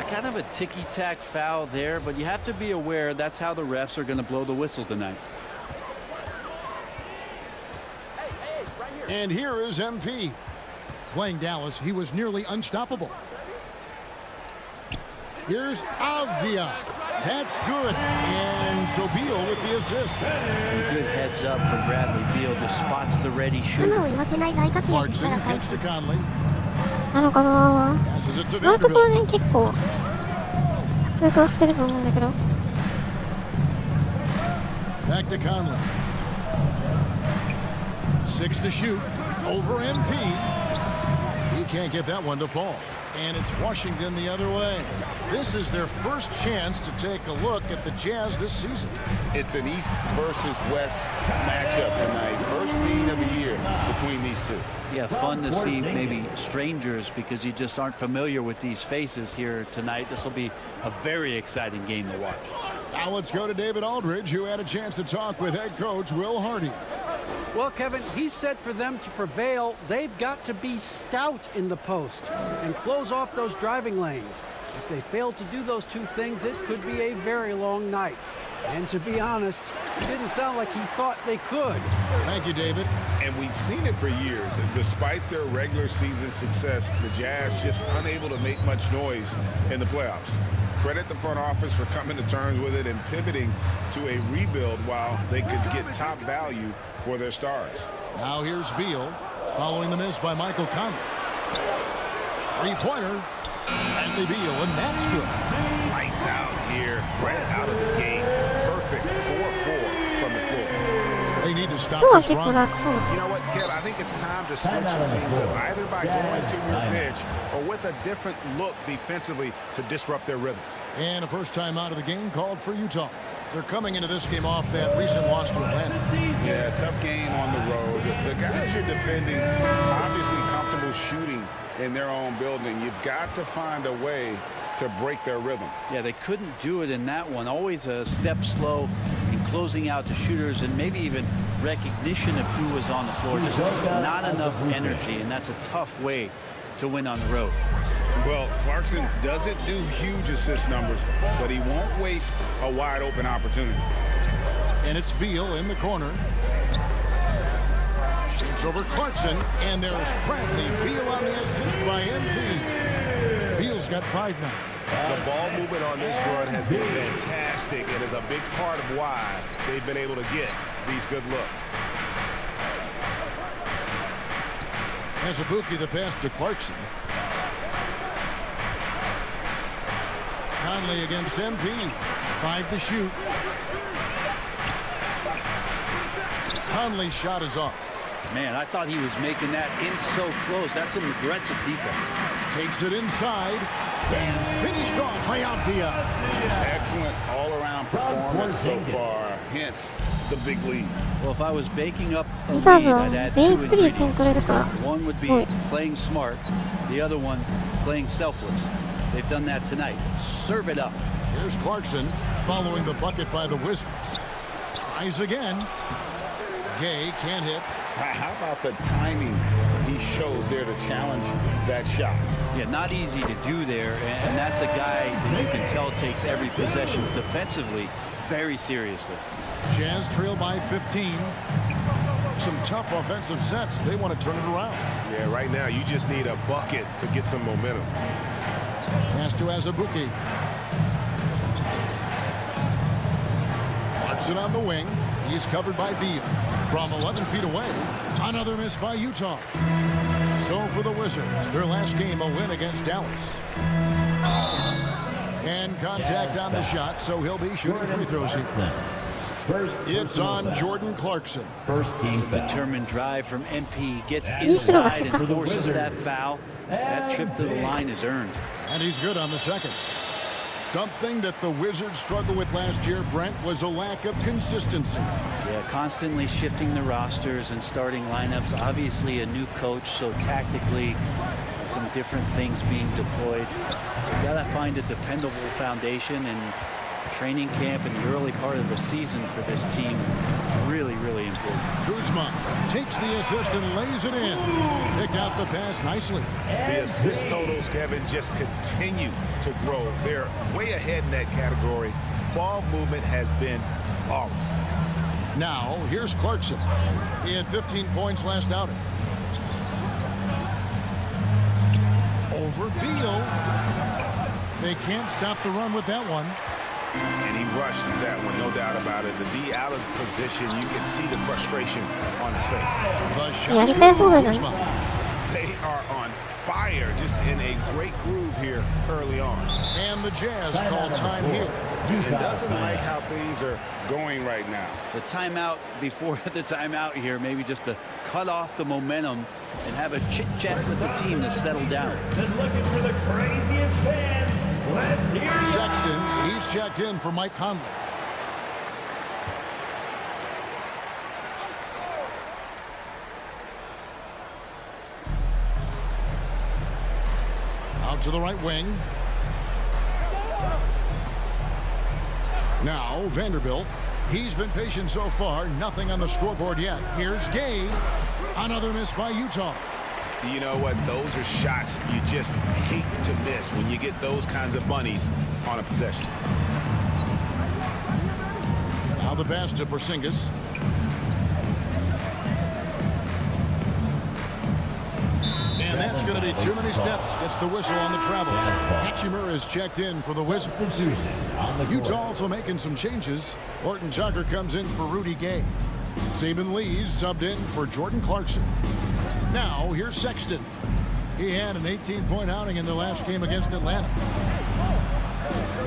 Kind of a ticky-tack foul there, but you have to be aware that's how the refs are going to blow the whistle tonight. And here is MP. Playing Dallas, he was nearly unstoppable. Here's Avdia. That's good. And so Beal with the assist. A good heads up for Bradley Beal. Just spots the ready 有 shooter. 無を言わせない大活躍した Clarkson ら返 gets す。 to Conley. なのかな Passes it to 今のところ Vanderbilt. ね、結構、活躍はしてると思うんだけど。 Back to Conley. 6 to shoot. Over MP. He can't get that one to fall. And it's Washington the other way. This is their first chance to take a look at the Jazz this season. It's an East versus West matchup tonight. First meeting of the year between these two. Yeah, fun to see maybe strangers because you just aren't familiar with these faces here tonight. This will be a very exciting game to watch. Now let's go to David Aldridge, who had a chance to talk with head coach Will Hardy. Well, Kevin, he said for them to prevail, they've got to be stout in the post and close off those driving lanes. If they fail to do those two things, it could be a very long night. And to be honest, it didn't sound like he thought they could. Thank you, David. And we've seen it for years. Despite their regular season success, the Jazz just unable to make much noise in the playoffs. Credit the front office for coming to terms with it and pivoting to a rebuild while they could get top value for their stars. Now here's Beal, following the miss by Michael Conley. Three-pointer. Bradley Beal, and that's good. Lights out here, right out of the gate. Perfect 4-4 from the floor. They need to stop this run. You know what, Kev? I think it's time to switch things up, either by going to your pitch or with a different look defensively to disrupt their rhythm. And a first time out of the game called for Utah. They're coming into this game off that recent loss to Atlanta. Yeah, tough game on the road. The guys you're defending, obviously comfortable shooting in their own building. You've got to find a way to break their rhythm. Yeah, they couldn't do it in that one. Always a step slow in closing out the shooters and maybe even recognition of who was on the floor. Just not enough energy, and that's a tough way to win on the road. Well, Clarkson doesn't do huge assist numbers, but he won't waste a wide open opportunity. And it's Beal in the corner. Shoots over Clarkson, and there's Bradley Beal on the assist by MP. Beal's got 5 now. The ball movement on this run has been fantastic and is a big part of why they've been able to get these good looks. As Azubuike the pass to Clarkson. Conley against MP. 5 to shoot. Conley's shot is off. Man, I thought he was making that in so close. That's some aggressive defense. Takes it inside and finished off by Avdia. Excellent all-around performance so far. Hence the big lead. Well, if I was baking up a lead, ウィザーズは I'd add ベ 2 イスクリーン点 ingredients. 取れるから One would be playing smart. The other one, playing selfless. They've done that tonight. Serve it up. Here's Clarkson following the bucket by the Wizards. Tries again. Gay can't hit. How about the timing he shows there to challenge that shot? Yeah, not easy to do there, and that's a guy that you can tell takes every possession defensively very seriously. Jazz trail by 15. Some tough offensive sets. They want to turn it around. Yeah, right now you just need a bucket to get some momentum. Pass to Azubuike. Clarkson on the wing. He's covered by Beal. From 11 feet away, another miss by Utah. So for the Wizards, their last game, a win against Dallas. And contact on the shot, so he'll be shooting free throws here. It's on Jordan Clarkson. First team determined drive from MP. Gets inside and forces that foul. That trip to the line is earned. And he's good on the second. Something that the Wizards struggled with last year, Brent, was a lack of consistency. Yeah, constantly shifting the rosters and starting lineups. Obviously a new coach, so tactically some different things being deployed. You gotta find a dependable foundation, and training camp in the early part of the season for this team, really, really important. Kuzma takes the assist and lays it in. Picked out the pass nicely. The assist totals, Kevin, just continue to grow. They're way ahead in that category. Ball movement has been flawless. Now, here's Clarkson. He had 15 points last outing. Over Beal. They can't stop the run with that one. And he rushed that one, no doubt about it. The D out of position, you can see the frustration on his face. They are on fire, just in a great groove here early on. And the Jazz call time here. It doesn't like how things are going right now. The timeout before the timeout here, maybe just to cut off the momentum and have a chit-chat with the team to settle down. Been looking for the craziest fans. Let's hear it. Sexton, he's checked in for Mike Conley. Out to the right wing. Now Vanderbilt. He's been patient so far. Nothing on the scoreboard yet. Here's Gay. Another miss by Utah. You know what? Those are shots you just hate to miss when you get those kinds of bunnies on a possession. Now the pass to Porzingis. And that's going to be too many steps. Gets the whistle on the travel. Hachimura is checked in for the Wizards. Utah also making some changes. Horton Tucker comes in for Rudy Gay. Saban Lee subbed in for Jordan Clarkson. Now, here's Sexton. He had an 18-point outing in their last game against Atlanta.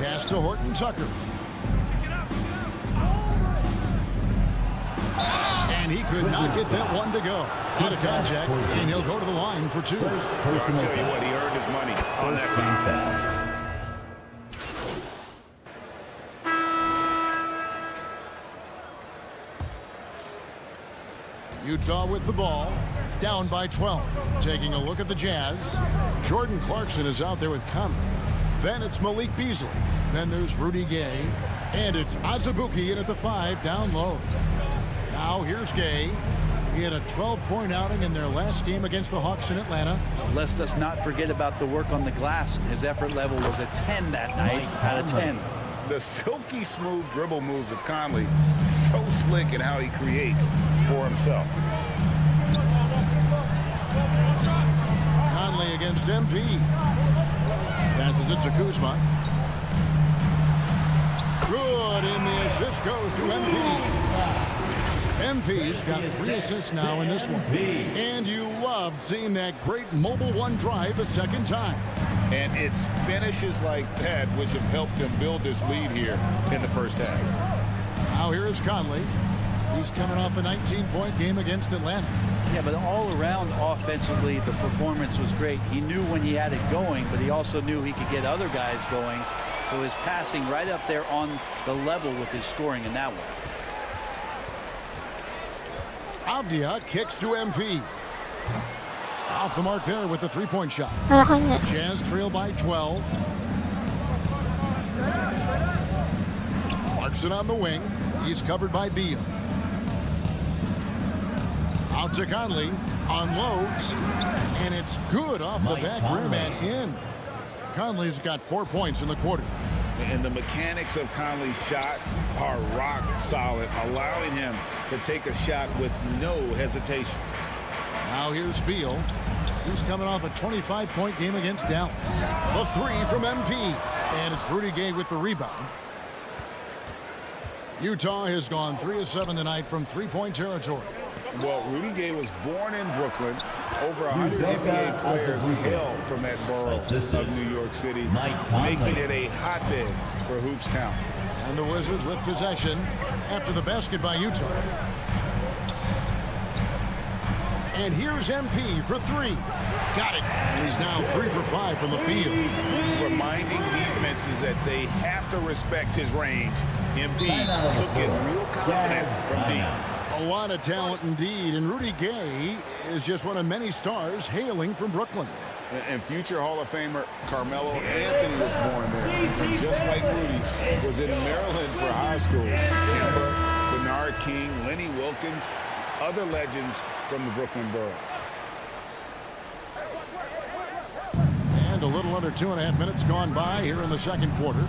Pass to Horton Tucker. And he could not get that one to go. Out of contact, and he'll go to the line for two. I'll tell you what, he earned his money on that foul. Utah with the ball, down by 12. Taking a look at the Jazz. Jordan Clarkson is out there with Conley. Then it's Malik Beasley. Then there's Rudy Gay. And it's Azubuike in at the 5, down low. Now here's Gay. He had a 12-point outing in their last game against the Hawks in Atlanta. Let's us not forget about the work on the glass. His effort level was a 10 that night out of 10. The silky smooth dribble moves of Conley, so slick in how he creates for himself. Conley against MP. Passes it to Kuzma. Good, and the assist goes to MP. MP's got 3 assists now in this one. And you love seeing that great mobile one drive a second time. And it's finishes like that which have helped him build this lead here in the first half. Now here's Conley. He's coming off a 19-point game against Atlanta. Yeah, but all around offensively, the performance was great. He knew when he had it going, but he also knew he could get other guys going. So his passing right up there on the level with his scoring in that one. Avdia kicks to MP. Off the mark there with the three-point shot. Jazz trail by 12. Clarkson on the wing. He's covered by Beal. Out to Conley. Unloads. And it's good off the back rim and in. Conley's got 4 points in the quarter. And the mechanics of Conley's shot are rock solid, allowing him to take a shot with no hesitation. Now here's Beal. He's coming off a 25-point game against Dallas. The 3 from MP. And it's Rudy Gay with the rebound. Utah has gone 3 of 7 tonight from three-point territory. Well, Rudy Gay was born in Brooklyn. Over 100 NBA players hail from that borough of New York City, making it a hotbed for Hoops Town. And the Wizards with possession after the basket by Utah. And here's MP for 3. Got it. And he's now 3 for 5 from the field. Reminding defenses that they have to respect his range. MP took it real confident from deep. A lot of talent indeed, and Rudy Gay is just one of many stars hailing from Brooklyn. And future Hall of Famer Carmelo Anthony was born there. And just like Rudy, was in Maryland for high school. Kimber, Bernard King, Lenny Wilkins, other legends from the Brooklyn borough. And a little under 2.5 minutes gone by here in the second quarter.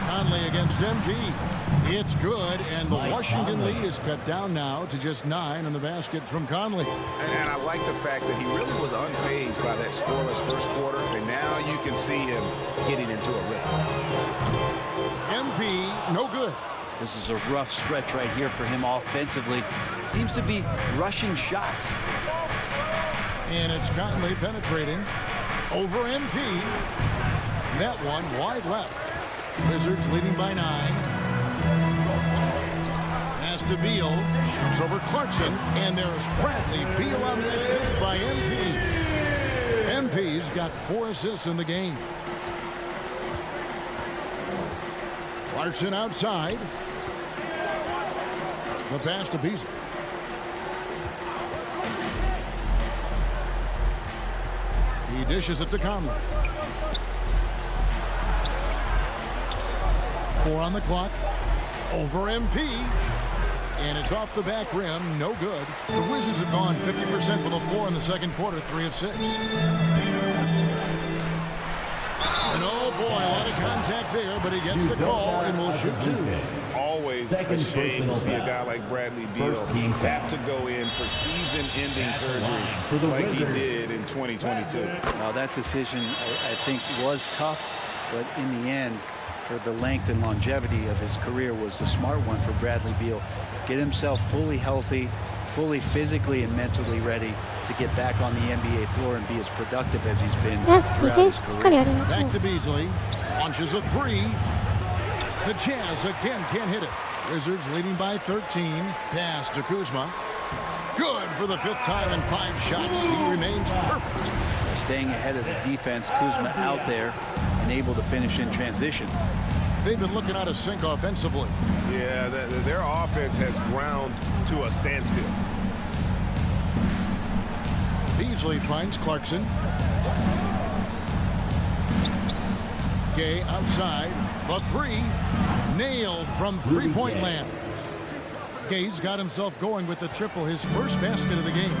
Conley against MP. It's good, and the Washington lead is cut down now to just 9 on the basket from Conley. And I like the fact that he really was unfazed by that scoreless first quarter, and now you can see him getting into a rhythm. MP, no good. This is a rough stretch right here for him offensively. Seems to be rushing shots. And it's Conley penetrating over MP. That one wide left. Wizards leading by 9. Pass to Beal. Shoots over Clarkson. And there's Bradley Beal on the assist by MP. MP's got 4 assists in the game. Clarkson outside. The pass to Beasley. He dishes it to Conley. 4 on the clock. Over MP. And it's off the back rim. No good. The Wizards have gone 50% from the floor in the second quarter, 3 of 6. And oh boy, a lot of contact there, but he gets the call and will shoot 2. Always a shame to see a guy like Bradley Beal have to go in for season-ending surgery like he did in 2022. Now that decision, I think, was tough, but in the end, for the length and longevity of his career, was the smart one for Bradley Beal. Get himself fully healthy, fully physically and mentally ready to get back on the NBA floor and be as productive as he's been throughout his career. Back to Beasley. Launches a 3. The Jazz again can't hit it. Wizards leading by 13. Pass to Kuzma. Good for the 5th time in 5 shots. He remains perfect. Staying ahead of the defense, Kuzma out there and able to finish in transition. They've been looking out of sync offensively. Yeah, their offense has ground to a standstill. Beasley finds Clarkson. Gay outside. The 3. Nailed from three-point land. Gay's got himself going with the triple, his first basket of the game.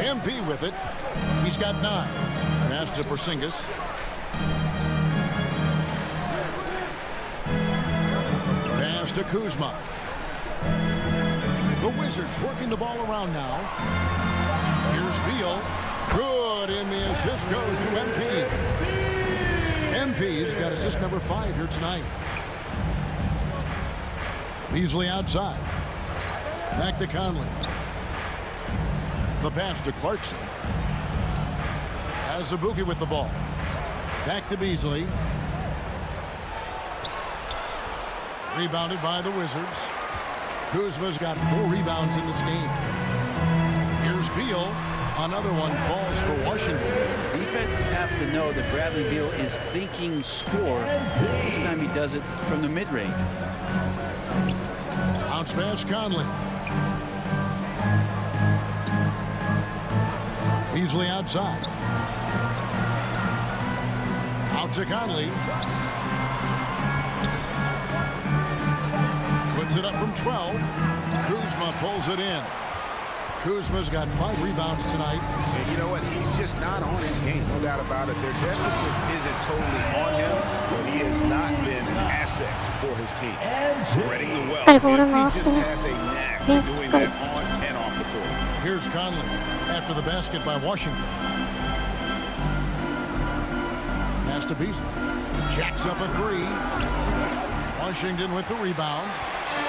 MP with it. He's got 9. Pass to Porzingis. Pass to Kuzma. The Wizards working the ball around now. Here's Beal. Good, and the assist goes to MP. MP's got assist number 5 here tonight. Beasley outside. Back to Conley. The pass to Clarkson. Azubuike with the ball. Back to Beasley. Rebounded by the Wizards. Kuzma's got 4 rebounds in this game. Here's Beal. Another one falls for Washington. Defenses have to know that Bradley Beal is thinking score. This time he does it from the mid-range. Bounce pass Conley. Beasley outside. Out to Conley. Puts it up from 12. Kuzma pulls it in. Kuzma's got 5 rebounds tonight. And you know what? He's just not on his game. No doubt about it. Their deficit isn't totally on him, but he has not been an asset for his team. Spreading the wealth. He just has a knack for doing that on and off the court. Here's Conley after the basket by Washington. Pass to Beasley. Jacks up a 3. Washington with the rebound.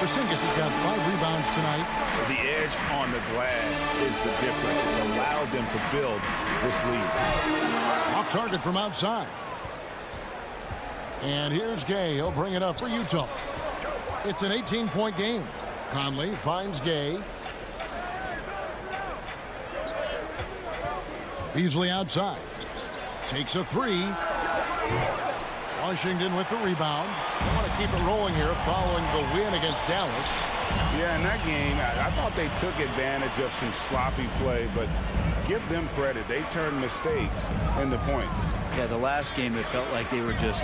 Porzingis has got 5 rebounds tonight. The edge on the glass is the difference. It's allowed them to build this lead. Off target from outside. And here's Gay. He'll bring it up for Utah. It's an 18-point game. Conley finds Gay. Beasley outside. Takes a 3. Washington with the rebound. They want to keep it rolling here following the win against Dallas. Yeah, in that game, I thought they took advantage of some sloppy play, but give them credit. They turned mistakes into points. Yeah, the last game, it felt like they were just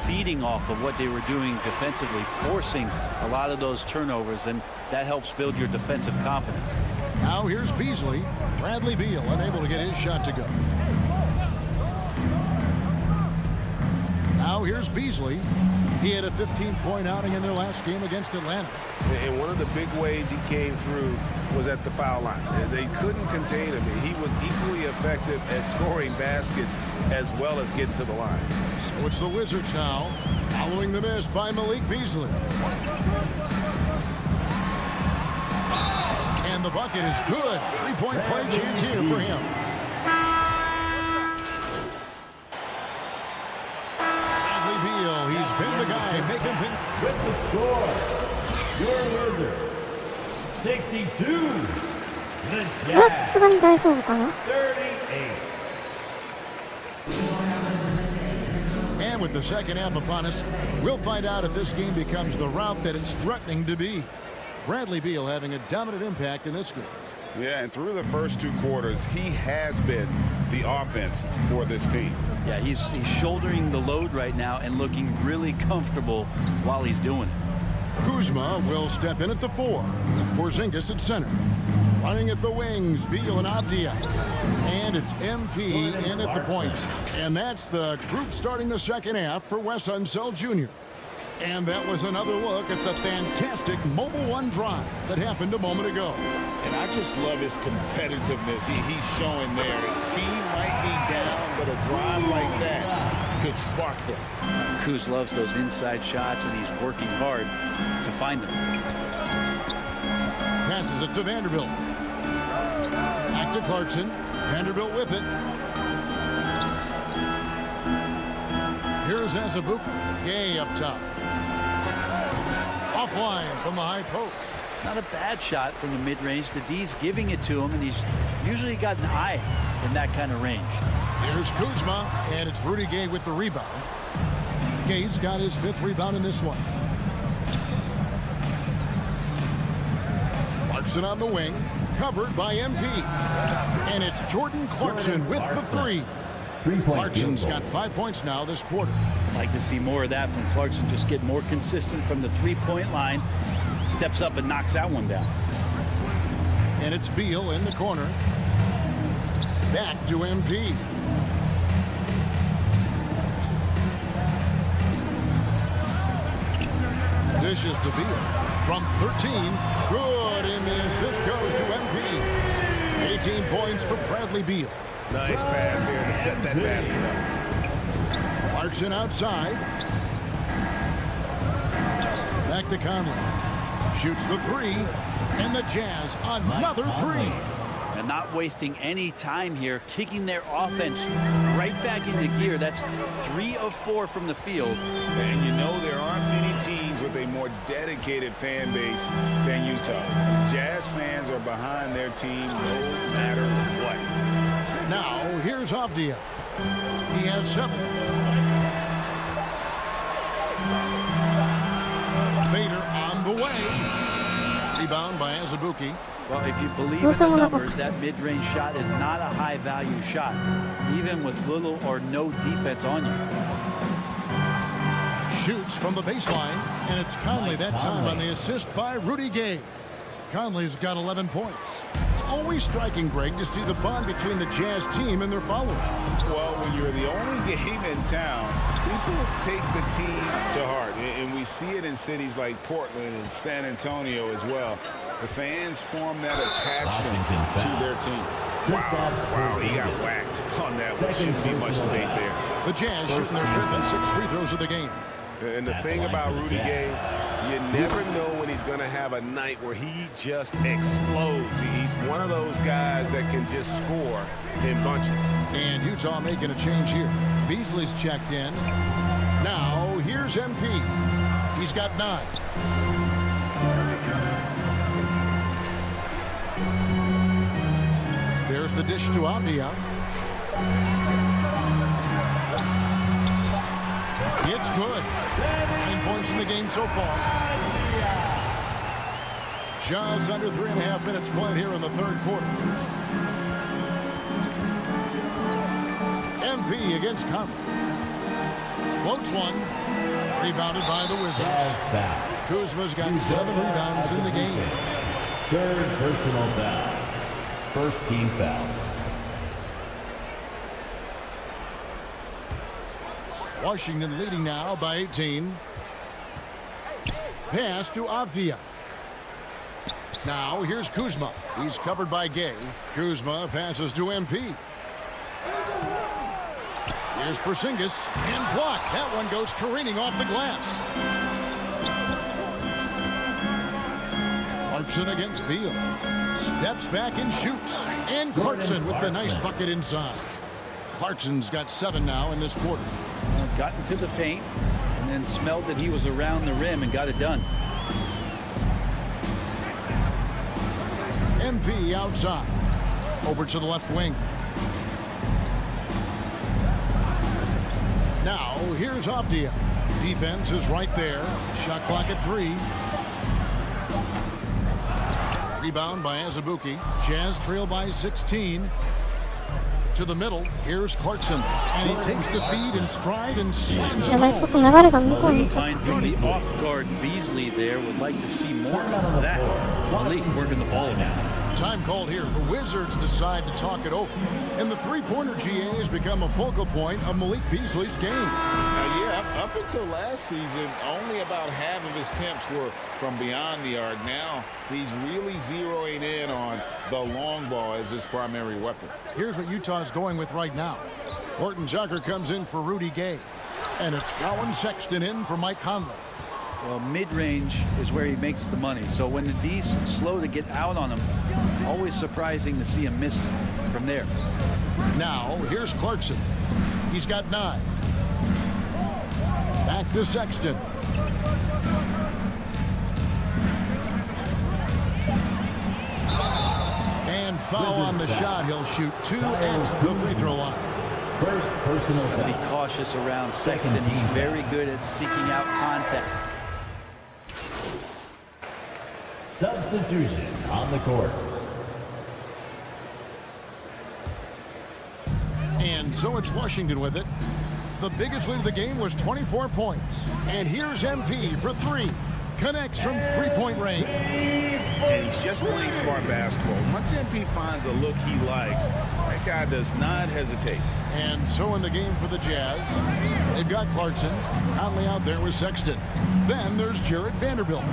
feeding off of what they were doing defensively, forcing a lot of those turnovers, and that helps build your defensive confidence. Now here's Beasley. Bradley Beal unable to get his shot to go. Now here's Beasley. He had a 15-point outing in their last game against Atlanta. And one of the big ways he came through was at the foul line. They couldn't contain him. He was equally effective at scoring baskets as well as getting to the line. So it's the Wizards now, following the miss by Malik Beasley. And the bucket is good. 3-point play chance here for him. He's been the guy making things. With the score, your Wizards 62, the Jazz さすがに大丈夫かな? 38. And with the second half upon us, we'll find out if this game becomes the rout that it's threatening to be. Bradley Beal having a dominant impact in this game. Yeah, and through the first 2 quarters, he has been the offense for this team. Yeah, he's shouldering the load right now and looking really comfortable while he's doing it. Kuzma will step in at the 4. Porzingis at center. Running at the wings, Beal and Avdia. And it's MP in at the point. And that's the group starting the second half for Wes Unseld Jr. And that was another look at the fantastic Mobile One drive that happened a moment ago. And I just love his competitiveness he's showing there. The team might be down, but a drive like that could spark them. Kuz loves those inside shots, and he's working hard to find them. Passes it to Vanderbilt. Back to Clarkson. Vanderbilt with it. Here's Azubuike. Gay up top. Offline from the high post. Not a bad shot from the mid-range. The D's giving it to him, and he's usually got an eye in that kind of range. Here's Kuzma, and it's Rudy Gay with the rebound. Gay's got his 5th rebound in this one. Clarkson on the wing, covered by MP. And it's Jordan Clarkson with the 3. Clarkson's got 5 points now this quarter. Like to see more of that from Clarkson. Just get more consistent from the 3-point line. Steps up and knocks that one down. And it's Beal in the corner. Back to MP. Dishes to Beal. From 13. Good, and the assist goes to MP. 18 points for Bradley Beal. Nice pass here to set that basket up. Clarkson outside. Back to Conley. Shoots the 3. And the Jazz another 3. And not wasting any time here, kicking their offense right back into gear. That's 3 of 4 from the field. And you know there aren't many teams with a more dedicated fan base than Utah. Jazz fans are behind their team no matter what. Now, here's Avdia. He has 7. Fader on the way. Rebound by Azubuike. Well, if you believe in the numbers, that mid-range shot is not a high-value shot, even with little or no defense on you. Shoots from the baseline, and it's Conley that time on the assist by Rudy Gay. Conley's got 11 points. It's always striking, Greg, to see the bond between the Jazz team and their followers. Well, when you're the only game in town, people take the team to heart. And we see it in cities like Portland and San Antonio as well. The fans form that attachment to their team. Wow, he got whacked on that one. Shouldn't be much debate there. The Jazz shooting their 5th and 6th free throws of the game. And the thing about Rudy Gay, you never know when he's going to have a night where he just explodes. He's one of those guys that can just score in bunches. And Utah making a change here. Beasley's checked in. Now, here's MP. He's got 9. There's the dish to Avdia. It's good. 9 points in the game so far. Just under 3.5 minutes played here in the 3rd quarter. MP against Conley. Floats one. Rebounded by the Wizards. Kuzma's got 7 rebounds in the game. 3rd personal foul. 1st team foul. Washington leading now by 18. Pass to Avdia. Now here's Kuzma. He's covered by Gay. Kuzma passes to MP. Here's Porzingis and blocked. That one goes careening off the glass. Clarkson against Beal. Steps back and shoots. And Clarkson with the nice bucket inside. Clarkson's got 7 now in this quarter. Got into the paint and then smelled that he was around the rim and got it done. MP outside. Over to the left wing. Now, here's Avdia. Defense is right there. Shot clock at 3. Rebound by Azubuike. Jazz trail by 16. to the middle. Here's Clarkson, and he takes the feed in stride and slams it やばい、ちょっと流れが向こうに行っちゃった。 From the off guard, Beasley there would like to see more of that. Malik working the ball now. Time called here. The Wizards decide to talk it over. And the three-pointer GA has become a focal point of Malik Beasley's game. Yeah, up until last season, only about half of his attempts were from beyond the arc. Now he's really zeroing in on the long ball as his primary weapon. Here's what Utah's going with right now. Horton Tucker comes in for Rudy Gay. And it's Colin Sexton in for Mike Conley. Well, mid-range is where he makes the money. So when the D's slow to get out on him, always surprising to see him miss from there. Now, here's Clarkson. He's got 9. Back to Sexton. And foul on the shot. He'll shoot 2 at the free throw line. First personal foul. Be cautious around Sexton. He's very good at seeking out contact. Substitution on the court. And so it's Washington with it. The biggest lead of the game was 24 points. And here's MP for 3. Connects from three-point range. And he's just playing smart basketball. Once MP finds a look he likes, that guy does not hesitate. And so in the game for the Jazz, they've got Clarkson. Conley out there with Sexton. Then there's Jared Vanderbilt.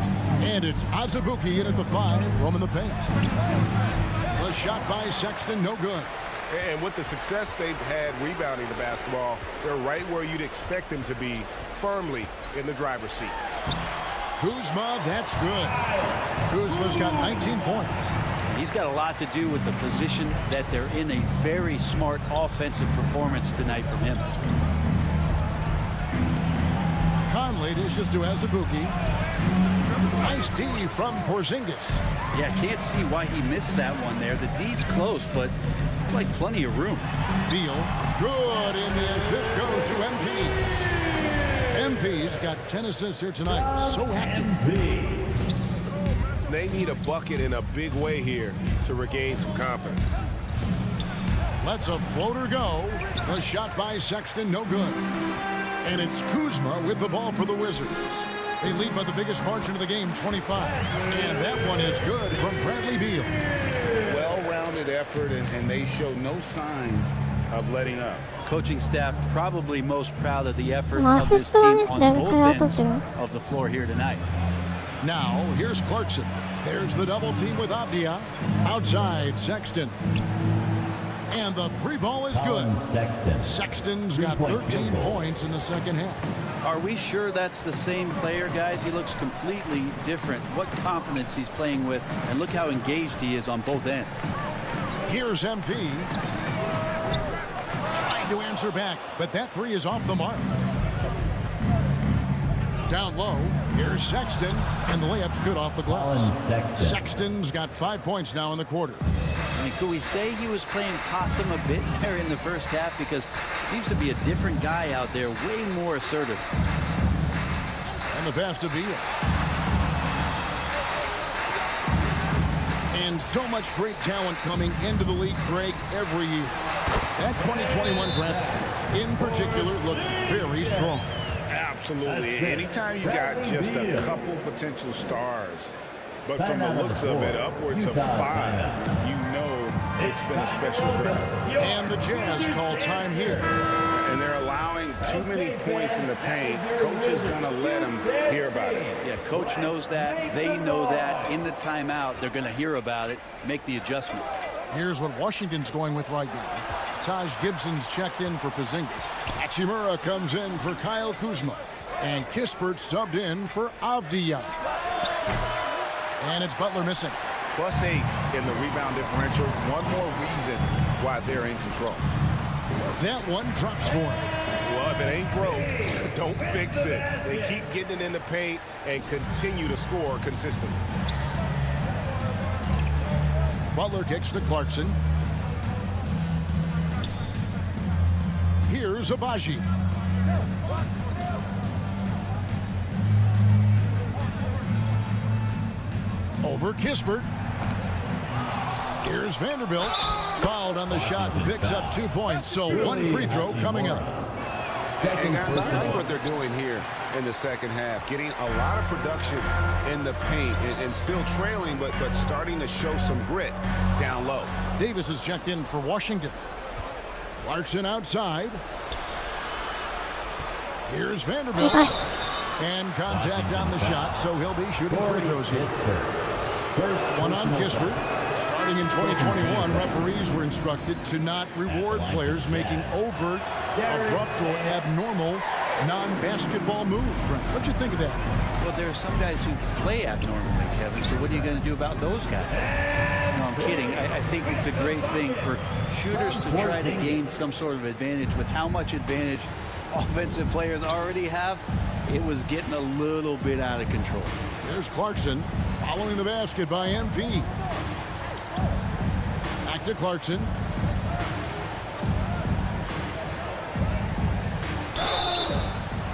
And it's Azubuike in at the 5, roaming the paint. The shot by Sexton, no good. And with the success they've had rebounding the basketball, they're right where you'd expect them to be, firmly in the driver's seat. Kuzma, that's good. Kuzma's got 19 points. He's got a lot to do with the position that they're in. A very smart offensive performance tonight from him. Conley dishes to Azubuike. Nice D from Porzingis. Yeah, can't see why he missed that one there. The D's close, but like plenty of room. Beal, good, and the assist goes to MP. MP's got 10 assists here tonight. So active. They need a bucket in a big way here to regain some confidence. Lets a floater go. The shot by Sexton, no good. And it's Kuzma with the ball for the Wizards. They lead by the biggest margin of the game, 25. And that one is good from Bradley Beal. Well-rounded effort, and they show no signs of letting up. Coaching staff probably most proud of the effort of this team on both ends of the floor here tonight. Now, here's Clarkson. There's the double team with Avdia. Outside, Sexton. And the 3 ball is good. Sexton's got 13 points in the second half. Are we sure that's the same player, guys? He looks completely different. What confidence he's playing with, and look how engaged he is on both ends. Here's MP. Trying to answer back, but that 3 is off the mark. Down low, here's Sexton, and the layup's good off the glass. Sexton's got 5 points now in the quarter. I mean, could we say he was playing possum a bit there in the first half? Because seems to be a different guy out there, way more assertive. And the pass to Beal. And so much great talent coming into the league, Greg, every year. That 2021 draft, in particular, looked very strong. Absolutely. Anytime you got just a couple potential stars, but from the looks of it, upwards of 5, you know it's been a special draft. And the Jazz call time here. And they're allowing too many points in the paint. Coach is going to let them hear about it. Yeah, coach knows that. They know that. In the timeout, they're going to hear about it, make the adjustment. Here's what Washington's going with right now. Taj Gibson's checked in for Porzingis. Hachimura comes in for Kyle Kuzma. And Kispert subbed in for Avdia. And it's Butler missing. +8 in the rebound differential. One more reason why they're in control. That one drops for him. Well, if it ain't broke, don't fix it. They keep getting it in the paint and continue to score consistently. Butler kicks to Clarkson. Here's Abaji. Over Kispert. Here's Vanderbilt. Fouled on the shot and picks up 2 points. So one free throw coming up. And guys, I like what they're doing here in the second half. Getting a lot of production in the paint and still trailing, but starting to show some grit down low. Davis is checked in for Washington. Clarkson outside. Here's Vanderbilt. And contact on the shot, so he'll be shooting free throws here. One on Kispert. Starting in 2021, referees were instructed to not reward players making overt, abrupt, or abnormal non-basketball moves. Brent, what'd you think of that? Well, there are some guys who play abnormally, Kevin, so what are you going to do about those guys? No, I'm kidding. I think it's a great thing for shooters to try to gain some sort of advantage. With how much advantage offensive players already have, it was getting a little bit out of control. There's Clarkson following the basket by MP. Back to Clarkson.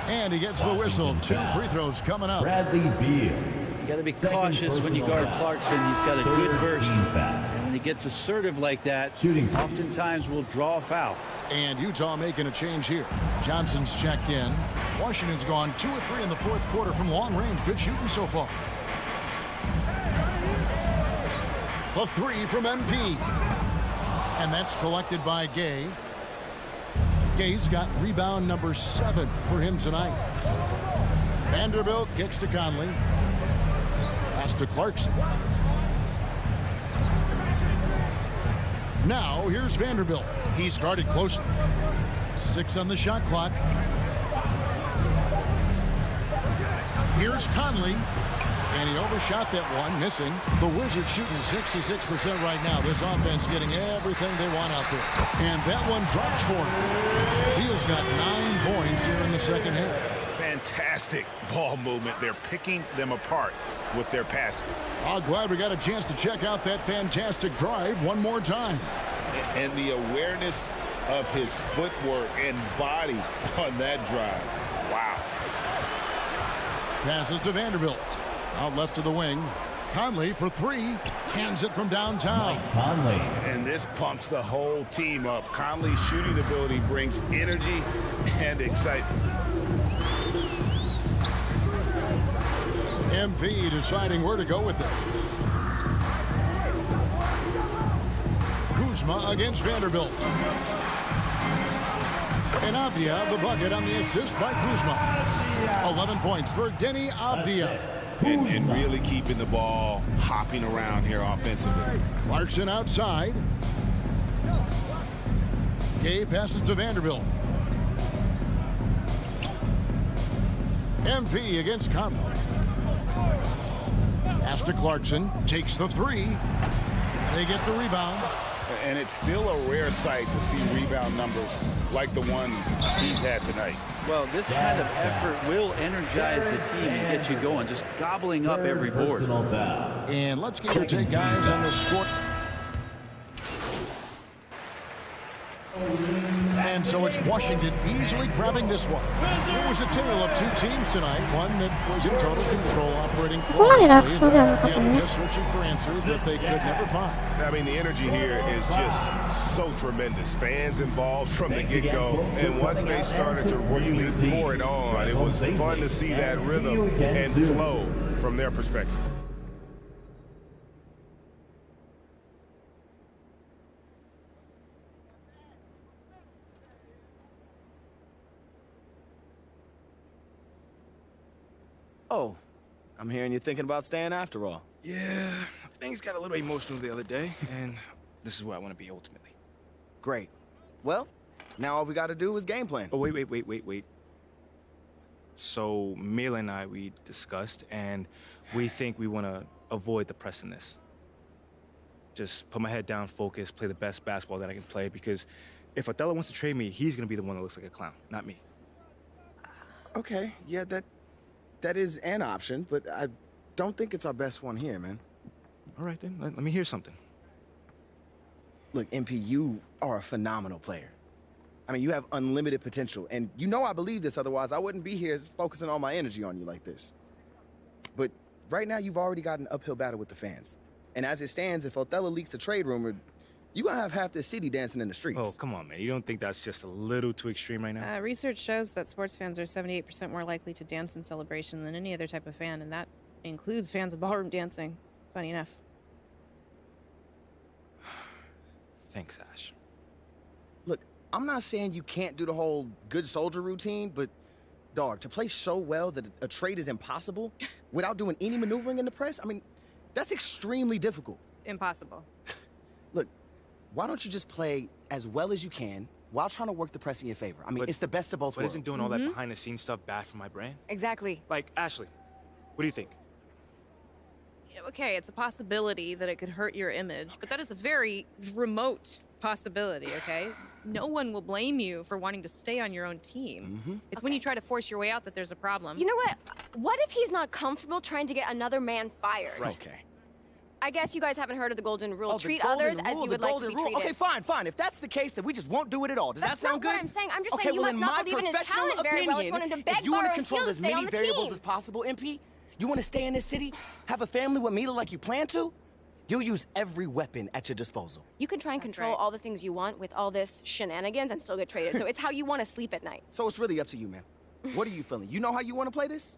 And he gets the whistle. 2 free throws coming up. Bradley Beal. You got to be cautious when you guard Clarkson. He's got a good burst. And when he gets assertive like that, oftentimes will draw a foul. And Utah making a change here. Johnson's checked in. Washington's gone 2 of 3 in the fourth quarter from long range. Good shooting so far. The 3 from MP. And that's collected by Gay. Gay's got rebound number 7 for him tonight. Vanderbilt kicks to Conley. Pass to Clarkson. Now here's Vanderbilt. He's guarded closely. 6 on the shot clock. Here's Conley. And he overshot that one, missing. The Wizards shooting 66% right now. This offense getting everything they want out there. And that one drops for him. Beal's got 9 points here in the second half. Fantastic ball movement. They're picking them apart with their passing. I'm glad we got a chance to check out that fantastic drive one more time. And the awareness of his footwork and body on that drive. Wow. Passes to Vanderbilt. Out left to the wing. Conley for 3. Cans it from downtown. Conley. And this pumps the whole team up. Conley's shooting ability brings energy and excitement. MP deciding where to go with it. Kuzma against Vanderbilt. And Avdia the bucket on the assist by Kuzma. 11 points for Denny Avdia. And really keeping the ball hopping around here offensively. Clarkson outside. Gay passes to Vanderbilt. MP against Conley. Pass to Clarkson. Takes the 3. They get the rebound. And it's still a rare sight to see rebound numbers like the one he's had tonight. Well, this kind of effort will energize the team and get you going, just gobbling up every board. And let's get your take, guys, on the score. And so it's Washington easily grabbing this one. It was a tale of 2 teams tonight. One that was in total control, operating flawlessly. The other just searching for answers that they could never find. I mean, the energy here is just so tremendous. Fans involved from the get-go. And once they started to really pour it on, it was fun to see that rhythm and flow from their perspective. Oh, I'm hearing you're thinking about staying after all. Yeah, things got a little emotional the other day, and this is where I want to be ultimately. Great. Well, now all we got to do is game plan. Oh, wait. So, Mila and I, we discussed, and we think we want to avoid the press in this. Just put my head down, focus, play the best basketball that I can play, because if Othello wants to trade me, he's going to be the one that looks like a clown, not me. Okay, yeah, that is an option, but I don't think it's our best one here, man. All right, then. Let me hear something. Look, MP, you are a phenomenal player. I mean, you have unlimited potential, and you know I believe this, otherwise I wouldn't be here focusing all my energy on you like this. But right now, you've already got an uphill battle with the fans. And as it stands, if Othello leaks a trade rumor, you're going to have half this city dancing in the streets. Oh, come on, man. You don't think that's just a little too extreme right now? Research shows that sports fans are 78% more likely to dance in celebration than any other type of fan, and that includes fans of ballroom dancing. Funny enough. Thanks, Ash. Look, I'm not saying you can't do the whole good soldier routine, but, dog, to play so well that a trade is impossible without doing any maneuvering in the press, I mean, that's extremely difficult. Impossible. Look, why don't you just play as well as you can while trying to work the press in your favor? I mean, it's the best of both But worlds. isn't doing all that behind-the-scenes stuff bad for my brand? Exactly. Like, Ashley, what do you think? Okay, it's a possibility that it could hurt your image, but that is a very remote possibility, okay? No one will blame you for wanting to stay on your own team. It's when you try to force your way out that there's a problem. You know what? What if he's not comfortable trying to get another man fired? Right. Okay. I guess you guys haven't heard of the golden rule. Oh, Treat the golden others as rule, you the would like to golden be rule. treated. Okay, fine. If that's the case, then we just won't do it at all. Does That's that sound not good? what I'm saying. I'm just okay, saying you well, must in not my believe in his professional talent very well if you opinion, want him to beg, if you want borrow, to and steal control to as stay on many the variables team. as possible, MP, you want to stay in this city, have a family with Mila like you plan to, you'll use every weapon at your disposal. You can try and control all the things you want with all this shenanigans and still get traded. So it's how you want to sleep at night. So it's really up to you, man. What are you feeling? You know how you want to play this?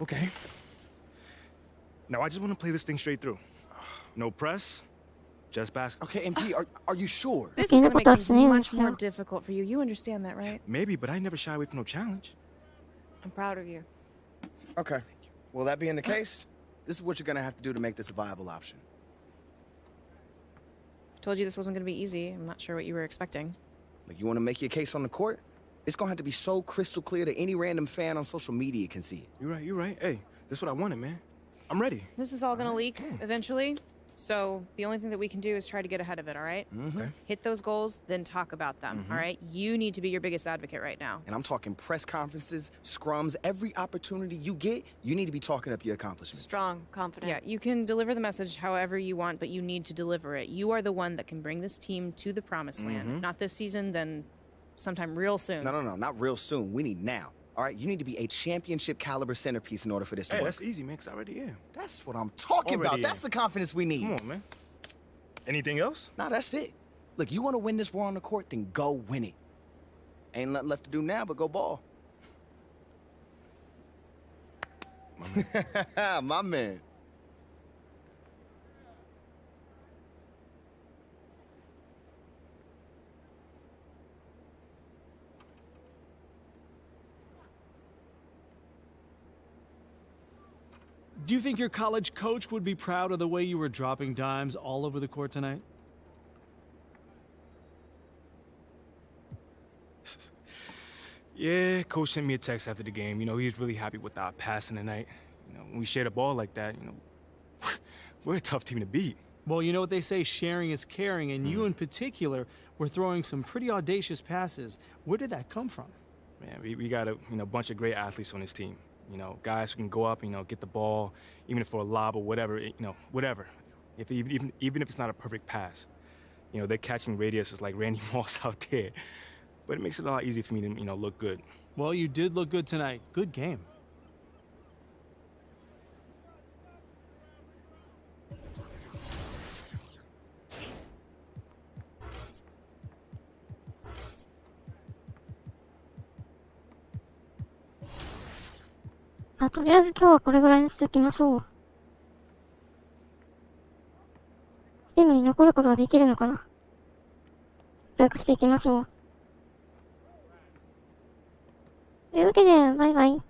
Okay. Now, I just want to play this thing straight through. No press, just basketball. Okay, MP, are you sure? This is going to make things much more difficult for you. You understand that, right? Maybe, but I never shy away from no challenge. I'm proud of you. Okay. Well, that being the case, this is what you're going to have to do to make this a viable option. Told you this wasn't going to be easy. I'm not sure what you were expecting. Like, you want to make your case on the court? It's going to have to be so crystal clear that any random fan on social media can see it. You're right. Hey, this is what I wanted, man. I'm ready. This is all going to leak eventually. So the only thing that we can do is try to get ahead of it, all right? Okay. Hit those goals, then talk about them, all right? You need to be your biggest advocate right now. And I'm talking press conferences, scrums, every opportunity you get, you need to be talking up your accomplishments. Strong, confident. Yeah, you can deliver the message however you want, but you need to deliver it. You are the one that can bring this team to the promised land. Not this season, then sometime real soon. No, not real soon. We need now. All right, you need to be a championship caliber centerpiece in order for this to work. That's easy, man, because I already am. That's what I'm talking about. That's the confidence we need. Come on, man. Anything else? Nah, that's it. Look, you want to win this war on the court, then go win it. Ain't nothing left to do now but go ball. My man. Do you think your college coach would be proud of the way you were dropping dimes all over the court tonight? Yeah, coach sent me a text after the game. You know, he was really happy with our passing tonight. You know, when we share the ball like that, you know, we're a tough team to beat. Well, you know what they say, sharing is caring, and you in particular were throwing some pretty audacious passes. Where did that come from? Man, we got a bunch of great athletes on this team. You know, guys who can go up, get the ball, even if for a lob or whatever, whatever. Even if it's not a perfect pass. You know, their catching radius is like Randy Moss out there. But it makes it a lot easier for me to, look good. Well, you did look good tonight. Good game.とりあえず今日はこれぐらいにしておきましょう。チームに残ることができるのかな。活躍していきましょう。というわけで、バイバイ。